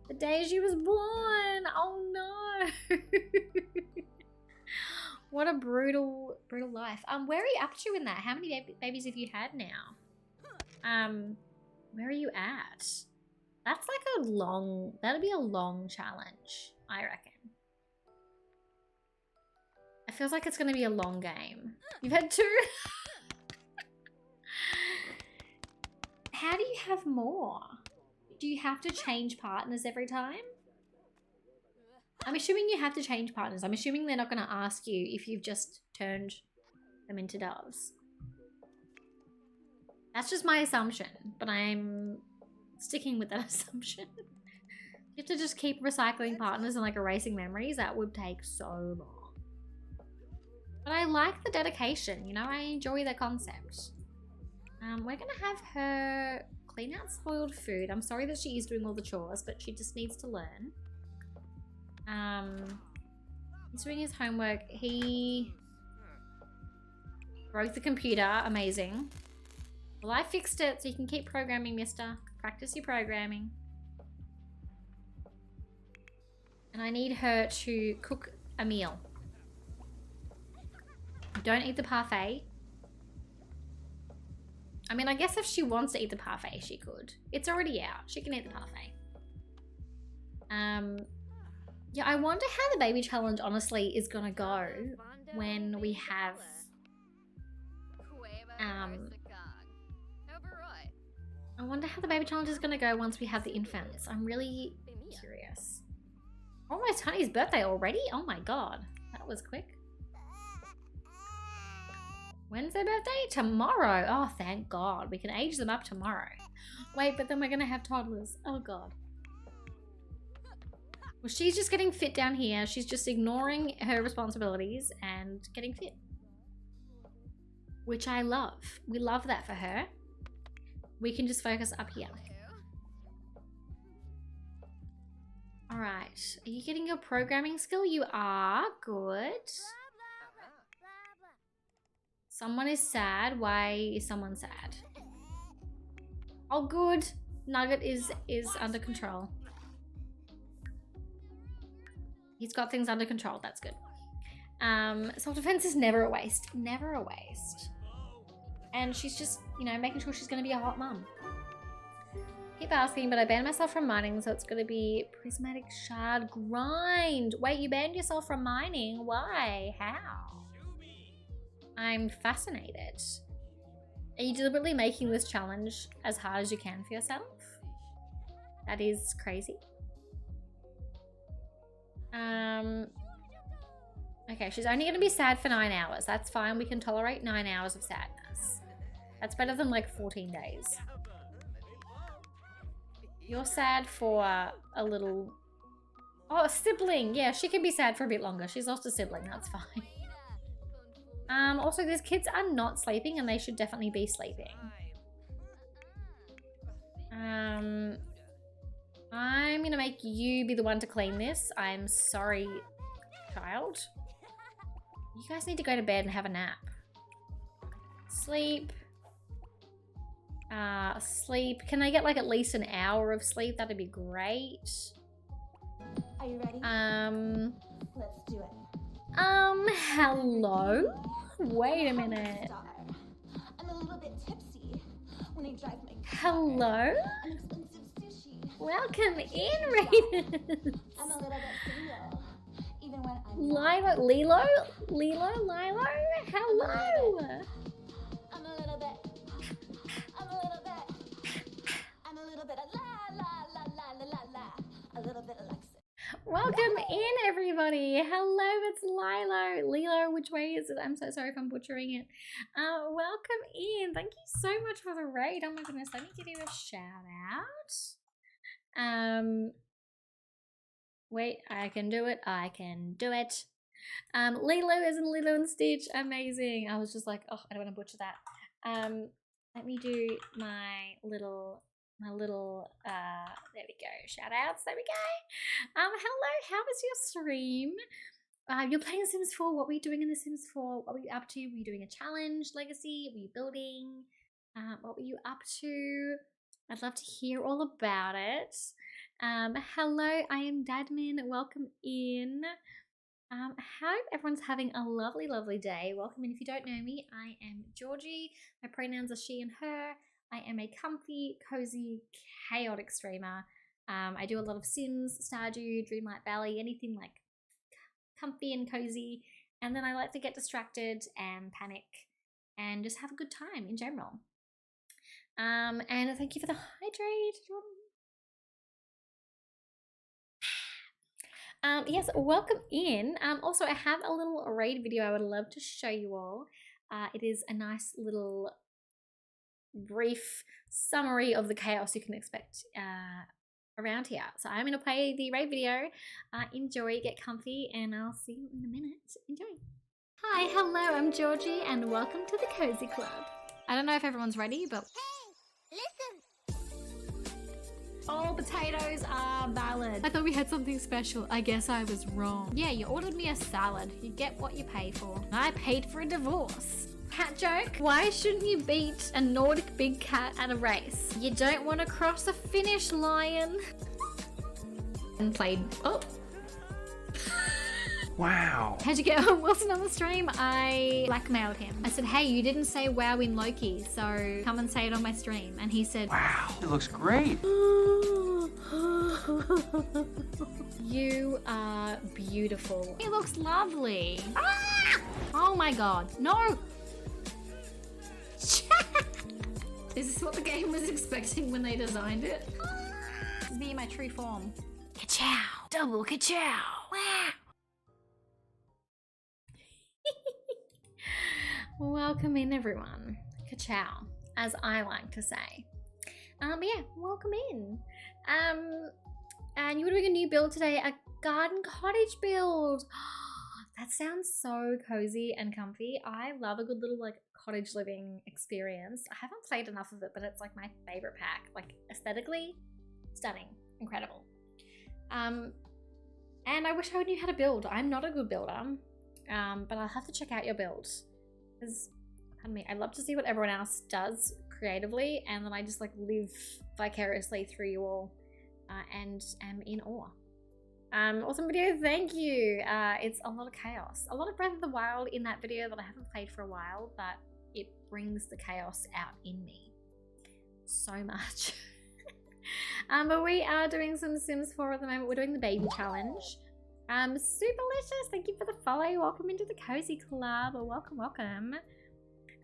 The day she was born! Oh no! What a brutal life. Where are you up to in that? How many babies have you had now? Where are you at? That's like that'd be a long challenge, I reckon. It feels like it's going to be a long game. You've had 2? How do you have more? Do you have to change partners every time? I'm assuming you have to change partners. I'm assuming they're not going to ask you if you've just turned them into doves. That's just my assumption, but I'm sticking with that assumption. You have to just keep recycling partners and like erasing memories. That would take so long. But I like the dedication, you know, I enjoy the concept. We're gonna have her clean out spoiled food. I'm sorry that she is doing all the chores, but she just needs to learn. He's doing his homework. He broke the computer. Amazing. Well, I fixed it, so you can keep programming, mister. Practice your programming. And I need her to cook a meal. Don't eat the parfait. I mean, I guess if she wants to eat the parfait, she could. It's already out. She can eat the parfait. Yeah, I wonder how the baby challenge honestly is gonna go when we have I wonder how the baby challenge is gonna go once we have the infants. I'm really curious. Almost Honey's birthday already? Oh my god, that was quick. When's their birthday? Tomorrow. Oh, thank god. We can age them up tomorrow. Wait, but then we're gonna have toddlers. Oh god. Well, she's just getting fit down here. She's just ignoring her responsibilities and getting fit. Which I love. We love that for her. We can just focus up here. Alright. Are you getting your programming skill? You are. Good. Someone is sad. Why is someone sad? Oh, good. Nugget is under control. He's got things under control. That's good. Self-defense is never a waste. Never a waste. And she's just, you know, making sure she's going to be a hot mum. Keep asking, but I banned myself from mining, so it's going to be prismatic shard grind. Wait, you banned yourself from mining? Why? How? I'm fascinated. Are you deliberately making this challenge as hard as you can for yourself? That is crazy. Okay, she's only going to be sad for 9 hours. That's fine. We can tolerate 9 hours of sadness. That's better than like 14 days. You're sad for a little... Oh, a sibling. Yeah, she can be sad for a bit longer. She's lost a sibling. That's fine. Also, these kids are not sleeping and they should definitely be sleeping. I'm going to make you be the one to clean this. I'm sorry, child. You guys need to go to bed and have a nap. Sleep. Sleep. Can I get like at least an hour of sleep? That'd be great. Are you ready? Let's do it. Hello? Wait a minute. Star. I'm a little bit tipsy when I drive my car. Hello? An expensive sushi. Welcome in, Raiders. I'm a little bit single, even when I'm Lilo? Hello? I'm a little bit. I'm a little bit of la la la la la la la. A little bit of Alexis. Welcome in, everybody. Hello, it's Lilo, which way is it? I'm so sorry if I'm butchering it. Welcome in. Thank you so much for the raid. Oh my goodness, let me give you a shout out. Wait, I can do it. Lilo is in Lilo and Stitch. Amazing. I was just like, oh, I don't want to butcher that. Let me do my little there we go, shout outs, there we go. Hello, how was your stream? You're playing Sims 4. What were you doing in The Sims 4? What were you up to? Were you doing a challenge, legacy? Were you building? What were you up to? I'd love to hear all about it. Hello, I am Dadmin. Welcome in. Hope everyone's having a lovely, lovely day. Welcome in. If you don't know me, I am Georgie. My pronouns are she and her. I am a comfy, cozy, chaotic streamer. I do a lot of Sims, Stardew, Dreamlight Valley, anything like comfy and cozy. And then I like to get distracted and panic and just have a good time in general. And thank you for the hydrate. Yes, welcome in. Also, I have a little raid video I would love to show you all. It is a nice little brief summary of the chaos you can expect around here. So I'm going to play the raid video. Enjoy, get comfy, and I'll see you in a minute. Enjoy. Hi, hello, I'm Georgie, and welcome to the Cozy Club. I don't know if everyone's ready, but... Hey, listen. All potatoes are valid. I thought we had something special. I guess I was wrong. Yeah, you ordered me a salad. You get what you pay for. I paid for a divorce. Cat joke? Why shouldn't you beat a Nordic big cat at a race? You don't want to cross a finish line. And played. Oh. Wow. How'd you get on Wilson on the stream? I blackmailed him. I said, hey, you didn't say wow in Loki, so come and say it on my stream. And he said, Wow. It looks great. You are beautiful. He looks lovely. Ah! Oh my god. No! Is this what the game was expecting when they designed it? This is me in my true form. Ka-chow! Double ka-chow! Wow! Welcome in, everyone. Ka-chow, as I like to say. But yeah, welcome in. And you were doing a new build today, a garden cottage build. That sounds so cozy and comfy. I love a good little like cottage living experience. I haven't played enough of it, but it's like my favorite pack. Like aesthetically, stunning, incredible. And I wish I knew how to build. I'm not a good builder, but I'll have to check out your build. Because, pardon me, I love to see what everyone else does creatively, and then I just like live vicariously through you all, and am in awe. Awesome video, thank you. It's a lot of chaos. A lot of Breath of the Wild in that video that I haven't played for a while, but it brings the chaos out in me so much. But we are doing some Sims 4 at the moment. We're doing the baby challenge. Superlicious, thank you for the follow. Welcome into the Cozy Club. Welcome, welcome.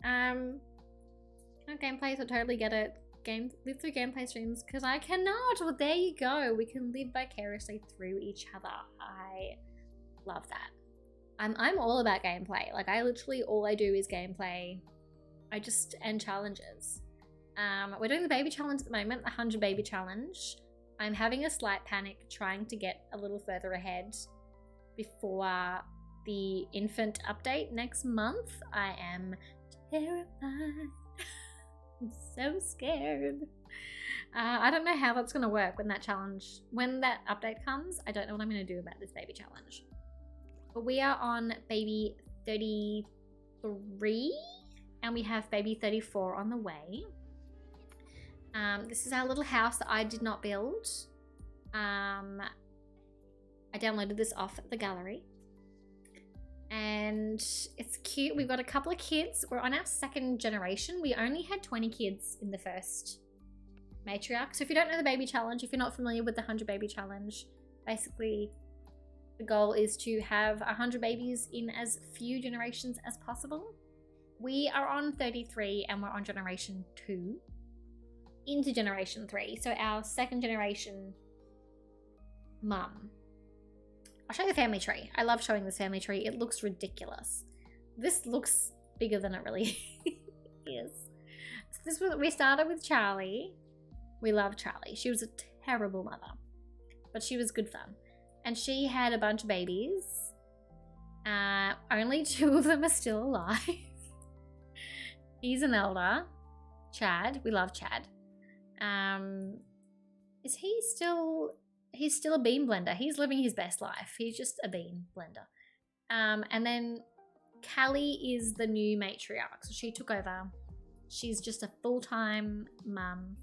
Gameplay, so totally get it. Live through gameplay streams because I cannot. Well, there you go. We can live vicariously through each other. I love that. I'm all about gameplay. Like I literally all I do is gameplay. And challenges. We're doing the baby challenge at the moment, the 100 baby challenge. I'm having a slight panic trying to get a little further ahead before the infant update next month. I am terrified. I'm so scared. I don't know how that's going to work when that update comes. I don't know what I'm going to do about this baby challenge. But we are on baby 33 and we have baby 34 on the way. This is our little house that I did not build. I I downloaded this off the gallery. And it's cute. We've got a couple of kids. We're on our second generation. We only had 20 kids in the first matriarch. So if you don't know the baby challenge, if you're not familiar with the 100 baby challenge, basically the goal is to have 100 babies in as few generations as possible. We are on 33 and we're on generation 2 into generation 3. So our second generation mum. I'll show you the family tree. I love showing this family tree. It looks ridiculous. This looks bigger than it really is. So we started with Charlie. We love Charlie. She was a terrible mother, but she was good fun. And she had a bunch of babies. Only 2 of them are still alive. He's an elder. Chad. We love Chad. Is he still... He's still a bean blender. He's living his best life. He's just a bean blender. And then Callie is the new matriarch. So she took over. She's just a full-time mum.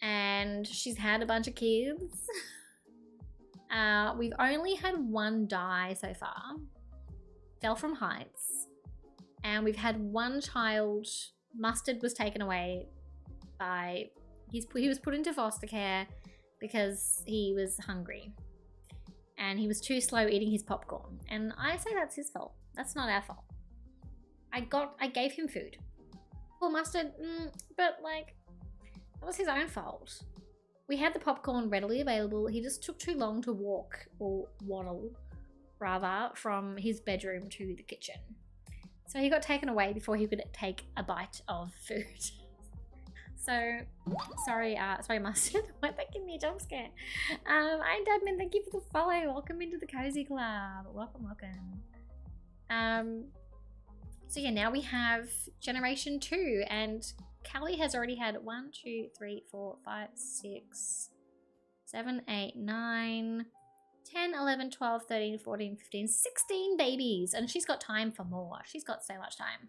And she's had a bunch of kids. We've only had 1 die so far. Fell from heights. And we've had 1 child. Mustard was taken away by... He was put into foster care because he was hungry and he was too slow eating his popcorn. And I say that's his fault. That's not our fault. I gave him food. Poor Mustard, but like, that was his own fault. We had the popcorn readily available. He just took too long to walk, or waddle, rather, from his bedroom to the kitchen. So he got taken away before he could take a bite of food. So, sorry Mustard. Why did that give me a jump scare? I'm Dadman, thank you for the follow. Welcome into the Cozy Club. Welcome. So yeah, now we have Generation 2, and Callie has already had 1, 2, 3, 4, 5, 6, 7, 8, 9, 10, 11, 12, 13, 14, 15, 16 babies, and she's got time for more. She's got so much time.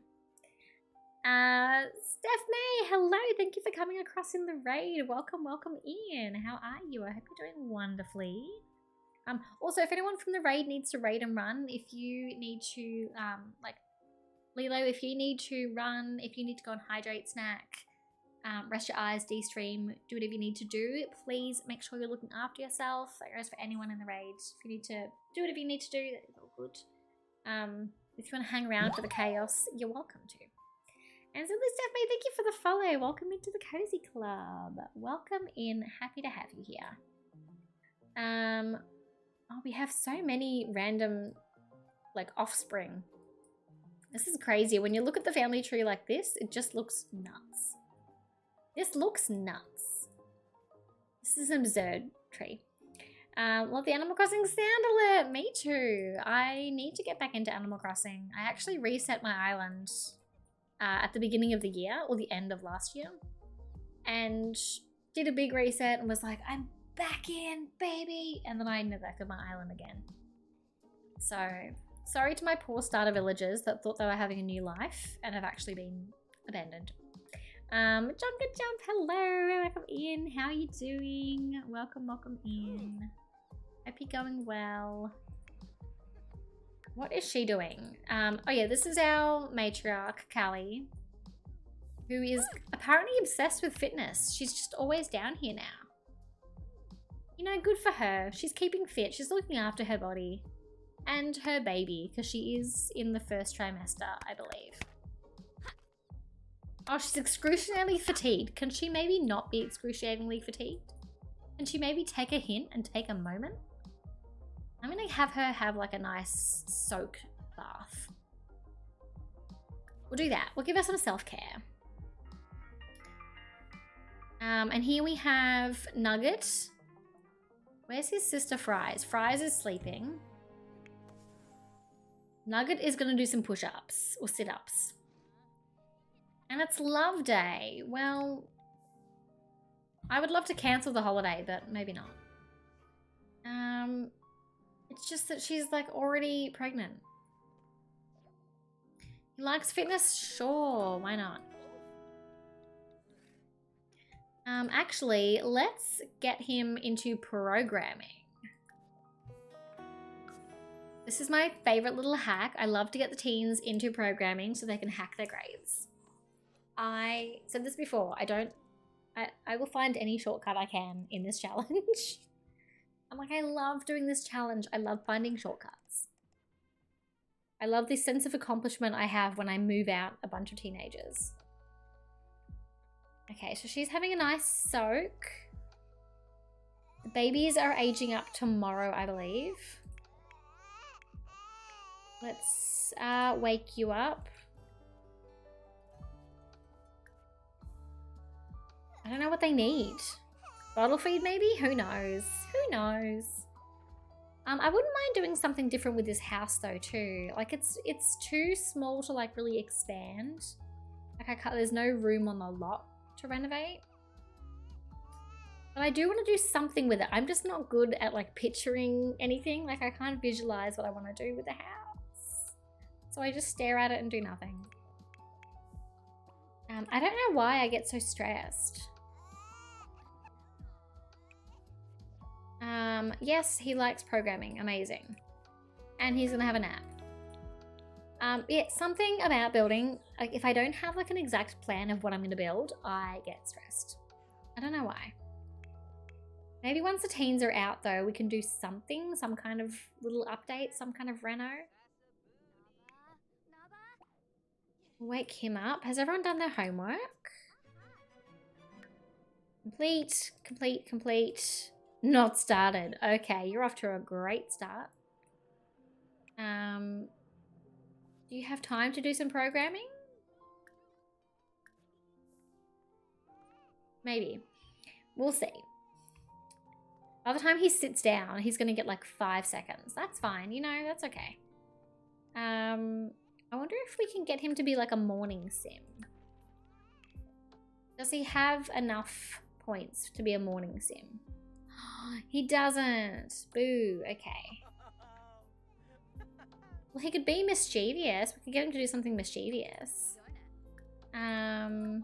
Steph May, hello, thank you for coming across in the raid. Welcome in. How are you? I hope you're doing wonderfully. Also, if anyone from the raid needs to raid and run, if you need to, like, Lilo, if you need to run, if you need to go and hydrate, snack, rest your eyes, de-stream, do whatever you need to do, please make sure you're looking after yourself. That goes for anyone in the raid. If you need to do whatever you need to do, that's all good. If you want to hang around for the chaos, you're welcome to. And so, Stephanie, thank you for the follow. Welcome into the Cozy Club. Welcome in. Happy to have you here. Oh, we have so many random, like, offspring. This is crazy. When you look at the family tree like this, it just looks nuts. This looks nuts. This is an absurd tree. Love the Animal Crossing sound alert. Me too. I need to get back into Animal Crossing. I actually reset my island at the beginning of the year, or the end of last year, and did a big reset and was like, I'm back in, baby, and then I neglected my island again. So, sorry to my poor starter villagers that thought they were having a new life and have actually been abandoned. Jump, hello, welcome in, how are you doing? Welcome in. Hope you're going well. What is she doing? Oh yeah, this is our matriarch, Callie, who is apparently obsessed with fitness. She's just always down here now. You know, good for her. She's keeping fit. She's looking after her body and her baby, because she is in the first trimester, I believe. Oh, she's excruciatingly fatigued. Can she maybe not be excruciatingly fatigued? Can she maybe take a hint and take a moment? I'm gonna have her have like a nice soak bath. We'll do that. We'll give her some self-care. And here we have Nugget. Where's his sister Fries? Fries is sleeping. Nugget is gonna do some push-ups or sit-ups. And it's Love Day. Well, I would love to cancel the holiday, but maybe not. It's just that she's like already pregnant. He likes fitness? Sure, why not? Actually, let's get him into programming. This is my favorite little hack. I love to get the teens into programming so they can hack their grades. I said this before, I will find any shortcut I can in this challenge. I'm like, I love doing this challenge. I love finding shortcuts. I love this sense of accomplishment I have when I move out a bunch of teenagers. Okay, so she's having a nice soak. The babies are aging up tomorrow, I believe. Let's wake you up. I don't know what they need. Bottle feed maybe? Who knows? Who knows? I wouldn't mind doing something different with this house though too. Like it's too small to like really expand. Like there's no room on the lot to renovate. But I do want to do something with it. I'm just not good at like picturing anything. Like I can't visualize what I want to do with the house. So I just stare at it and do nothing. I don't know why I get so stressed. Yes, he likes programming. Amazing. And he's gonna have a nap. Yeah, something about building, like if I don't have like an exact plan of what I'm gonna build, I get stressed. I don't know why. Maybe once the teens are out though, we can do something, some kind of little update, some kind of reno. Wake him up. Has everyone done their homework? Complete, complete, complete. Not started. Okay, you're off to a great start. Do you have time to do some programming? Maybe. We'll see. By the time he sits down, he's going to get like 5 seconds. That's fine, you know, that's okay. I wonder if we can get him to be like a morning sim. Does he have enough points to be a morning sim? He doesn't. Boo. Okay. Well, he could be mischievous. We could get him to do something mischievous. Can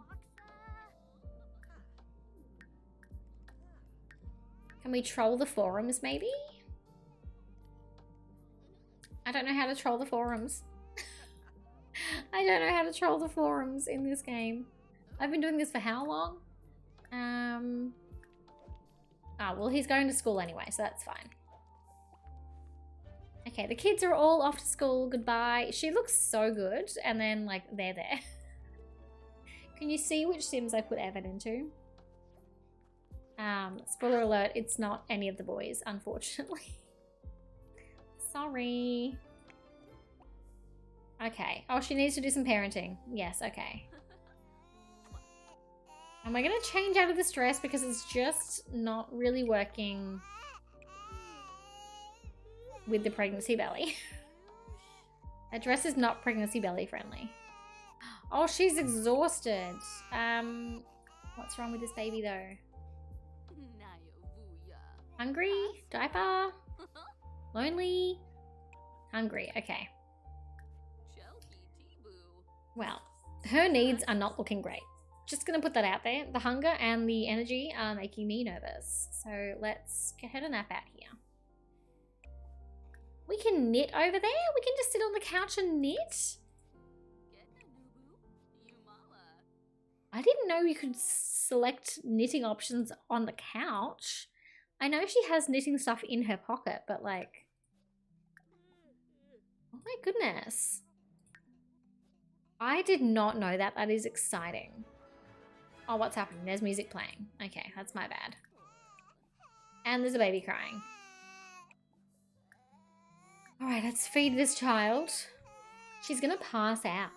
we troll the forums, maybe? I don't know how to troll the forums. I don't know how to troll the forums in this game. I've been doing this for how long? Oh, well, he's going to school anyway, so that's fine. Okay, the kids are all off to school. Goodbye. She looks so good, and then, like, they're there. Can you see which Sims I put Evan into? Spoiler alert, it's not any of the boys, unfortunately. Sorry. Okay. Oh, she needs to do some parenting. Yes, okay. Am I going to change out of this dress because it's just not really working with the pregnancy belly? That dress is not pregnancy belly friendly. Oh, she's exhausted. What's wrong with this baby though? Hungry? Diaper? Lonely? Hungry. Okay. Well, her needs are not looking great. Just gonna put that out there. The hunger and the energy are making me nervous. So let's get her to nap out here. We can knit over there. We can just sit on the couch and knit. I didn't know you could select knitting options on the couch. I know she has knitting stuff in her pocket, but like, oh my goodness. I did not know that. That is exciting. Oh, what's happening? There's music playing. Okay, that's my bad. And there's a baby crying. All right, let's feed this child. She's gonna pass out.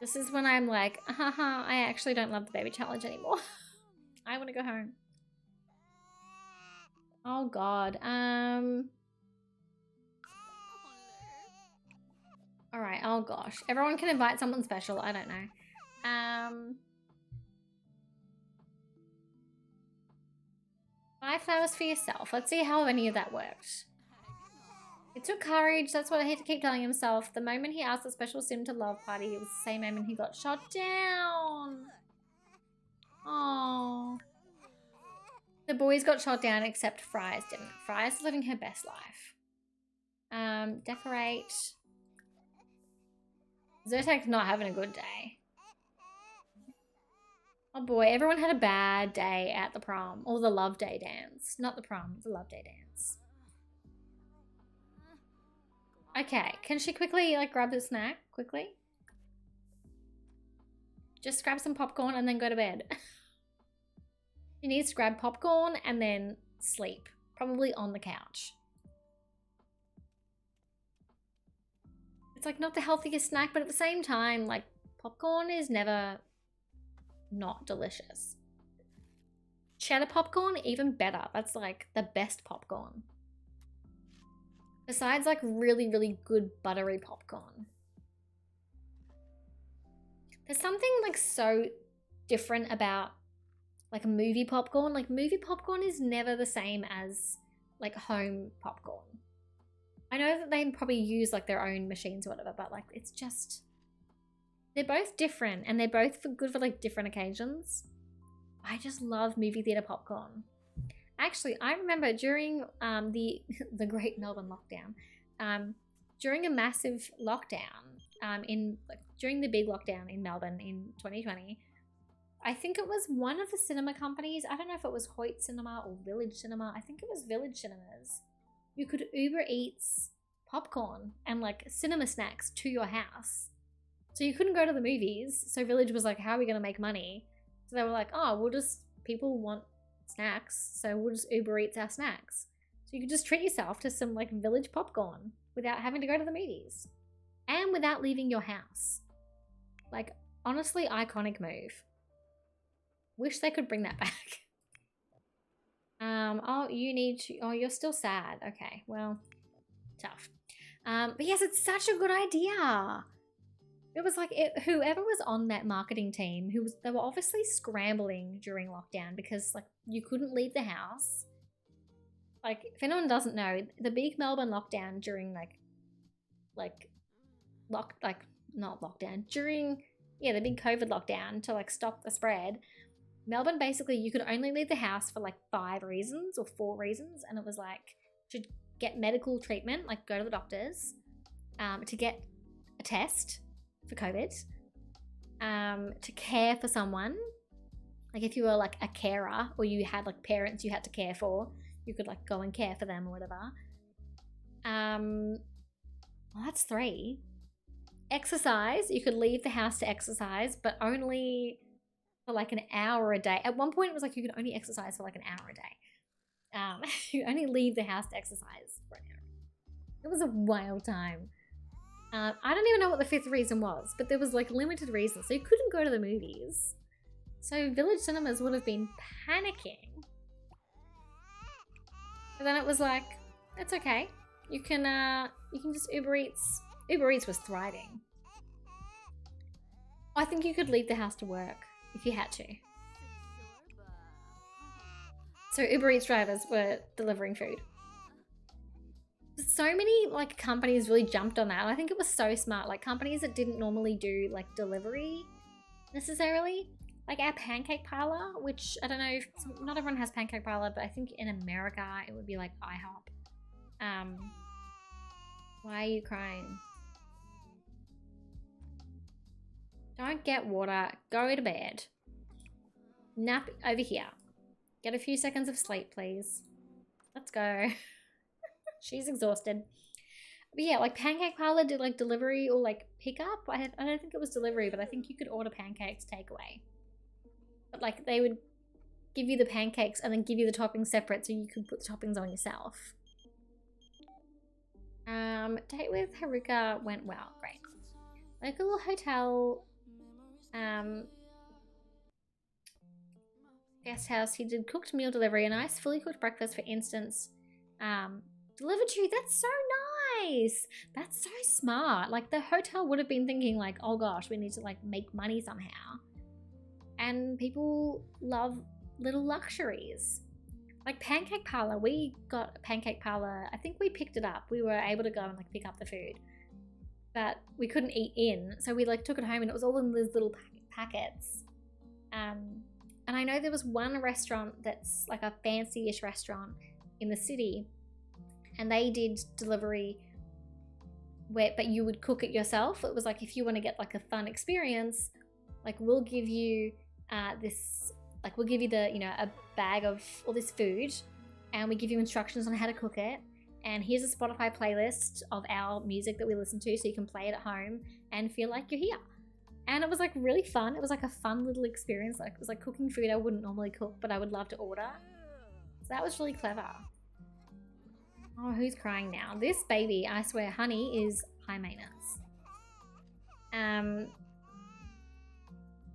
This is when I'm like, haha, I actually don't love the baby challenge anymore. I want to go home. Oh God. All right. Oh gosh. Everyone can invite someone special. I don't know. 5 flowers for yourself. Let's see how any of that worked. It took courage. That's what I had to keep telling himself. The moment he asked the special sim to love party, it was the same moment he got shot down. Oh. The boys got shot down except Fries didn't. Fries is living her best life. Decorate. Zyrtek's not having a good day. Oh boy, everyone had a bad day at the prom. Or the Love Day dance. Not the prom, the Love Day dance. Okay, can she quickly like grab the snack? Quickly? Just grab some popcorn and then go to bed. She needs to grab popcorn and then sleep. Probably on the couch. It's like not the healthiest snack, but at the same time, like popcorn is never not delicious. Cheddar popcorn, even better. That's like the best popcorn. Besides like really, really good buttery popcorn. There's something like so different about like a movie popcorn. Like movie popcorn is never the same as like home popcorn. I know that they probably use like their own machines or whatever, but like it's just, they're both different and they're both good for like different occasions. I just love movie theater popcorn. Actually, I remember during the Great Melbourne lockdown, during a massive lockdown, during the big lockdown in Melbourne in 2020, I think it was one of the cinema companies. I don't know if it was Hoyt Cinema or Village Cinema. I think it was Village Cinemas. You could Uber Eats popcorn and like cinema snacks to your house. So you couldn't go to the movies. So Village was like, how are we going to make money? So they were like, oh, people want snacks. So we'll just Uber Eats our snacks. So you could just treat yourself to some like Village popcorn without having to go to the movies. And without leaving your house. Like, honestly, iconic move. Wish they could bring that back. Oh, you're still sad. Okay, well, tough. But yes, it's such a good idea. It was like whoever was on that marketing team, they were obviously scrambling during lockdown because like you couldn't leave the house. Like if anyone doesn't know, the big Melbourne lockdown during the big COVID lockdown to like stop the spread. Melbourne, basically, you could only leave the house for like 5 reasons or 4 reasons. And it was like to get medical treatment, like go to the doctors, to get a test for COVID, to care for someone. Like if you were like a carer or you had like parents you had to care for, you could like go and care for them or whatever. Well, that's 3. Exercise, you could leave the house to exercise, but only for like an hour a day. At one point it was like you could only exercise for like an hour a day. You only leave the house to exercise for an hour. It was a wild time. I don't even know what the 5th reason was, but there was like limited reasons. So you couldn't go to the movies. So Village Cinemas would have been panicking. But then it was like, it's okay. You can just Uber Eats. Uber Eats was thriving. I think you could leave the house to work if you had to. So Uber Eats drivers were delivering food. So many like companies really jumped on that. I think it was so smart. Like companies that didn't normally do like delivery necessarily. Like our Pancake Parlor, which I don't know if not everyone has Pancake Parlor, but I think in America it would be like IHOP. Why are you crying? Don't get water. Go to bed. Nap over here. Get a few seconds of sleep, please. Let's go. She's exhausted. But yeah, like Pancake Parlor did like delivery or like pickup. I don't think it was delivery, but I think you could order pancakes takeaway. But like they would give you the pancakes and then give you the toppings separate so you could put the toppings on yourself. Date with Haruka went well. Great. Local hotel. Guest house. He did cooked meal delivery, a nice fully cooked breakfast, for instance. Delivered to you. That's so nice. That's so smart. Like the hotel would have been thinking like, oh gosh, we need to like make money somehow. And people love little luxuries. Like Pancake Parlor, we got a Pancake Parlor. I think we picked it up. We were able to go and like pick up the food, but we couldn't eat in. So we like took it home and it was all in these little packets. And I know there was one restaurant that's like a fancy-ish restaurant in the city, and they did delivery but you would cook it yourself. It was like, if you want to get like a fun experience, like we'll give you we'll give you a bag of all this food, and we give you instructions on how to cook it, and here's a Spotify playlist of our music that we listen to, so you can play it at home and feel like you're here. And it was like really fun. It was like a fun little experience. Like, it was like cooking food I wouldn't normally cook, but I would love to order. So that was really clever. Oh, who's crying now? This baby, I swear, Honey, is high maintenance.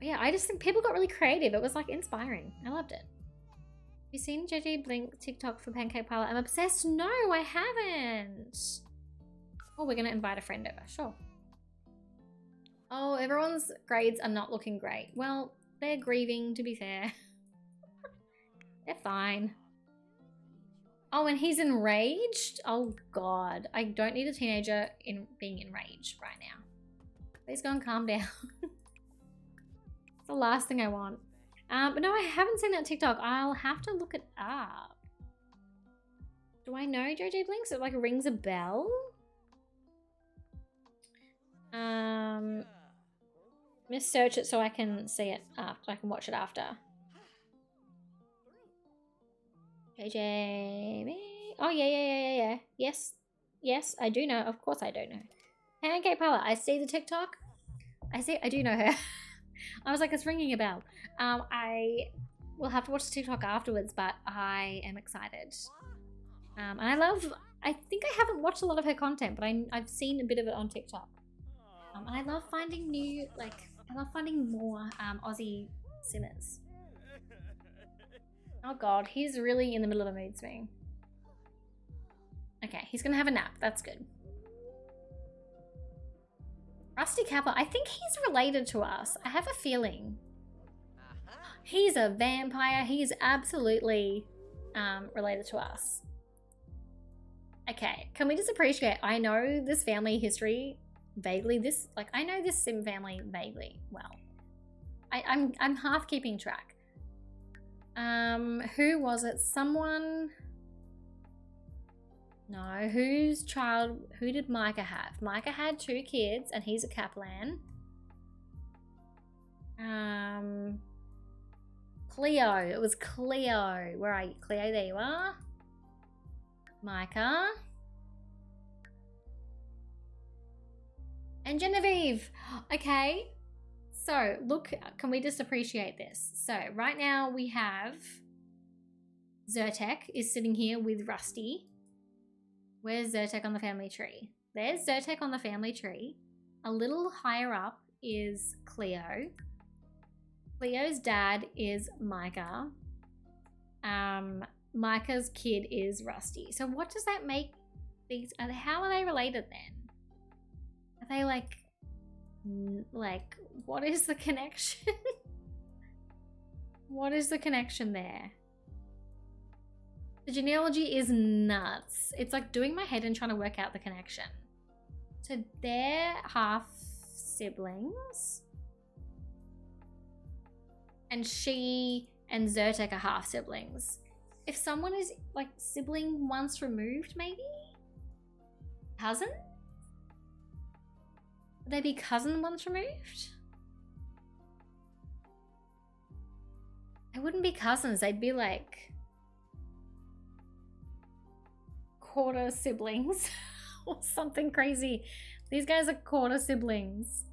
Yeah, I just think people got really creative. It was like inspiring. I loved it. Have you seen JJ Blink TikTok for Pancake Parlor? I'm obsessed. No, I haven't. Oh, we're gonna invite a friend over. Sure. Oh, everyone's grades are not looking great. Well, they're grieving, to be fair. They're fine. Oh, and he's enraged? Oh, God. I don't need a teenager being enraged right now. Please go and calm down. It's the last thing I want. But no, I haven't seen that TikTok. I'll have to look it up. Do I know JJ Blinks? It like rings a bell. Let's search it so I can see it after. I can watch it after. JJ. Oh, yeah. Yes, I do know. Of course I do know. Pancake Parlor. I see the TikTok. I do know her. I was like, it's ringing a bell. I will have to watch the TikTok afterwards, but I am excited. And I think I haven't watched a lot of her content, but I've seen a bit of it on TikTok. And I love finding more Aussie simmers. Oh God, he's really in the middle of a mood swing. Okay, he's gonna have a nap. That's good. Rusty Kappa, I think he's related to us. I have a feeling. He's a vampire. He's absolutely related to us. Okay, can we just appreciate, I know this family history vaguely. I know this sim family vaguely well. I'm half keeping track. Who was it? Someone... No, who did Micah have? Micah had 2 kids and he's a Kaplan. Cleo, it was Cleo. Where are you? Cleo, there you are. Micah. And Genevieve. Okay. So, look, can we just appreciate this? So, right now we have Zyrtec is sitting here with Rusty. Where's Zyrtec on the family tree? There's Zyrtec on the family tree. A little higher up is Cleo. Cleo's dad is Micah. Micah's kid is Rusty. So what does that make these? How are they related then? Are they like what is the connection? What is the connection there? The genealogy is nuts. It's like doing my head and trying to work out the connection. So they're half siblings. And she and Zyrtec are half siblings. If someone is like sibling once removed, maybe? Cousin? Would they be cousin once removed? They wouldn't be cousins. They'd be like quarter siblings or something crazy. These guys are quarter siblings.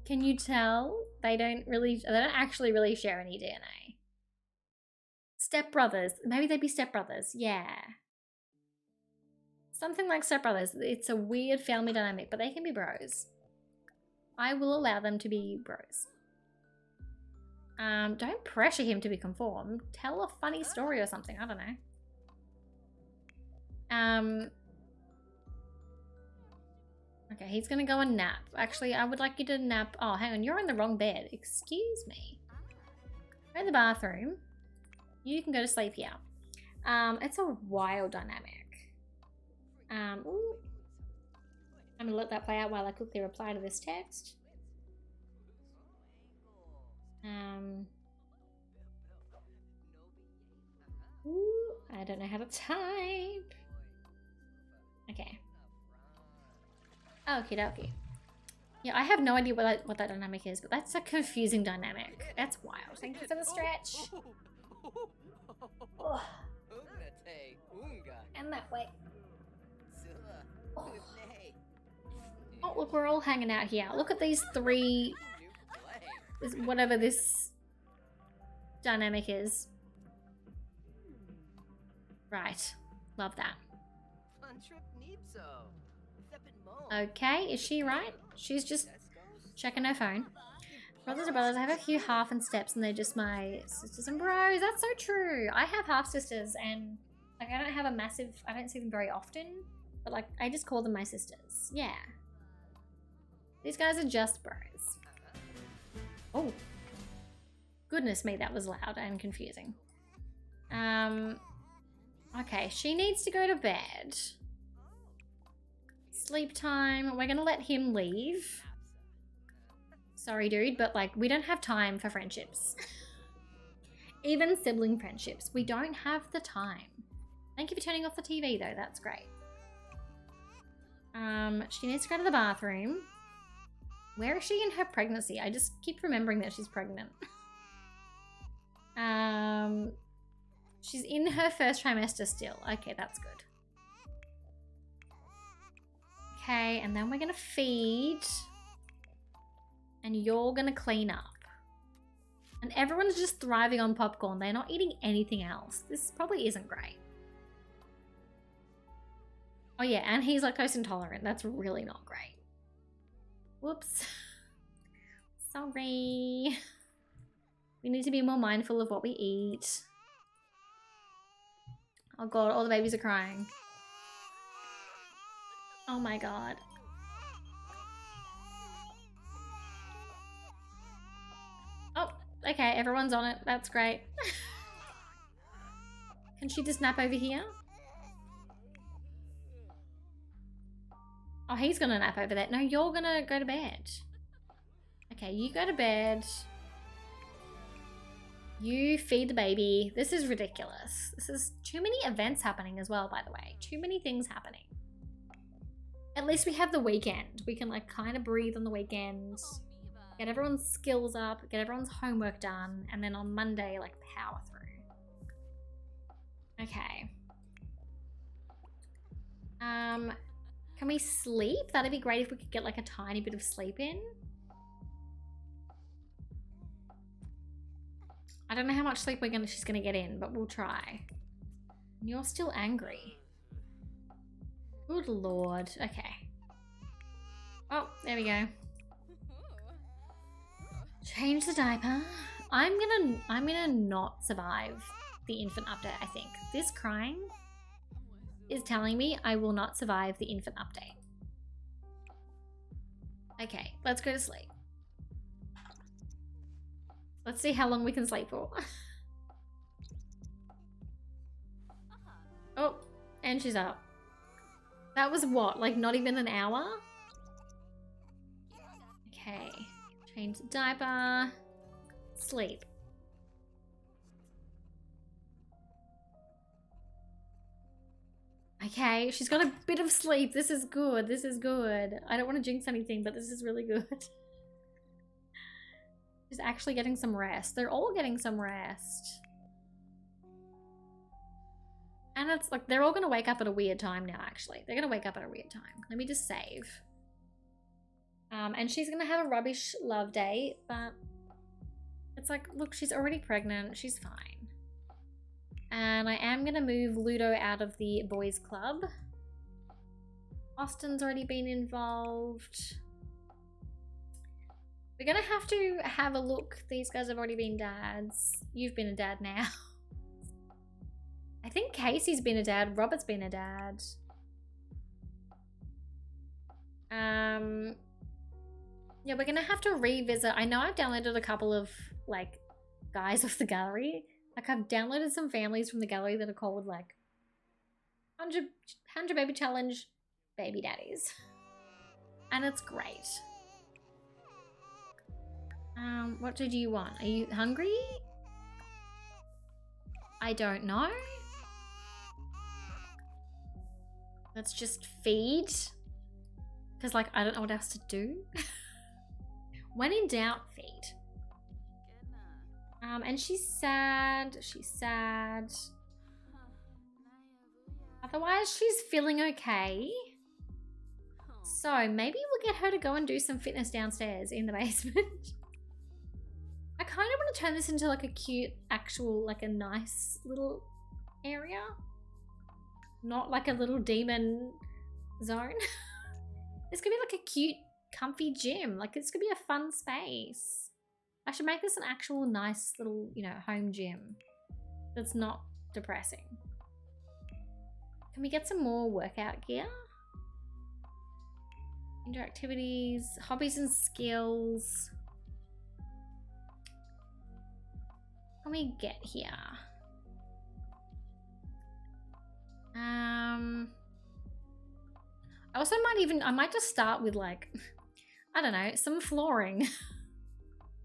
Can you tell? They don't actually really share any DNA. Stepbrothers. Maybe they'd be stepbrothers. Yeah. Something like stepbrothers. It's a weird family dynamic, but they can be bros. I will allow them to be bros. Don't pressure him to be conformed. Tell a funny story or something. I don't know. Okay, he's gonna go and nap. Actually, I would like you to nap. Oh, hang on. You're in the wrong bed. Excuse me. Go to the bathroom. You can go to sleep here. It's a wild dynamic. Ooh. I'm gonna let that play out while I quickly reply to this text. Ooh, I don't know how to type. Okay. Okie dokie. Yeah, I have no idea what that dynamic is, but that's a confusing dynamic. That's wild. Thank you for the stretch. Oh. And that way. Oh, look, we're all hanging out here. Look at these three, whatever this dynamic is. Right. Love that. Okay, is she right? She's just checking her phone. Brothers are brothers. I have a few half and steps and they're just my sisters and bros. That's so true. I have half sisters and like I don't have a massive, I don't see them very often, but like I just call them my sisters. Yeah. These guys are just bros. Oh. Goodness me, that was loud and confusing. Okay, she needs to go to bed. Sleep time. We're gonna let him leave. Sorry, dude, but like we don't have time for friendships. Even sibling friendships. We don't have the time. Thank you for turning off the TV though, that's great. She needs to go to the bathroom. Where is she in her pregnancy? I just keep remembering that she's pregnant. She's in her first trimester still. Okay, that's good. Okay, and then we're gonna feed. And you're gonna clean up. And everyone's just thriving on popcorn. They're not eating anything else. This probably isn't great. Oh yeah, and he's lactose intolerant. That's really not great. Whoops. Sorry. We need to be more mindful of what we eat. Oh god, all the babies are crying. Oh my god. Oh, okay, everyone's on it. That's great. Can she just nap over here? Oh, he's gonna nap over there. No, you're gonna go to bed. Okay, you go to bed. You feed the baby. This is ridiculous. This is too many events happening as well, by the way. Too many things happening. At least we have the weekend. We can like kind of breathe on the weekend. Get everyone's skills up. Get everyone's homework done. And then on Monday, like power through. Okay. Can we sleep? That'd be great if we could get like a tiny bit of sleep in. I don't know how much sleep she's gonna get in, but we'll try. And you're still angry. Good lord. Okay. Oh, there we go. Change the diaper. I'm gonna not survive the infant update, I think. This crying is telling me I will not survive the infant update. Okay, let's go to sleep. Let's see how long we can sleep for. Oh, and she's up. That was what, like not even an hour? Okay, change the diaper, sleep. Okay, she's got a bit of sleep. This is good. This is good. I don't want to jinx anything, but this is really good. She's actually getting some rest. They're all getting some rest. And it's like, they're all going to wake up at a weird time now, actually. They're going to wake up at a weird time. Let me just save. And she's going to have a rubbish love day, but it's like, look, she's already pregnant. She's fine. And I am going to move Ludo out of the boys club. Austin's already been involved. We're going to have a look. These guys have already been dads. You've been a dad now. I think Casey's been a dad. Robert's been a dad. Yeah, we're going to have to revisit. I know I've downloaded a couple of, like, guys off the gallery. Like, I've downloaded some families from the gallery that are called, like, 100 Baby Challenge Baby Daddies. And it's great. What did you want? Are you hungry? I don't know. Let's just feed. Because, like, I don't know what else to do. When in doubt, feed. And she's sad. She's sad. Otherwise, she's feeling okay. So maybe we'll get her to go and do some fitness downstairs in the basement. I kind of want to turn this into like a cute, actual, like a nice little area. Not like a little demon zone. This could be like a cute, comfy gym. Like this could be a fun space. I should make this an actual nice little, you know, home gym that's not depressing. Can we get some more workout gear? Indoor activities, hobbies and skills. What can we get here? I also I might just start with like, I don't know, some flooring.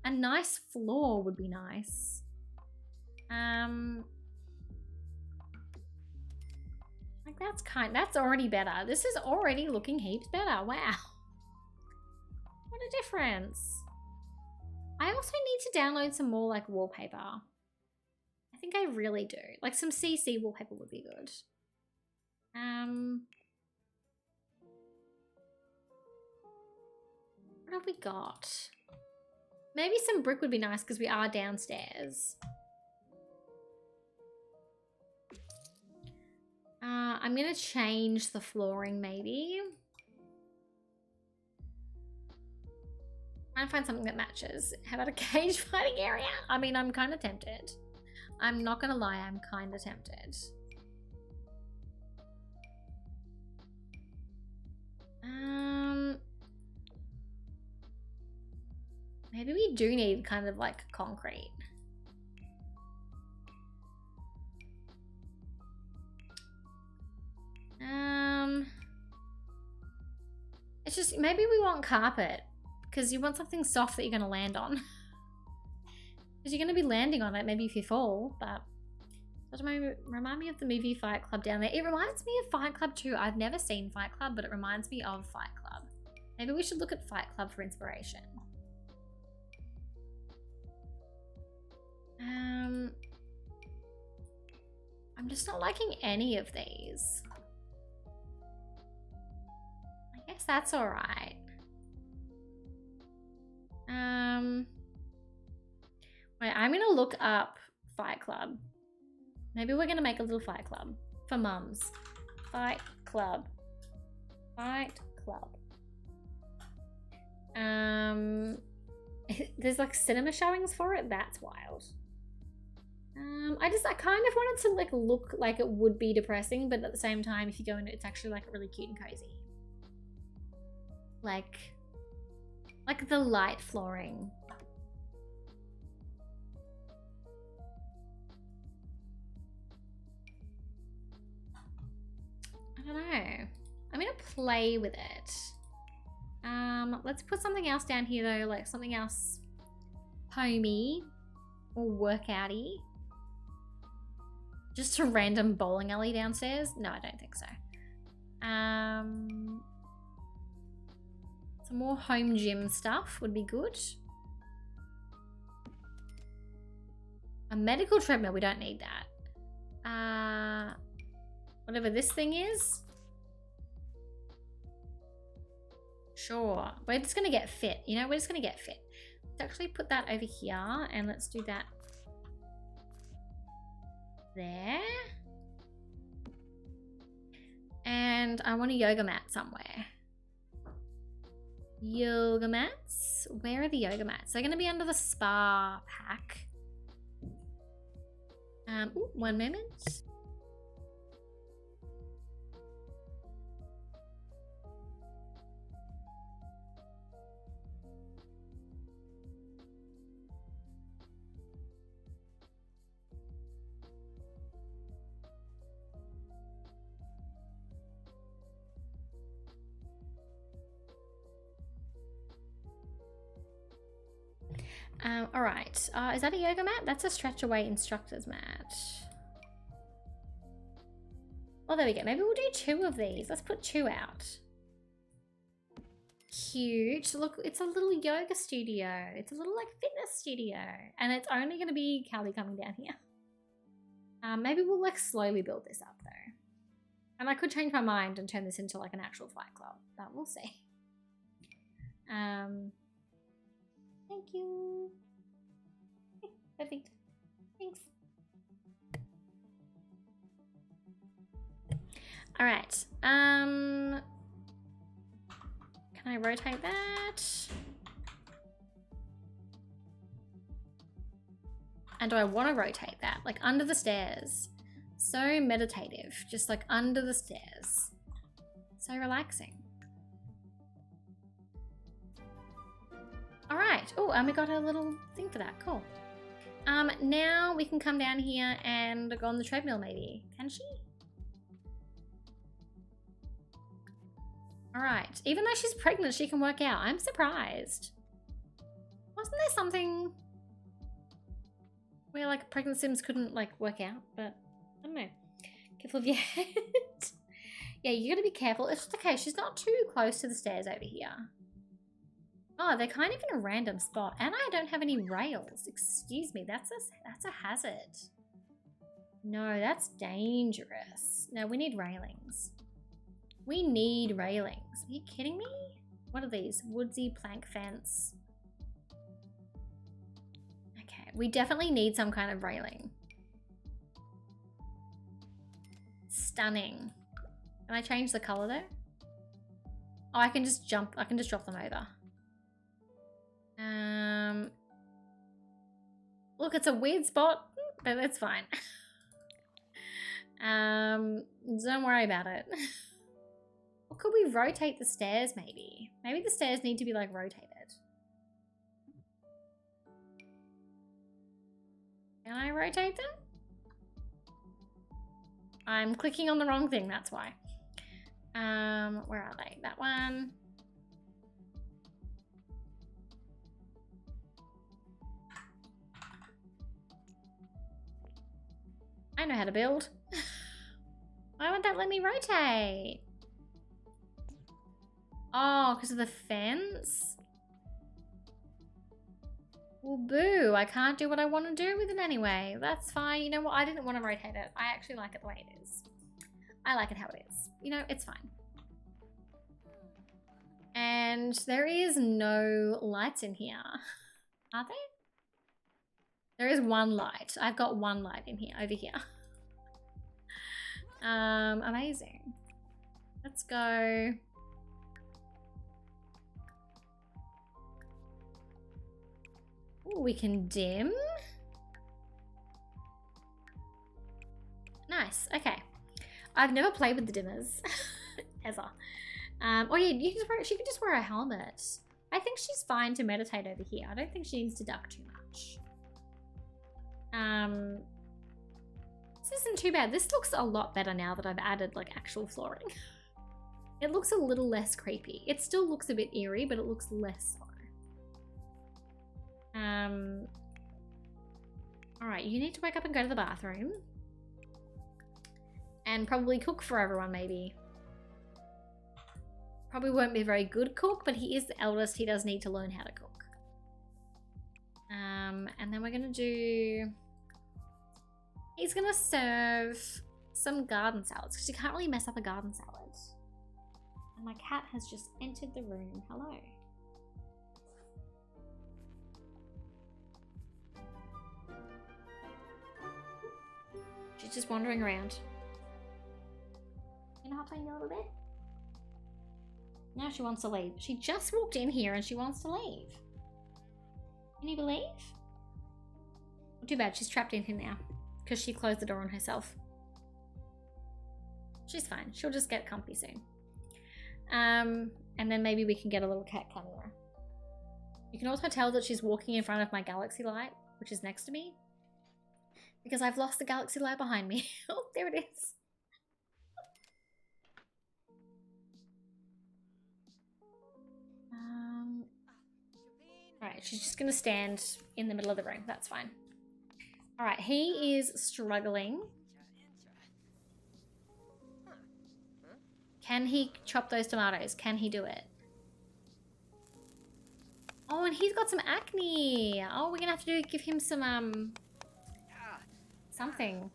A nice floor would be nice. Like that's already better. This is already looking heaps better. Wow. What a difference. I also need to download some more like wallpaper. I think I really do. Like some CC wallpaper would be good. What have we got? Maybe some brick would be nice because we are downstairs. I'm gonna change the flooring maybe. Try and find something that matches. How about a cage fighting area? I mean, I'm kind of tempted. I'm not gonna lie, I'm kind of tempted. Maybe we do need kind of like concrete. It's just, maybe we want carpet because you want something soft that you're going to land on. Because you're going to be landing on it maybe if you fall, but does it remind me of the movie Fight Club down there. It reminds me of Fight Club too. I've never seen Fight Club, but it reminds me of Fight Club. Maybe we should look at Fight Club for inspiration. I'm just not liking any of these. I guess that's all right. Wait, I'm gonna look up Fight Club. Maybe we're gonna make a little Fight Club for mums. Fight Club. Fight Club. There's like cinema showings for it. That's wild. I kind of wanted to like look like it would be depressing, but at the same time, if you go in, it's actually like really cute and cozy. Like the light flooring. I don't know. I'm gonna play with it. Let's put something else down here though, like something else homey or workouty. Just a random bowling alley downstairs? No, I don't think so. Some more home gym stuff would be good. A medical treadmill, we don't need that. Whatever this thing is. Sure, we're just gonna get fit, you know, we're just gonna get fit. Let's actually put that over here and let's do that there. And I want a yoga mat somewhere. Yoga mats? Where are the yoga mats? They're gonna be under the spa pack. Ooh, 1 moment. All right, is that a yoga mat? That's a stretch away instructor's mat. Oh, there we go. Maybe we'll do 2 of these. Let's put 2 out. Cute. Look, it's a little yoga studio. It's a little like fitness studio. And it's only going to be Callie coming down here. Maybe we'll like slowly build this up though. And I could change my mind and turn this into like an actual fight club. But we'll see. Thank you. Perfect. Thanks. All right. Can I rotate that? And do I want to rotate that? Like under the stairs. So meditative. Just like under the stairs. So relaxing. All right. Oh, and we got a little thing for that. Cool. Now we can come down here and go on the treadmill maybe. Can she? All right. Even though she's pregnant, she can work out. I'm surprised. Wasn't there something where like pregnant Sims couldn't like work out? But I don't know. Careful of your head. Yeah, you gotta be careful. It's okay. She's not too close to the stairs over here. Oh, they're kind of in a random spot. And I don't have any rails. Excuse me. That's a hazard. No, that's dangerous. No, we need railings. We need railings. Are you kidding me? What are these? Woodsy plank fence. Okay, we definitely need some kind of railing. Stunning. Can I change the color though? Oh, I can just jump. I can just drop them over. Look, it's a weird spot, but it's fine. Don't worry about it. Or could we rotate the stairs maybe? Maybe the stairs need to be like rotated. Can I rotate them? I'm clicking on the wrong thing, that's why. Where are they? That one. I know how to build. Why won't that let me rotate? Oh, because of the fence? Well, boo. I can't do what I want to do with it anyway. That's fine. You know what? I didn't want to rotate it. I actually like it the way it is. I like it how it is. You know, it's fine. And there is no lights in here. Are there? There is one light. I've got one light in here, over here. Amazing. Let's go. Ooh, we can dim. Nice, okay. I've never played with the dimmers, ever. Oh yeah, she could just wear a helmet. I think she's fine to meditate over here. I don't think she needs to duck too much. This isn't too bad. This looks a lot better now that I've added like actual flooring. It looks a little less creepy. It still looks a bit eerie, but it looks less so. Alright, you need to wake up and go to the bathroom. And probably cook for everyone, maybe. Probably won't be a very good cook, but he is the eldest. He does need to learn how to cook. And then we're gonna do... He's gonna serve some garden salads, because you can't really mess up a garden salad. And my cat has just entered the room. Hello. She's just wandering around. Can I hop in a little bit? Now she wants to leave. She just walked in here and she wants to leave. Can you believe? Not too bad, she's trapped in here now because she closed the door on herself. She's fine. She'll just get comfy soon. And then maybe we can get a little cat camera. You can also tell that she's walking in front of my galaxy light, which is next to me, because I've lost the galaxy light behind me. Oh, there it is. Alright, she's just gonna stand in the middle of the room. That's fine. Alright, he is struggling. Can he chop those tomatoes? Can he do it? Oh, and he's got some acne. Oh, we're gonna have to give him some something.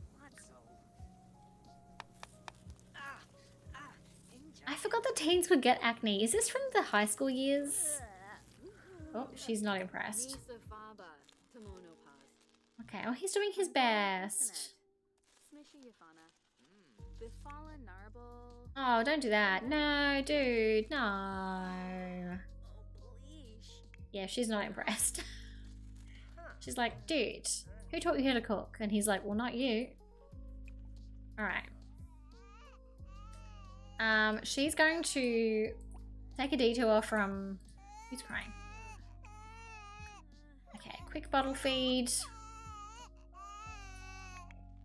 I forgot that teens would get acne. Is this from the high school years? Oh, she's not impressed. Okay, well, he's doing his best. Oh, don't do that. No, dude, no. Yeah, she's not impressed. She's like, dude, who taught you how to cook? And he's like, well, not you. All right. She's going to take a detour from... Who's crying? Okay, quick bottle feed.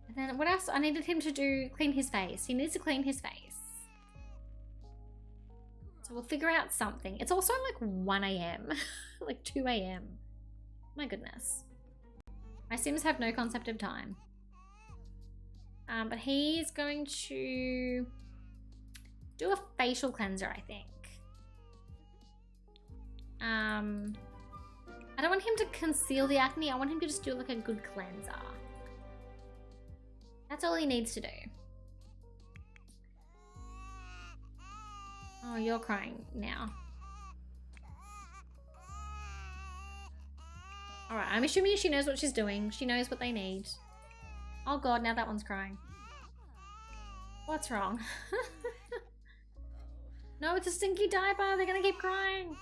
And then what else? I needed him to do, clean his face. He needs to clean his face. So we'll figure out something. It's also like 1 a.m. like 2 a.m. My goodness. My Sims have no concept of time. But he's going to do a facial cleanser, I think. I don't want him to conceal the acne. I want him to just do like a good cleanser. That's all he needs to do. Oh, you're crying now. Alright, I'm assuming she knows what she's doing. She knows what they need. Oh god, now that one's crying. What's wrong? No, it's a stinky diaper. They're gonna keep crying.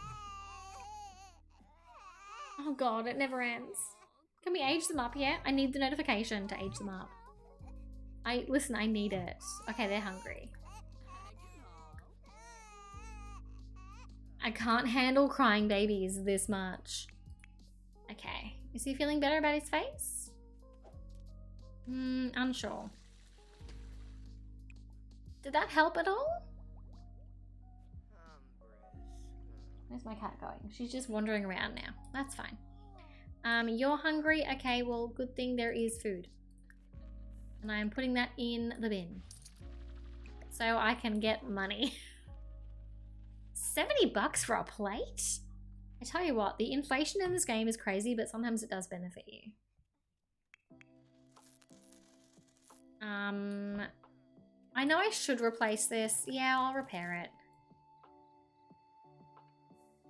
Oh god, it never ends. Can we age them up yet? I need the notification to age them up. Listen, I need it. Okay, they're hungry. I can't handle crying babies this much. Okay, is he feeling better about his face? Unsure. Did that help at all? Where's my cat going? She's just wandering around now. That's fine. You're hungry? Okay, well, good thing there is food. And I'm putting that in the bin. So I can get money. 70 bucks for a plate? I tell you what, the inflation in this game is crazy, but sometimes it does benefit you. I know I should replace this. Yeah, I'll repair it.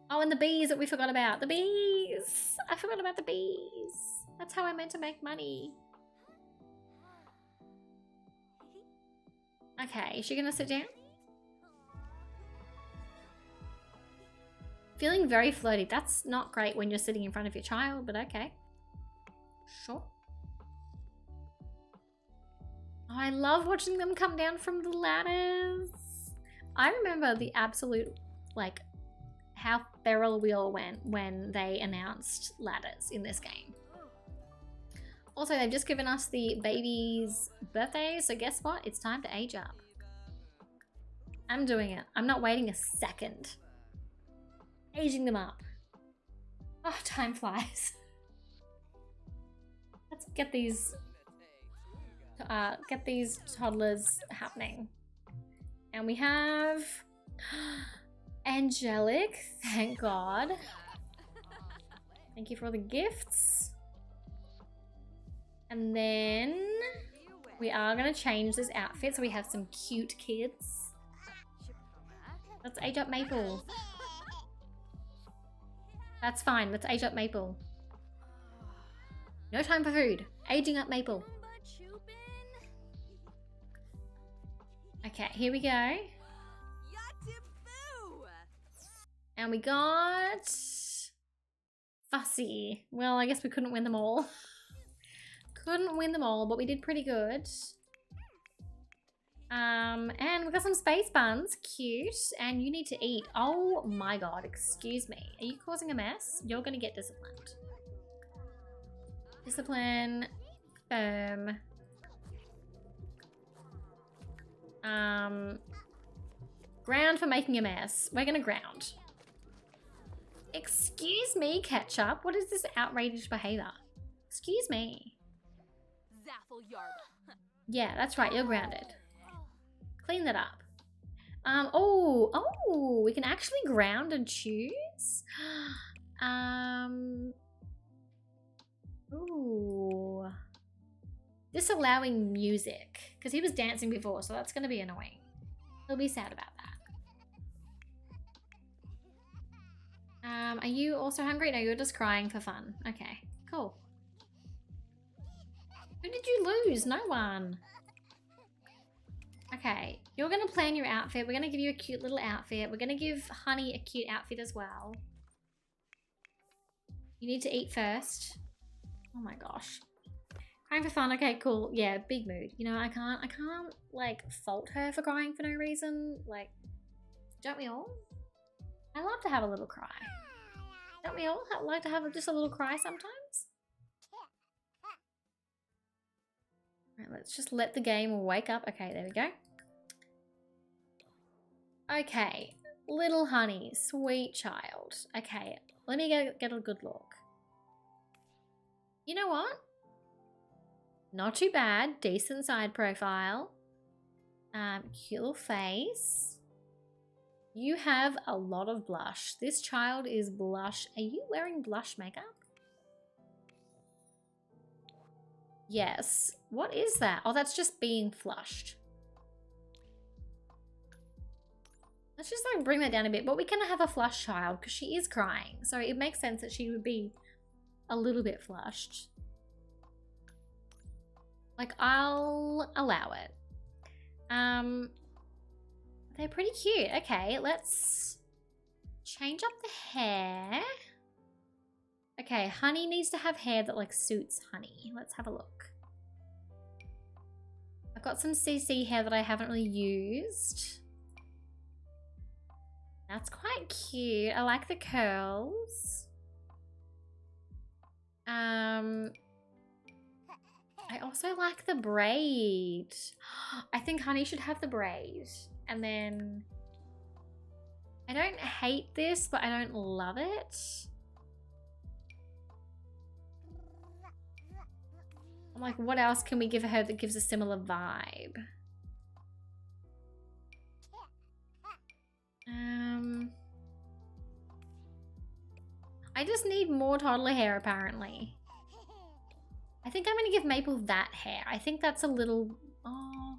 Oh, and the bees that we forgot about. The bees! I forgot about the bees. That's how I meant to make money. Okay, is she gonna sit down? Feeling very floaty. That's not great when you're sitting in front of your child, but okay. Sure. Oh, I love watching them come down from the ladders. I remember the absolute, like, how feral we all went when they announced ladders in this game. Also, they've just given us the baby's birthday, so guess what? It's time to age up. I'm doing it. I'm not waiting a second. Aging them up. Oh, time flies. Let's get these toddlers happening. And we have Angelic, thank God. Thank you for all the gifts. And then we are gonna change this outfit so we have some cute kids. Let's age up Maple. That's fine, let's age up Maple. No time for food. Aging up Maple. Okay, here we go. And we got Fussy. Well, I guess we couldn't win them all. Couldn't win them all, but we did pretty good. And we got some space buns. Cute. And you need to eat. Oh my god, excuse me. Are you causing a mess? You're gonna get disciplined. Discipline. Ground for making a mess. We're gonna ground. Excuse me, Ketchup. What is this outrageous behavior? Excuse me. Yeah, that's right. You're grounded. Clean that up. Oh, we can actually ground and choose. Ooh. Disallowing music, because he was dancing before, so that's going to be annoying. He'll be sad about that. Are you also hungry? No, you're just crying for fun. Okay, cool. Who did you lose? No one. Okay, you're going to plan your outfit. We're going to give you a cute little outfit. We're going to give Honey a cute outfit as well. You need to eat first. Oh my gosh. Crying for fun. Okay, cool. Yeah, big mood. You know, I can't like fault her for crying for no reason. Like, don't we all? I love to have a little cry. Don't we all like to have just a little cry sometimes? All right, let's just let the game wake up. Okay, there we go. Okay, little Honey, sweet child. Okay, let me get a good look. You know what? Not too bad. Decent side profile. Cute little face. You have a lot of blush. This child is blush. Are you wearing blush makeup? Yes. What is that? Oh, that's just being flushed. Let's just like bring that down a bit. But we can have a flush child because she is crying. So it makes sense that she would be a little bit flushed. Like, I'll allow it. They're pretty cute. Okay, let's change up the hair. Okay, Honey needs to have hair that like suits Honey. Let's have a look. I've got some CC hair that I haven't really used. That's quite cute. I like the curls. I also like the braid. I think Honey should have the braid. And then I don't hate this, but I don't love it. I'm like, what else can we give her that gives a similar vibe? I just need more toddler hair apparently. I think I'm going to give Maple that hair. I think that's a little... Oh.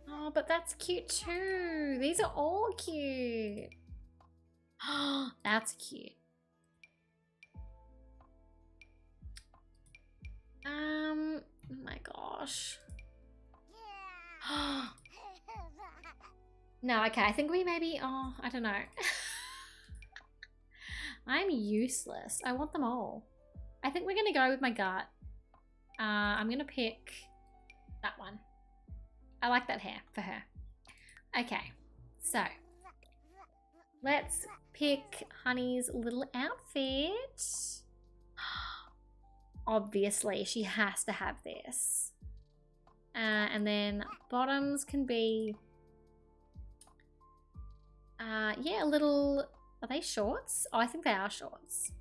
Oh, but that's cute too. These are all cute. Oh, that's cute. Oh my gosh. No, okay, I think we maybe... Oh, I don't know. I'm useless. I want them all. I think we're going to go with my gut. I'm going to pick that one. I like that hair for her. Okay, so let's pick Honey's little outfit. Obviously, she has to have this. And then bottoms can be... yeah, a little... Are they shorts? Oh, I think they are shorts.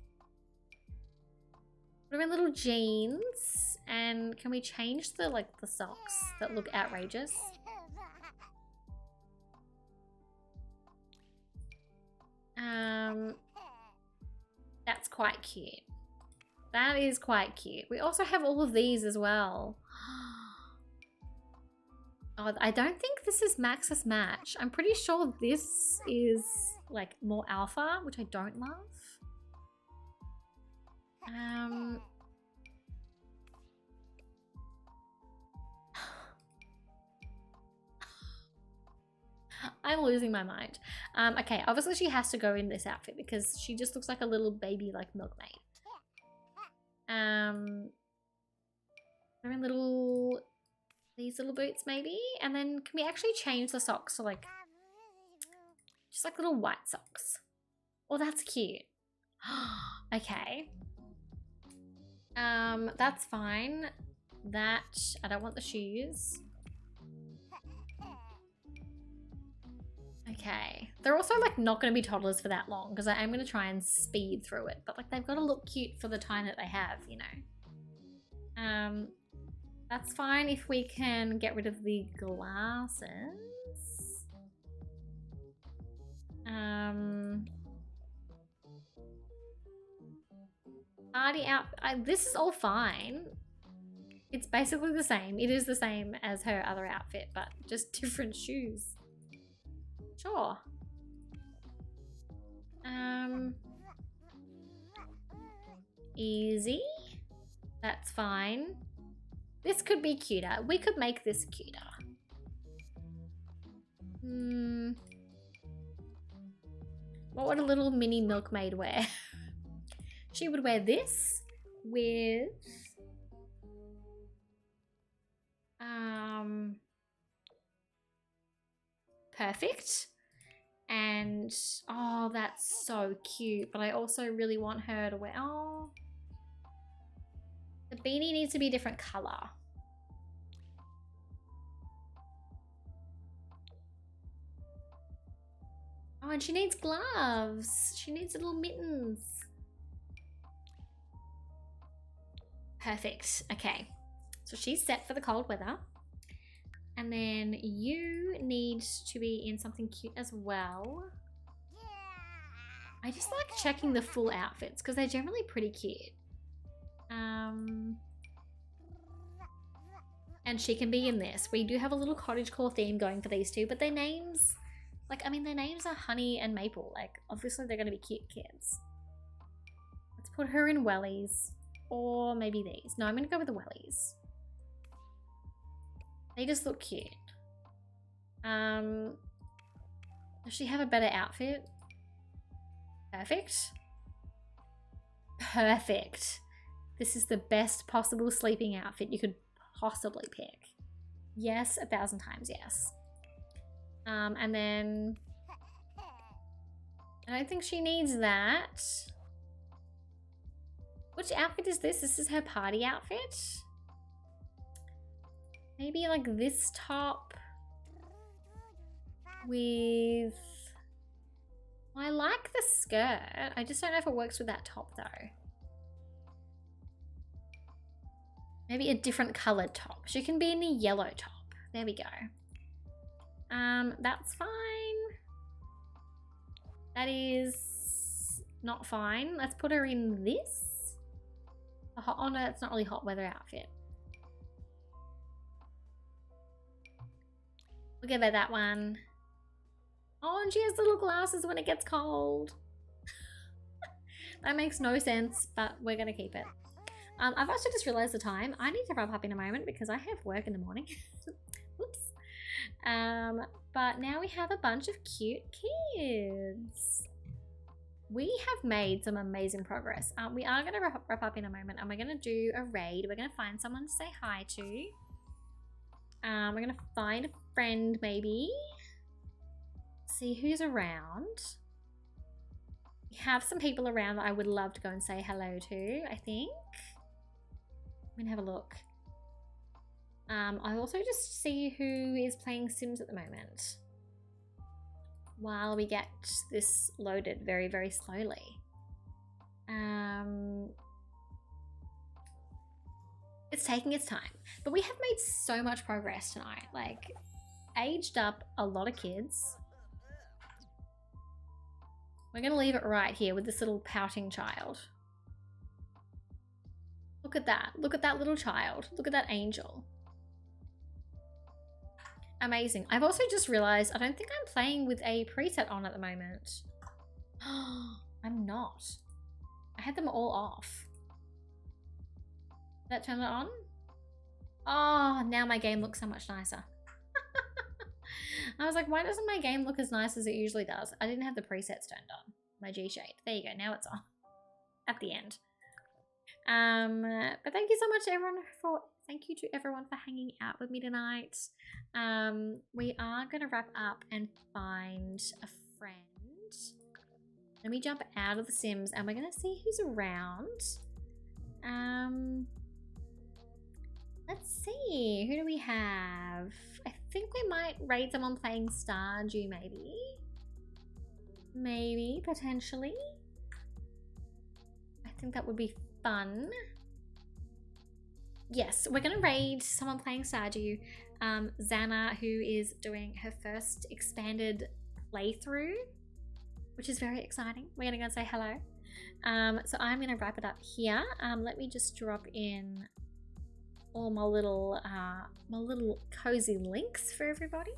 What about little jeans? And can we change the the socks that look outrageous? That's quite cute. That is quite cute. We also have all of these as well. Oh, I don't think this is Max's match. I'm pretty sure this is like more alpha, which I don't love. I'm losing my mind. Okay, obviously she has to go in this outfit because she just looks like a little baby like milkmaid. Wearing these little boots maybe, and then can we actually change the socks to like just like little white socks? Oh, that's cute. Okay. That's fine. That I don't want the shoes. Okay. They're also like not going to be toddlers for that long because I am going to try and speed through it, but like they've got to look cute for the time that they have, you know. That's fine if we can get rid of the glasses. Party out. This is all fine. It's basically the same. It is the same as her other outfit, but just different shoes. Sure. Easy. That's fine. This could be cuter. We could make this cuter. What would a little mini milkmaid wear? She would wear this with perfect. And oh, that's so cute. But I also really want her to wear, oh, the beanie needs to be a different color. Oh, and she needs gloves. She needs little mittens. Perfect. Okay. So she's set for the cold weather. And then you need to be in something cute as well. I just like checking the full outfits because they're generally pretty cute. And she can be in this. We do have a little cottagecore theme going for these two, but their names, like, I mean, their names are Honey and Maple. Like, obviously they're going to be cute kids. Let's put her in wellies. Or maybe these. No, I'm going to go with the wellies. They just look cute. Does she have a better outfit? Perfect. Perfect. This is the best possible sleeping outfit you could possibly pick. Yes, 1,000 times yes. And then I don't think she needs that. Which outfit is this? This is her party outfit. Maybe like this top with... Well, I like the skirt. I just don't know if it works with that top though. Maybe a different colored top. She can be in a yellow top. There we go. That's fine. That is not fine. Let's put her in this. Oh no, that's not really hot weather outfit. We'll give her that one. Oh, and she has little glasses when it gets cold. That makes no sense, but we're gonna keep it. I've actually just realized the time. I need to wrap up in a moment because I have work in the morning. Whoops. But now we have a bunch of cute kids. We have made some amazing progress. We are going to wrap up in a moment and we're going to do a raid. We're going to find someone to say hi to. We're going to find a friend maybe. See who's around. We have some people around that I would love to go and say hello to, I think. I'm going to have a look. I also just see who is playing Sims at the moment. While we get this loaded very, very slowly. It's taking its time. But we have made so much progress tonight. Like, aged up a lot of kids. We're going to leave it right here with this little pouting child. Look at that. Look at that little child. Look at that angel. Amazing. I've also just realized I don't think I'm playing with a preset on at the moment. I'm not. I had them all off. Did that turn it on? Oh, now my game looks so much nicer. I was like, why doesn't my game look as nice as it usually does? I didn't have the presets turned on. My G-shade. There you go. Now it's on. At the end. But thank you so much everyone for... Thank you to everyone for hanging out with me tonight. We are going to wrap up and find a friend. Let me jump out of the Sims and we're going to see who's around. Let's see. Who do we have? I think we might raid someone playing Stardew maybe. Maybe, potentially. I think that would be fun. yes, we're gonna raid someone playing Stardew. Xana, who is doing her first expanded playthrough, which is very exciting. We're gonna go say hello. So I'm gonna wrap it up here. Let me just drop in all my little cozy links for everybody.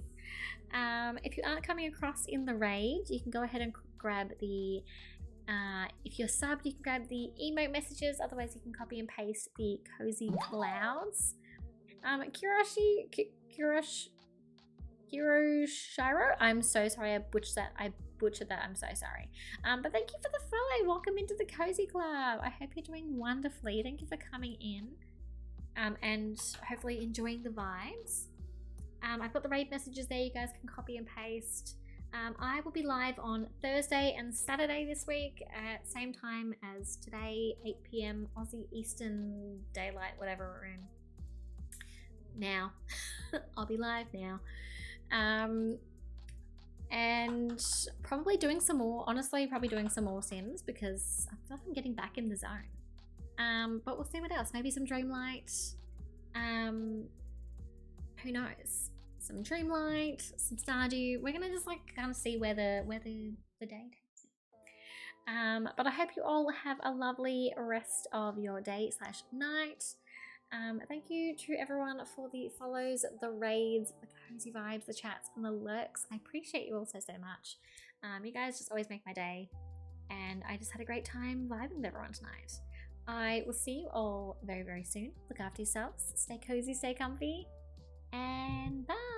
If you aren't coming across in the raid, you can go ahead and grab the if you're subbed, you can grab the emote messages. Otherwise, you can copy and paste the cozy clouds. Kiroshiro, I'm so sorry I butchered that. I'm so sorry. But thank you for the follow. Welcome into the cozy club. I hope you're doing wonderfully. Thank you for coming in. And hopefully enjoying the vibes. I've got the raid messages there. You guys can copy and paste. I will be live on Thursday and Saturday this week at same time as today, 8 p.m. Aussie Eastern Daylight, whatever we're in. Now, I'll be live now. And probably doing some more, honestly, probably doing some more Sims because I feel like I'm getting back in the zone. But we'll see what else. Maybe some Dreamlight. Who knows? Some Dreamlight, some Stardew. We're gonna just like kind of see where the day takes me. But I hope you all have a lovely rest of your day / night. Thank you to everyone for the follows, the raids, the cozy vibes, the chats, and the lurks. I appreciate you all so much. You guys just always make my day, and I just had a great time vibing with everyone tonight. I will see you all very soon. Look after yourselves, stay cozy, stay comfy, and bye.